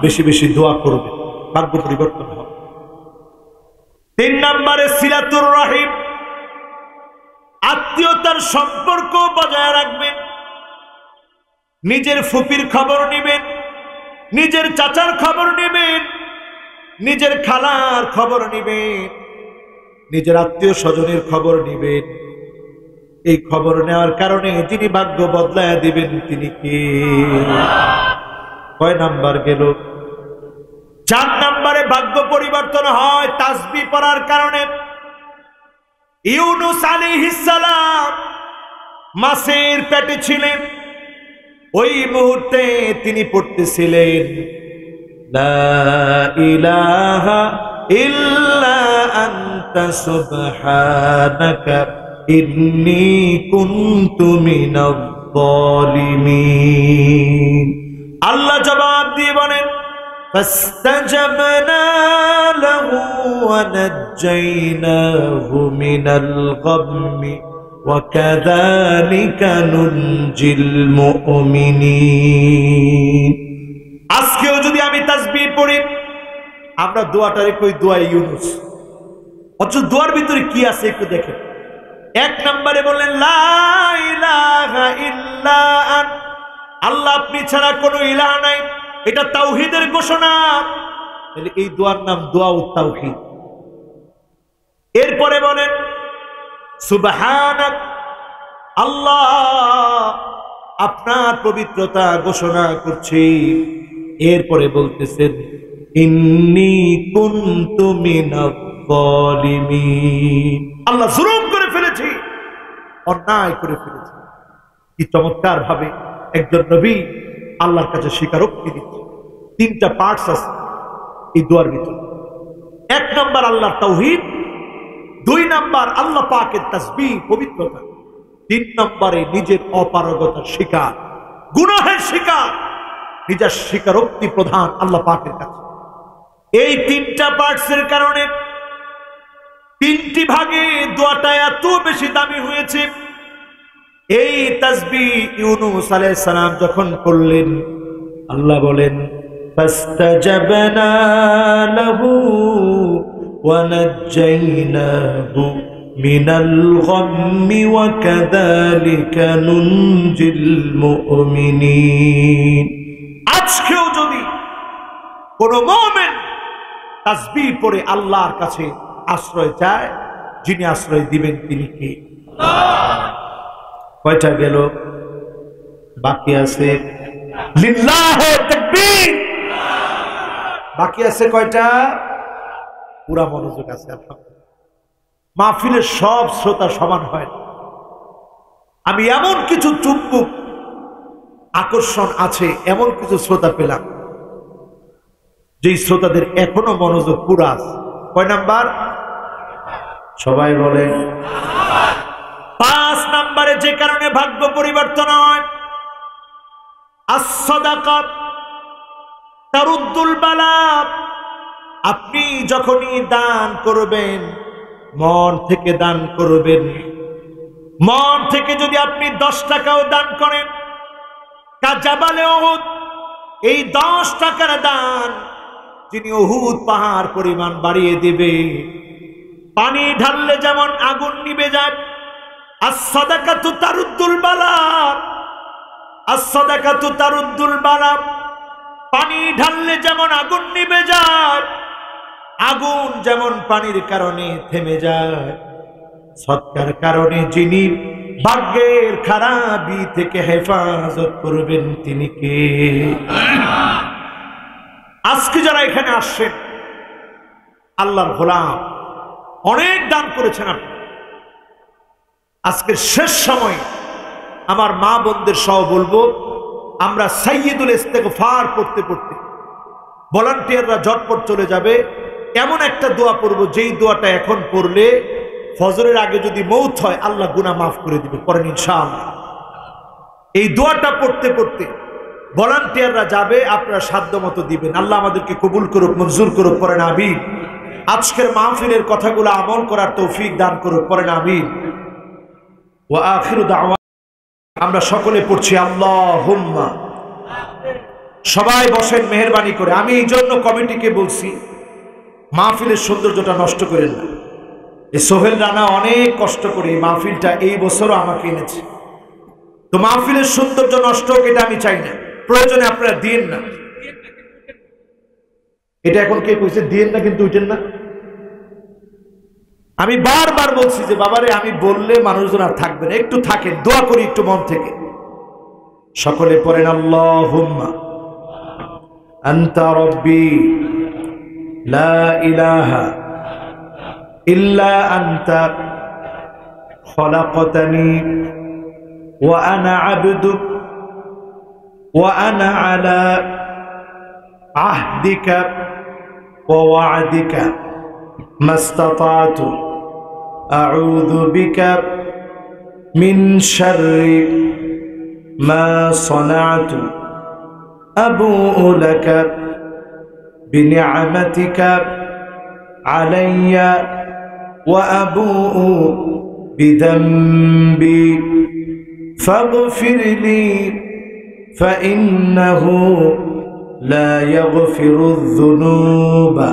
S2: বেশি বেশি দোয়া করবেন, ভাগ্য পরিবর্তন হবে। তিন নম্বরে সিলাতুর রহিম, আত্মীয়তার সম্পর্ক বজায় রাখবেন। নিজের ফুপির খবর নেবেন, নিজের চাচার খবর নেবেন, নিজের খালার খবর নেবেন, নিজের আত্মীয় স্বজনের খবর নেবেন। এই খবর নেওয়ার কারণে যিনি ভাগ্য বদলায় দিবেন তিনি কে? কয় নাম্বার গেল? 4 নম্বরে ভাগ্য পরিবর্তন হয় তাসবিহ পড়ার কারণে। ইউনূস আলাইহিস সালাম মাছের পেটে ছিলেন, ওই মুহূর্তে তিনি পড়তেছিলেন লা ইলাহা ইল্লা আনতা সুবহানাকা ইন্নী কুনতু মিনাজ জালিমিন। আল্লাহ জবাব দিয়ে বলেন ফাস্তাজাবনা লাহু ওয়া নাজ্জাইনাহু মিনাল গাম্মি ওয়া কাযালিকা নুনজিল মুমিনিন। আজকেও যদি আমি তাসবিহ পড়ি, আমরা দোয়াটারে কই দোয়া ইউনূস, অথচ দোয়ার ভিতরে কি আছে একটু দেখেন। 1 নম্বরে বললেন লা ইলাহা ইল্লা আন, আল্লাহ আপনি ছাড়া কোনো ইলাহ নাই, এটা তাওহীদের ঘোষণা। তাহলে এই দোয়ার নাম দোয়াউত তাওহীদ। এরপরে বলেন সুবহানাক, আল্লাহ আপনার পবিত্রতা ঘোষণা করছি। এরপরে বলতেছেন ইন্নী কুনতু মিনাজ জালিমিন, আল্লাহ জুলুম করে ফেলেছি, অন্যায় করে ফেলেছি। কি চমৎকার ভাবে একজন নবী আল্লাহর কাছে স্বীকারোক্তি দিচ্ছে। 3টা পার্টস আছে এই দোয়ার ভিতরে। 1 নম্বর আল্লাহর তাওহীদ, 2 নম্বর আল্লাহ পাকের তাসবিহ পবিত্রতা, 3 নম্বরে নিজের অপারগতার স্বীকার, গুনাহের স্বীকার, নিজের স্বীকারোক্তি প্রধান আল্লাহ পাকের কাছে। এই 3টা পার্টসের কারণে 3টি ভাগে দোয়াটা এত বেশি দামি হয়েছে। এই তাসবিহ ইউনূস আলাইহিস সালাম যখন করলেন, আল্লাহ বলেন ফাস্তাজাবনা লাহু ওয়া নাজ্জাইনাহু মিনাল গাম্মি ওয়া কাযালিকা নুনজিল মুমিনিন। আজকেও যদি কোন মুমিন তাসবিহ পড়ে আল্লাহর কাছে আশ্রয় চায়, যিনি আশ্রয় দিবেন তিনি কে? কয়টা গেল? বাকি আছে লিল্লাহে তাকবীর। বাকি আছে কয়টা? পুরা মনোযোগ আছে। মাহফিলের সব শ্রোতা সমান হয় না। আমি এমন কিছু চুম্বক আকর্ষণ আছে, এমন কিছু শ্রোতা পেলাম যেই শ্রোতাদের এখনো মনোযোগ পুরা আছে। কয় নাম্বার? সবাই বলে 5 নম্বরে যে কারণে ভাগ্য পরিবর্তন হয়, আস-সাদাকা তারুদ্দুল বালা। আপনি যখনই দান করবেন, মন থেকে দান করবেন। মন থেকে যদি আপনি 10 টাকাও দান করেন, কাজাবালে উহুদ, এই 10 টাকার দান যিনি উহুদ পাহাড় পরিমাণ বাড়িয়ে দিবে। পানি ঢাললে যেমন আগুন নিভে যায়, আস-সাদাকাতু তারুদ্দুল বালা, আস-সাদাকাতু তারুদ্দুল বালা। পানি ঢাললে যেমন আগুন নিভে যায়, আগুন যেমন পানির কারণে থেমে যায়, সৎকার কারণে যিনি ভাগ্যের খারাপি থেকে হেফাজত করবেন তিনি কে? আজকে যারা এখানে আসছেন আল্লাহর গোলাম, অনেক দান করেছেন আপনি। আজকের শেষ সময় আমার মা বোনদের সহ বলবো, আমরা সাইয়্যিদুল ইস্তেগফার পড়তে পড়তে ভলান্টিয়াররা ঝটপট চলে যাবে, এমন একটা দোয়া পড়বো যেই দোয়াটা এখন পড়লে ফজরের আগে যদি মৌত হয় আল্লাহ গুনাহ মাফ করে দিবে। পড়েন ইনশাআল্লাহ। এই দোয়াটা পড়তে পড়তে ভলান্টিয়াররা যাবে, আপনারা সাধ্য মতো দিবেন। আল্লাহ আমাদেরকে কবুল করুক, মঞ্জুর করুক, পড়েন আমিন। আজকের মাহফিলের কথাগুলো আমল করার তৌফিক দান করুক, পড়েন আমিন। ওয়া আখিরু দাওয়া, আমরা সকলে পড়ছি আল্লাহুম্মা। সবাই বসেন মেহেরবানি করে। আমি এই জন্য কমিটিকে বলছি, মাহফিলের সৌন্দর্যটা নষ্ট করেন না। এই সোহেল রানা অনেক কষ্ট করে এই মাহফিলটা এই বছরও আমাকে এনেছে, তো মাহফিলের সৌন্দর্য নষ্ট হোক এটা আমি চাই না। প্রয়োজনে আপনারা দিন না, এটা এখন কে কইছে দিন না, কিন্তু উঠেন না। আমি বারবার বলছি যে বাবারে, আমি বললে মানুষজন আর থাকবে না, একটু থাকেন, দোয়া করি একটু মন থেকে। সকলে পড়েন আল্লাহুম্মা আনতা রাব্বি লা ইলাহা ইল্লা আনতা খলাকতানি ওয়া আনা আবদুক ওয়া আনা আলা আহদিকা ওয়া ওয়া'দিকা মাস্তাতাতু আউযু বিকা মিন শাররি মা সানাতু আবুউ লাকা বিনি'মাতিকা আলাইয়া ওয়া আবুউ বিযামবি ফাগফিরলি ফাইন্নাহু লা ইয়াগফিরুয যুনুবা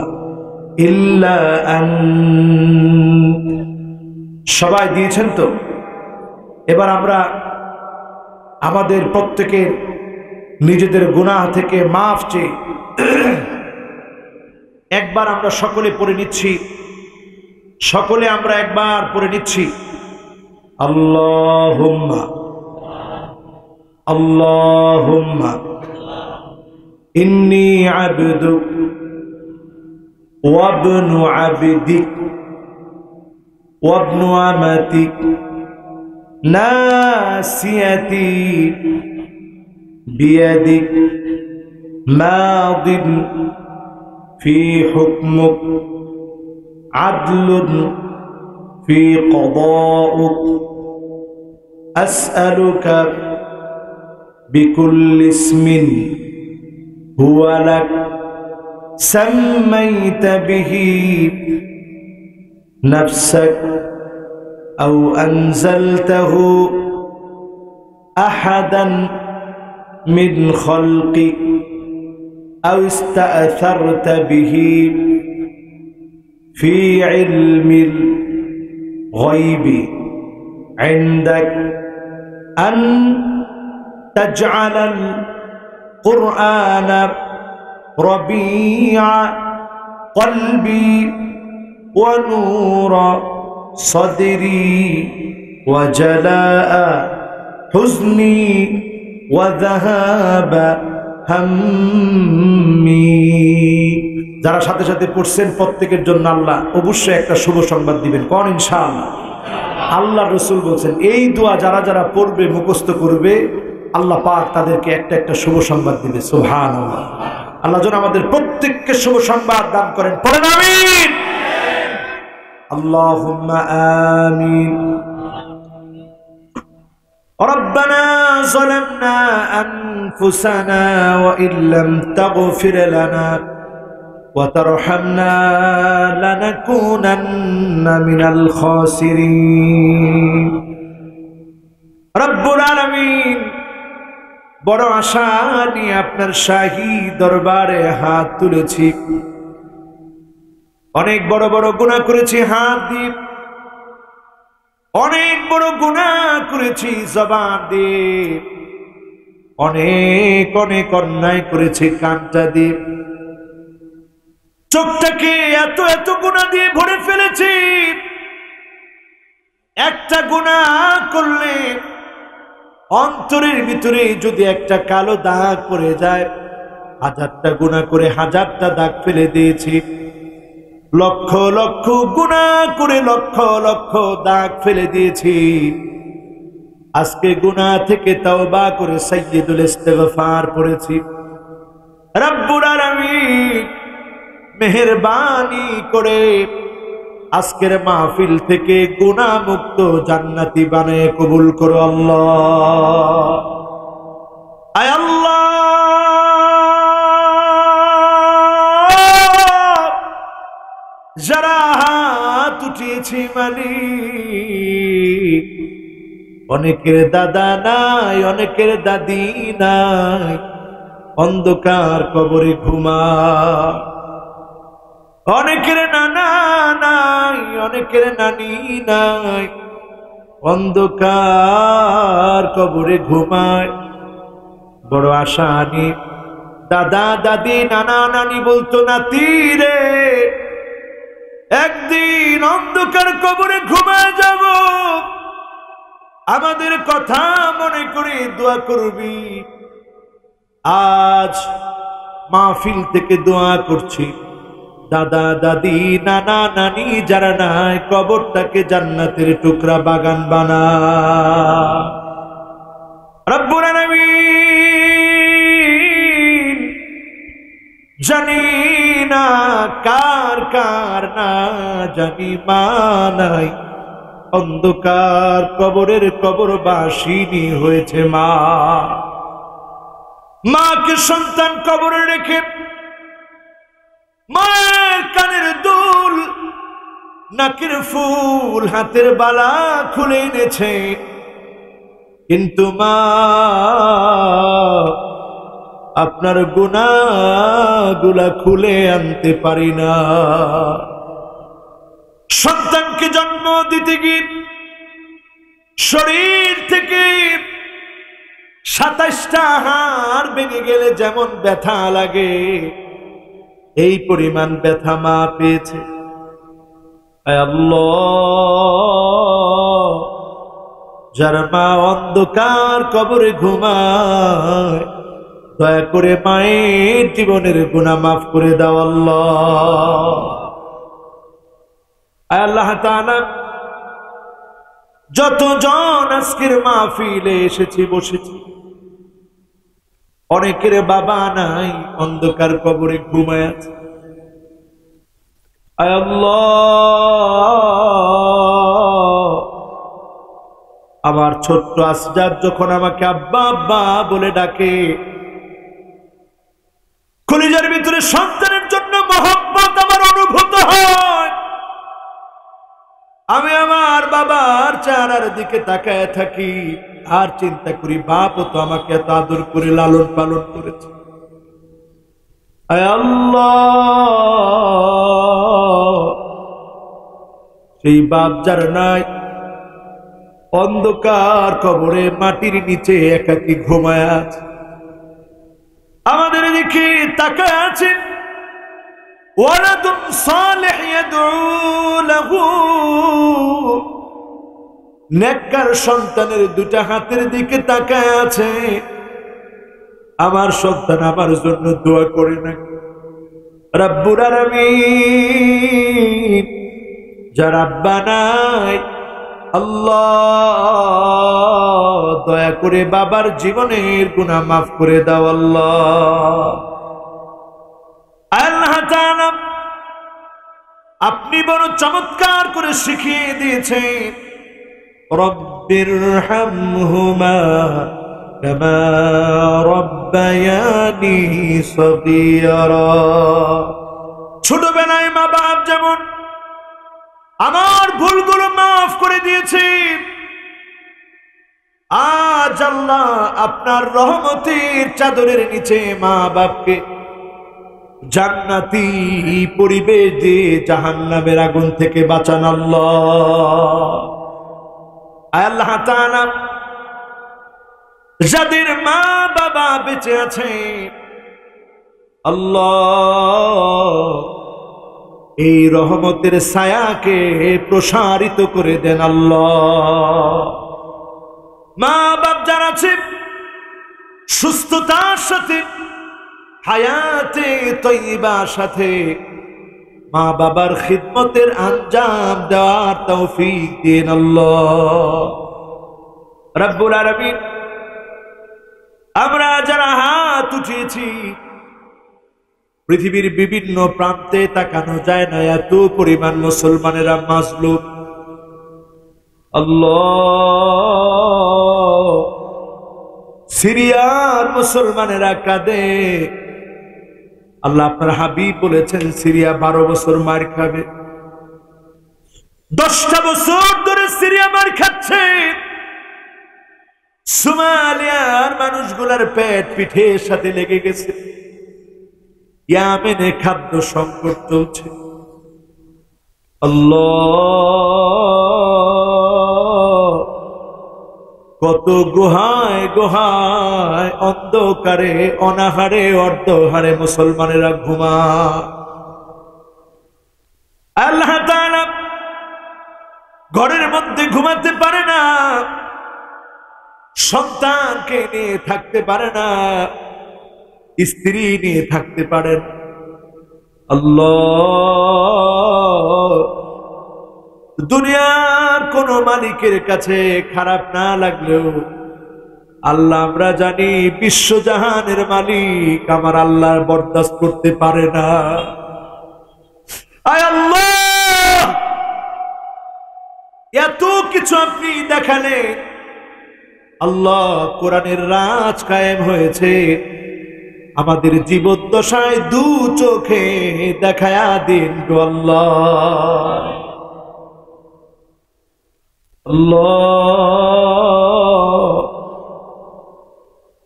S2: ইল্লা আন্ত। সবাই দিয়েছেন তো? এবার আমরা আমাদের প্রত্যেকের নিজেদের গুনাহ থেকে মাফ চেয়ে একবার আমরা সকলে পড়ে নিচ্ছি। সকলে আমরা একবার পড়ে নিচ্ছি আল্লাহুম্মা আল্লাহুম্মা ইন্নী আবদুক ওয়া ইবনু আবদিক ওয়া ইবনু আমাতিক নাসিয়াতি বিয়াদিক মাদিন ফি হুকমুক আদলুন ফি কদাউক আসআলুকা বিকুল্লি ইসমিন হুয়া লাক সাম্মাইতা বিহি নাফসাক আও আনজালতাহু আহাদান মিন খালকিক আও ইস্তাআথারতা বিহি ফি ইলমিল গায়বি ইনদাক আন তাজআলাল কুরআনা রবিআ কলবি ওয়া নূরা صدري وجلاء حزني وذهاب همي। যারা সাথে সাথে পড়ছেন প্রত্যেকের জন্য আল্লাহ অবশ্যই একটা শুভ সংবাদ দিবেন, কোন ইনশাআল্লাহ। আল্লাহ রাসূল বলেন এই দোয়া যারা যারা পড়বে, মুখস্থ করবে, আল্লাহ পাক তাদেরকে একটা একটা শুভ সংবাদ দিবে। সুবহানাল্লাহ। আল্লাহ যেন আমাদের প্রত্যেককে শুভ সংবাদ দান করেন, পড়েন আমিন। اللهم آمين. ربنا ظلمنا أنفسنا وإن لم تغفر لنا وترحمنا لنكونن من الخاسرين. رب العالمين বড় আশা নিয়ে আপনার শাহী দরবারে হাত তুলেছি। অনেক বড় বড় গুনাহ করেছি হাত দিয়ে, অনেক বড় গুনাহ করেছি জবান দিয়ে, অনেক অনেক অন্যায় করেছি কানটা দিয়ে, চোখটাকে এত এত গুনাহ দিয়ে ভরে ফেলেছি। একটা গুনাহ করলে অন্তরের ভিতরে যদি একটা কালো দাগ পড়ে যায়, হাজারটা গুনাহ করে হাজারটা দাগ ফেলে দিয়েছি। লক্ষ লক্ষ গুনাহ করে লক্ষ লক্ষ দাগ ফেলে দিয়েছি। আজকে গুনাহ থেকে তওবা করে সাইয়্যিদুল ইস্তিগফার পড়েছি। রব্বুল আলামিন মেহেরবানি করে আজকের মাহফিল থেকে গুনাহ মুক্ত জান্নাতি বানায়ে কবুল করো আল্লাহ। আয় আল্লাহ, যারা হাত উঠিয়েছি মালিক, অনেকের দাদা নাই, অনেকের দাদি নাই, অন্ধকার কবরে ঘুমায়। অনেকের নানা নাই, অনেকের নানি নাই, অন্ধকার কবরে ঘুমায়। বড় আশা আনি, দাদা দাদি নানা নানি বলতো, নাতি রে একদিন অন্ধকার কবরে ঘুমায় যাব, আমাদের কথা মনে করে দোয়া করবি। আজ মাহফিল থেকে দোয়া করছি, দাদা দাদি নানা নানি যারা নাই, কবরটাকে জান্নাতের টুকরা বাগান বানা। রব্বুল আলামিন জানি না কার কার না জানি মা নাই, অন্ধকার কবরের কবরবাসিনী হয়েছে মা। মাকে সন্তান কবরে রেখে মায়ের কানের দুল, নাকের ফুল, হাতের বালা খুলে এনেছে, কিন্তু মা আপনার গুনাহগুলা খুলে আনতে পারি না। সন্তানকে জন্ম দিতে গিয়ে শরীর থেকে 27টা হাড় ভেঙে গেলে যেমন ব্যথা লাগে, এই পরিমাণ ব্যথা মা পেয়েছে। আল্লাহ, যার মা অন্ধকার কবরে ঘুমায়, দয়া করে মায়ের জীবনের গুনাহ মাফ করে দাও আল্লাহ। আল্লাহ তাআলা যতজন আজকের মাহফিলে এসেছি বসেছি, অনেকের বাবা নাই, অন্ধকার কবরে ঘুমায় আছে। আয় আল্লাহ, আমার ছোট্ট আসজাদ যখন আমাকে আব্বা আব্বা বলে ডাকে, কলিজার ভিতরে সন্তানের জন্য মহব্বত আমার অনুভূত হয়। আমি আমার বাবার চেহারার দিকে তাকায় থাকি আর চিন্তা করি, বাপও তো আমাকে এত আদর করে লালন পালন করেছে। আয় আল্লাহ, সেই বাপ যার নাই, অন্ধকার কবরে মাটির নিচে একাকী ঘুমায় আছে, আমাদের দিকে তাকায় আছে। ওয়ালাদুন সালিহ ইয়াদউ লাহু, নেককার সন্তানের দুটা হাতের দিকে তাকায় আছে, আমার সন্তান আমার জন্য দোয়া করে না। রব্বুল আলামিন, যার আব্বা নাই, আল্লাহ দয়া করে বাবার জীবনের গুনাহ মাফ করে দাও আল্লাহ। আল্লাহ তাআলা আপনি বড় চমৎকার করে শিখিয়ে দিয়েছেন, রব্বিরহামহুমা কামা রব্বায়ানি সগীরা। ছোটবেলায় মা বাপ যেমন আমার ভুলগুলো মাফ করে দিয়েছে, আজ আল্লাহ আপনার রহমতের চাদরের নিচে মা বাপকে জান্নাতি পরিবেশ দিয়ে জাহান্নামের আগুন থেকে বাঁচান আল্লাহ। আল্লাহ তাআলা যাদের মা বাবা বেঁচে আছে, আল্লাহ এই রহমতের ছায়াকে প্রসারিত করে দেন আল্লাহ। মা বাপ যারা আছে সুস্থতার সাথে, হায়াতে তৈয়বার সাথে মা বাবার খিদমতের আঞ্জাম দেওয়ার তৌফিক দিন আল্লাহ। রব্বুল আলামিন, আমরা যারা হাত উঠিয়েছি, পৃথিবীর বিভিন্ন প্রান্তে তাকানো যায় না, এত পরিমাণ মুসলমানেরা মাজলুম। আল্লাহ, সিরিয়ার মুসলমানেরা কাঁদে। আল্লাহ আপনার হাবিব বলেছেন, সিরিয়া 12 বছর মার খাবে। 10টা বছর ধরে সিরিয়া মার খাচ্ছে। সোমালিয়ার মানুষগুলার পেট পিঠের সাথে লেগে গেছে। ইয়ামেনে খাদ্য সংকট চলছে। আল্লাহ, কত গুহায় গুহায় অন্ধকারে অনাহারে অর্ধহারে মুসলমানেরা ঘুমায়। আল্লাহ তাআলা ঘরের মধ্যে ঘুমাতে পারে না, সন্তানকে নিয়ে থাকতে পারে না, স্ত্রী নিয়ে থাকতে পারেন। আল্লাহ, দুনিয়ার কোন মালিকের কাছে খারাপ না লাগলেও আল্লাহ আমরা জানি বিশ্বজাহানের মালিক আমার আল্লাহ বরদাস্ত করতে পারে না। আয় আল্লাহ, এত কিছু আপনি দেখালেন আল্লাহ, কোরআনের রাজ কায়েম হয়েছে, আমাদের জীবদ্দশায় দু চোখে দেখায়া দিন গো আল্লাহ। আল্লাহ,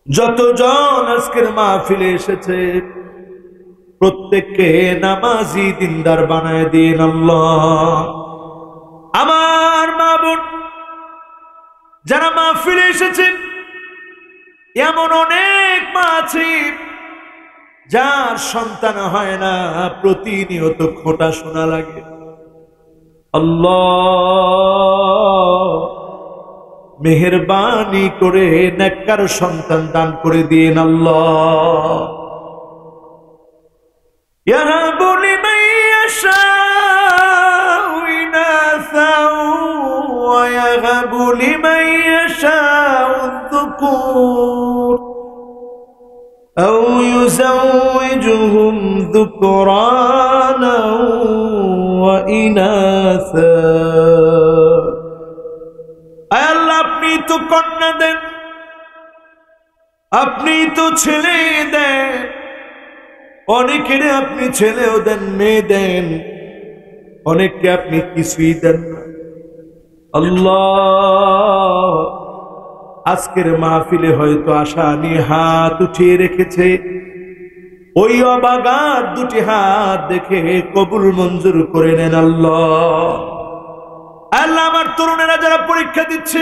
S2: যতজন আজকের মাহফিলে এসেছে প্রত্যেককে নামাজি দিনদার বানায় দিন আল্লাহ। আমার মা বোন যারা মাহফিলে এসেছে, এমন অনেক মা আছে যার সন্তান হয় না, প্রতিনিয়ত খোঁটা শোনা লাগে। আল্লাহ, মেহেরবানি করে নেককার সন্তান দান করে দিন আল্লাহ। ইয়াহাবু লিমান ইয়াশাউ ইনাসাও ওয়া ইয়াহাবু লিমান ইয়াশাউ যুকুর আও ইউযাওয়িজুহুম যুকরানা ওয়া ইনাসা। আয় আল্লাহ, আপনি তো কন্যা দেন, আপনি তো ছেলে দেন, অনেকের আপনি ছেলেও দেন, মেয়ে দেন, অনেককে আপনি কিছুই দেন না। আল্লাহ, আজকের মাহফিলে হয়তো আশা নিয়ে হাত উঠিয়ে রেখেছে, ওই অবাগার দুটি হাত দেখে কবুল মঞ্জুর করে নেন আল্লাহ। আল্লাহ, আমার তরুণেরা যারা পরীক্ষা দিচ্ছে,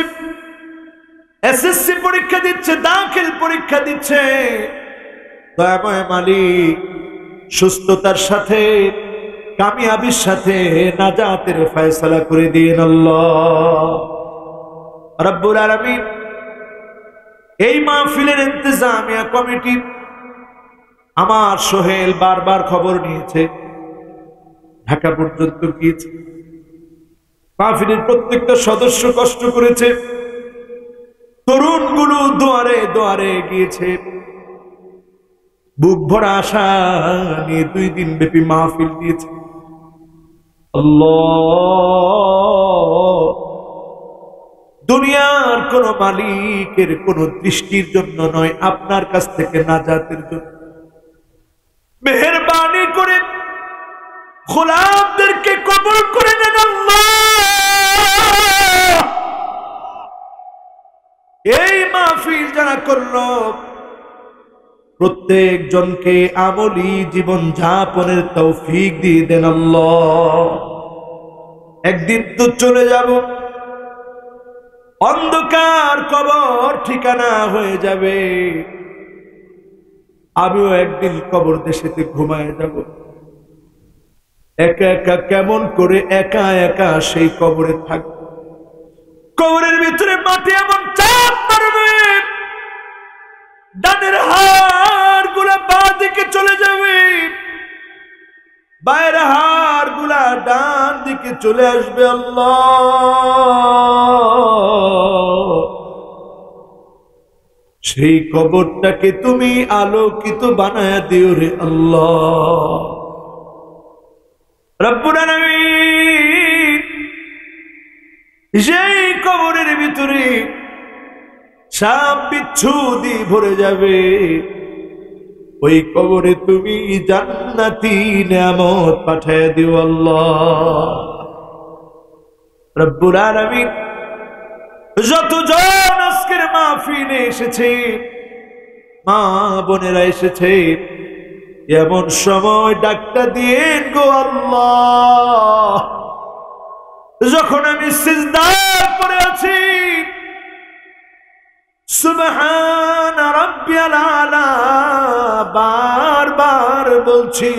S2: এসএসসি পরীক্ষা দিচ্ছে, দাখিল পরীক্ষা দিচ্ছে, দয়াময় মালিক সুস্থতার সাথে কামিয়াবির সাথে নাজাতের ফয়সালা করে দিন আল্লাহ রাব্বুল আলামিন। এই মাহফিলের ইন্তেজামিয়া কমিটি আমার সোহেল বারবার খবর নিয়েছে, ঢাকা পর্যন্ত গিয়েছে, মাহফিলের প্রত্যেকটা সদস্য কষ্ট করেছে, তরুণগুলো দুয়ারে দুয়ারে গিয়েছে, বুক ভরা আশা নিয়ে 2 দিন ব্যাপী মাহফিল দিয়েছে। আল্লাহ, দুনিয়ার কোন মালিকের কোন দৃষ্টির জন্য নয়, আপনার কাছ থেকে নাজাতের জন্য মেহেরবানি করে গোলামদেরকে কবুল করে নেন আল্লাহ। এই মাহফিল যারা করলো প্রত্যেক জনকে আমলি জীবন যাপনের তৌফিক দিয়ে দেন আল্লাহ। একদিন তো চলে যাব, অন্ধকার কবর ঠিকানা হয়ে যাবে, আমিও একদিন কবর দেশেতে ঘুমায় যাব। একা একা কেমন করে একা একা সেই কবরে থাকব, কবরের ভিতরে মাটি এমন চাপ মারবে, ডানের হাড় গুলা বাঁ দিকে চলে যাবে, বায়ের হাড় গুলা ডান দিকে চলে আসবে। আল্লাহ, সেই কবরটাকে তুমি আলোকিত বানায়া দিও রে আল্লাহ রব্বুল আলামিন। সেই কবরের ভিতরে সাপ বিচ্ছু দিয়ে ভরে যাবে, ওই কবরে তুমি জান্নাতি নেয়ামত পাঠায় দিও আল্লাহ। রব্বুল আলামিন যতজন আজকের মাহফিলে এসেছে, মা বোনেরা এসেছে, এমন সময় ডাকটা দিয়েন গো আল্লাহ, যখন আমি সিজদায় পড়ে আছি, সুবহান রাব্বিয়াল আলা বারবার বলছি,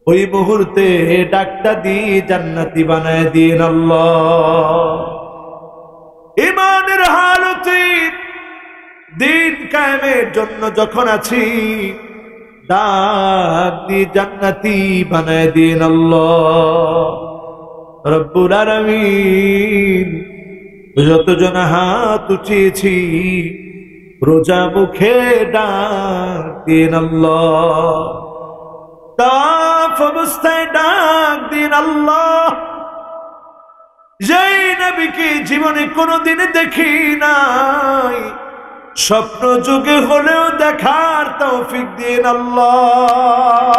S2: ওই মুহূর্তে ডাকটা দিয়ে জান্নাতি বানায় দিন আল্লাহ। ঈমানের হালতে দিন কায়েমের জন্য যখন আছি, ডাক দিয়ে জান্নাতি বানায় দিন আল্লাহ। রব্বুল আলামিন যতজন হাত উঠিয়েছি, রোজা মুখে ডাক দিন আল্লাহ, তাওয়াফ অবস্থায় ডাক দিন আল্লাহ। যেই নবীকে জীবনে কোনোদিন দেখি নাই, স্বপ্ন যুগে হলেও দেখার তৌফিক দিন আল্লাহ।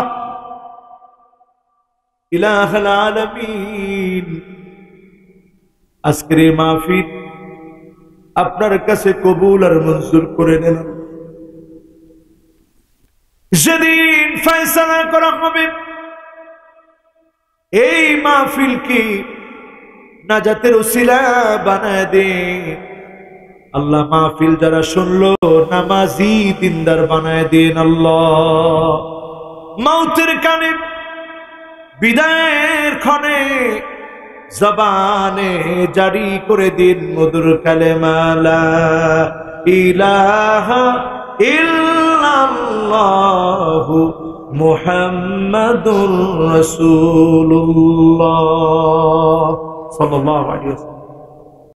S2: ইলাহুল আলামিন, আজকের এই মাহফিল আপনার কাছে কবুল আর মঞ্জুর করে নেন। যেদিন ফয়সালা করা হবে, এই মাহফিলকে নাজাতের উসিলা বানায় দেন আল্লাহ। মাহফিল যারা শুনলো, নামাজি দিনদার বানায় দেন আল্লাহ। মৌতের কানে, বিদায়ের ক্ষণে জবানে জারি করে দিন মধুর কালেমা লা ইলাহা ইল্লাল্লাহু মুহাম্মাদুর রাসূলুল্লাহ সাল্লাল্লাহু আলাইহি ওয়াসাল্লাম।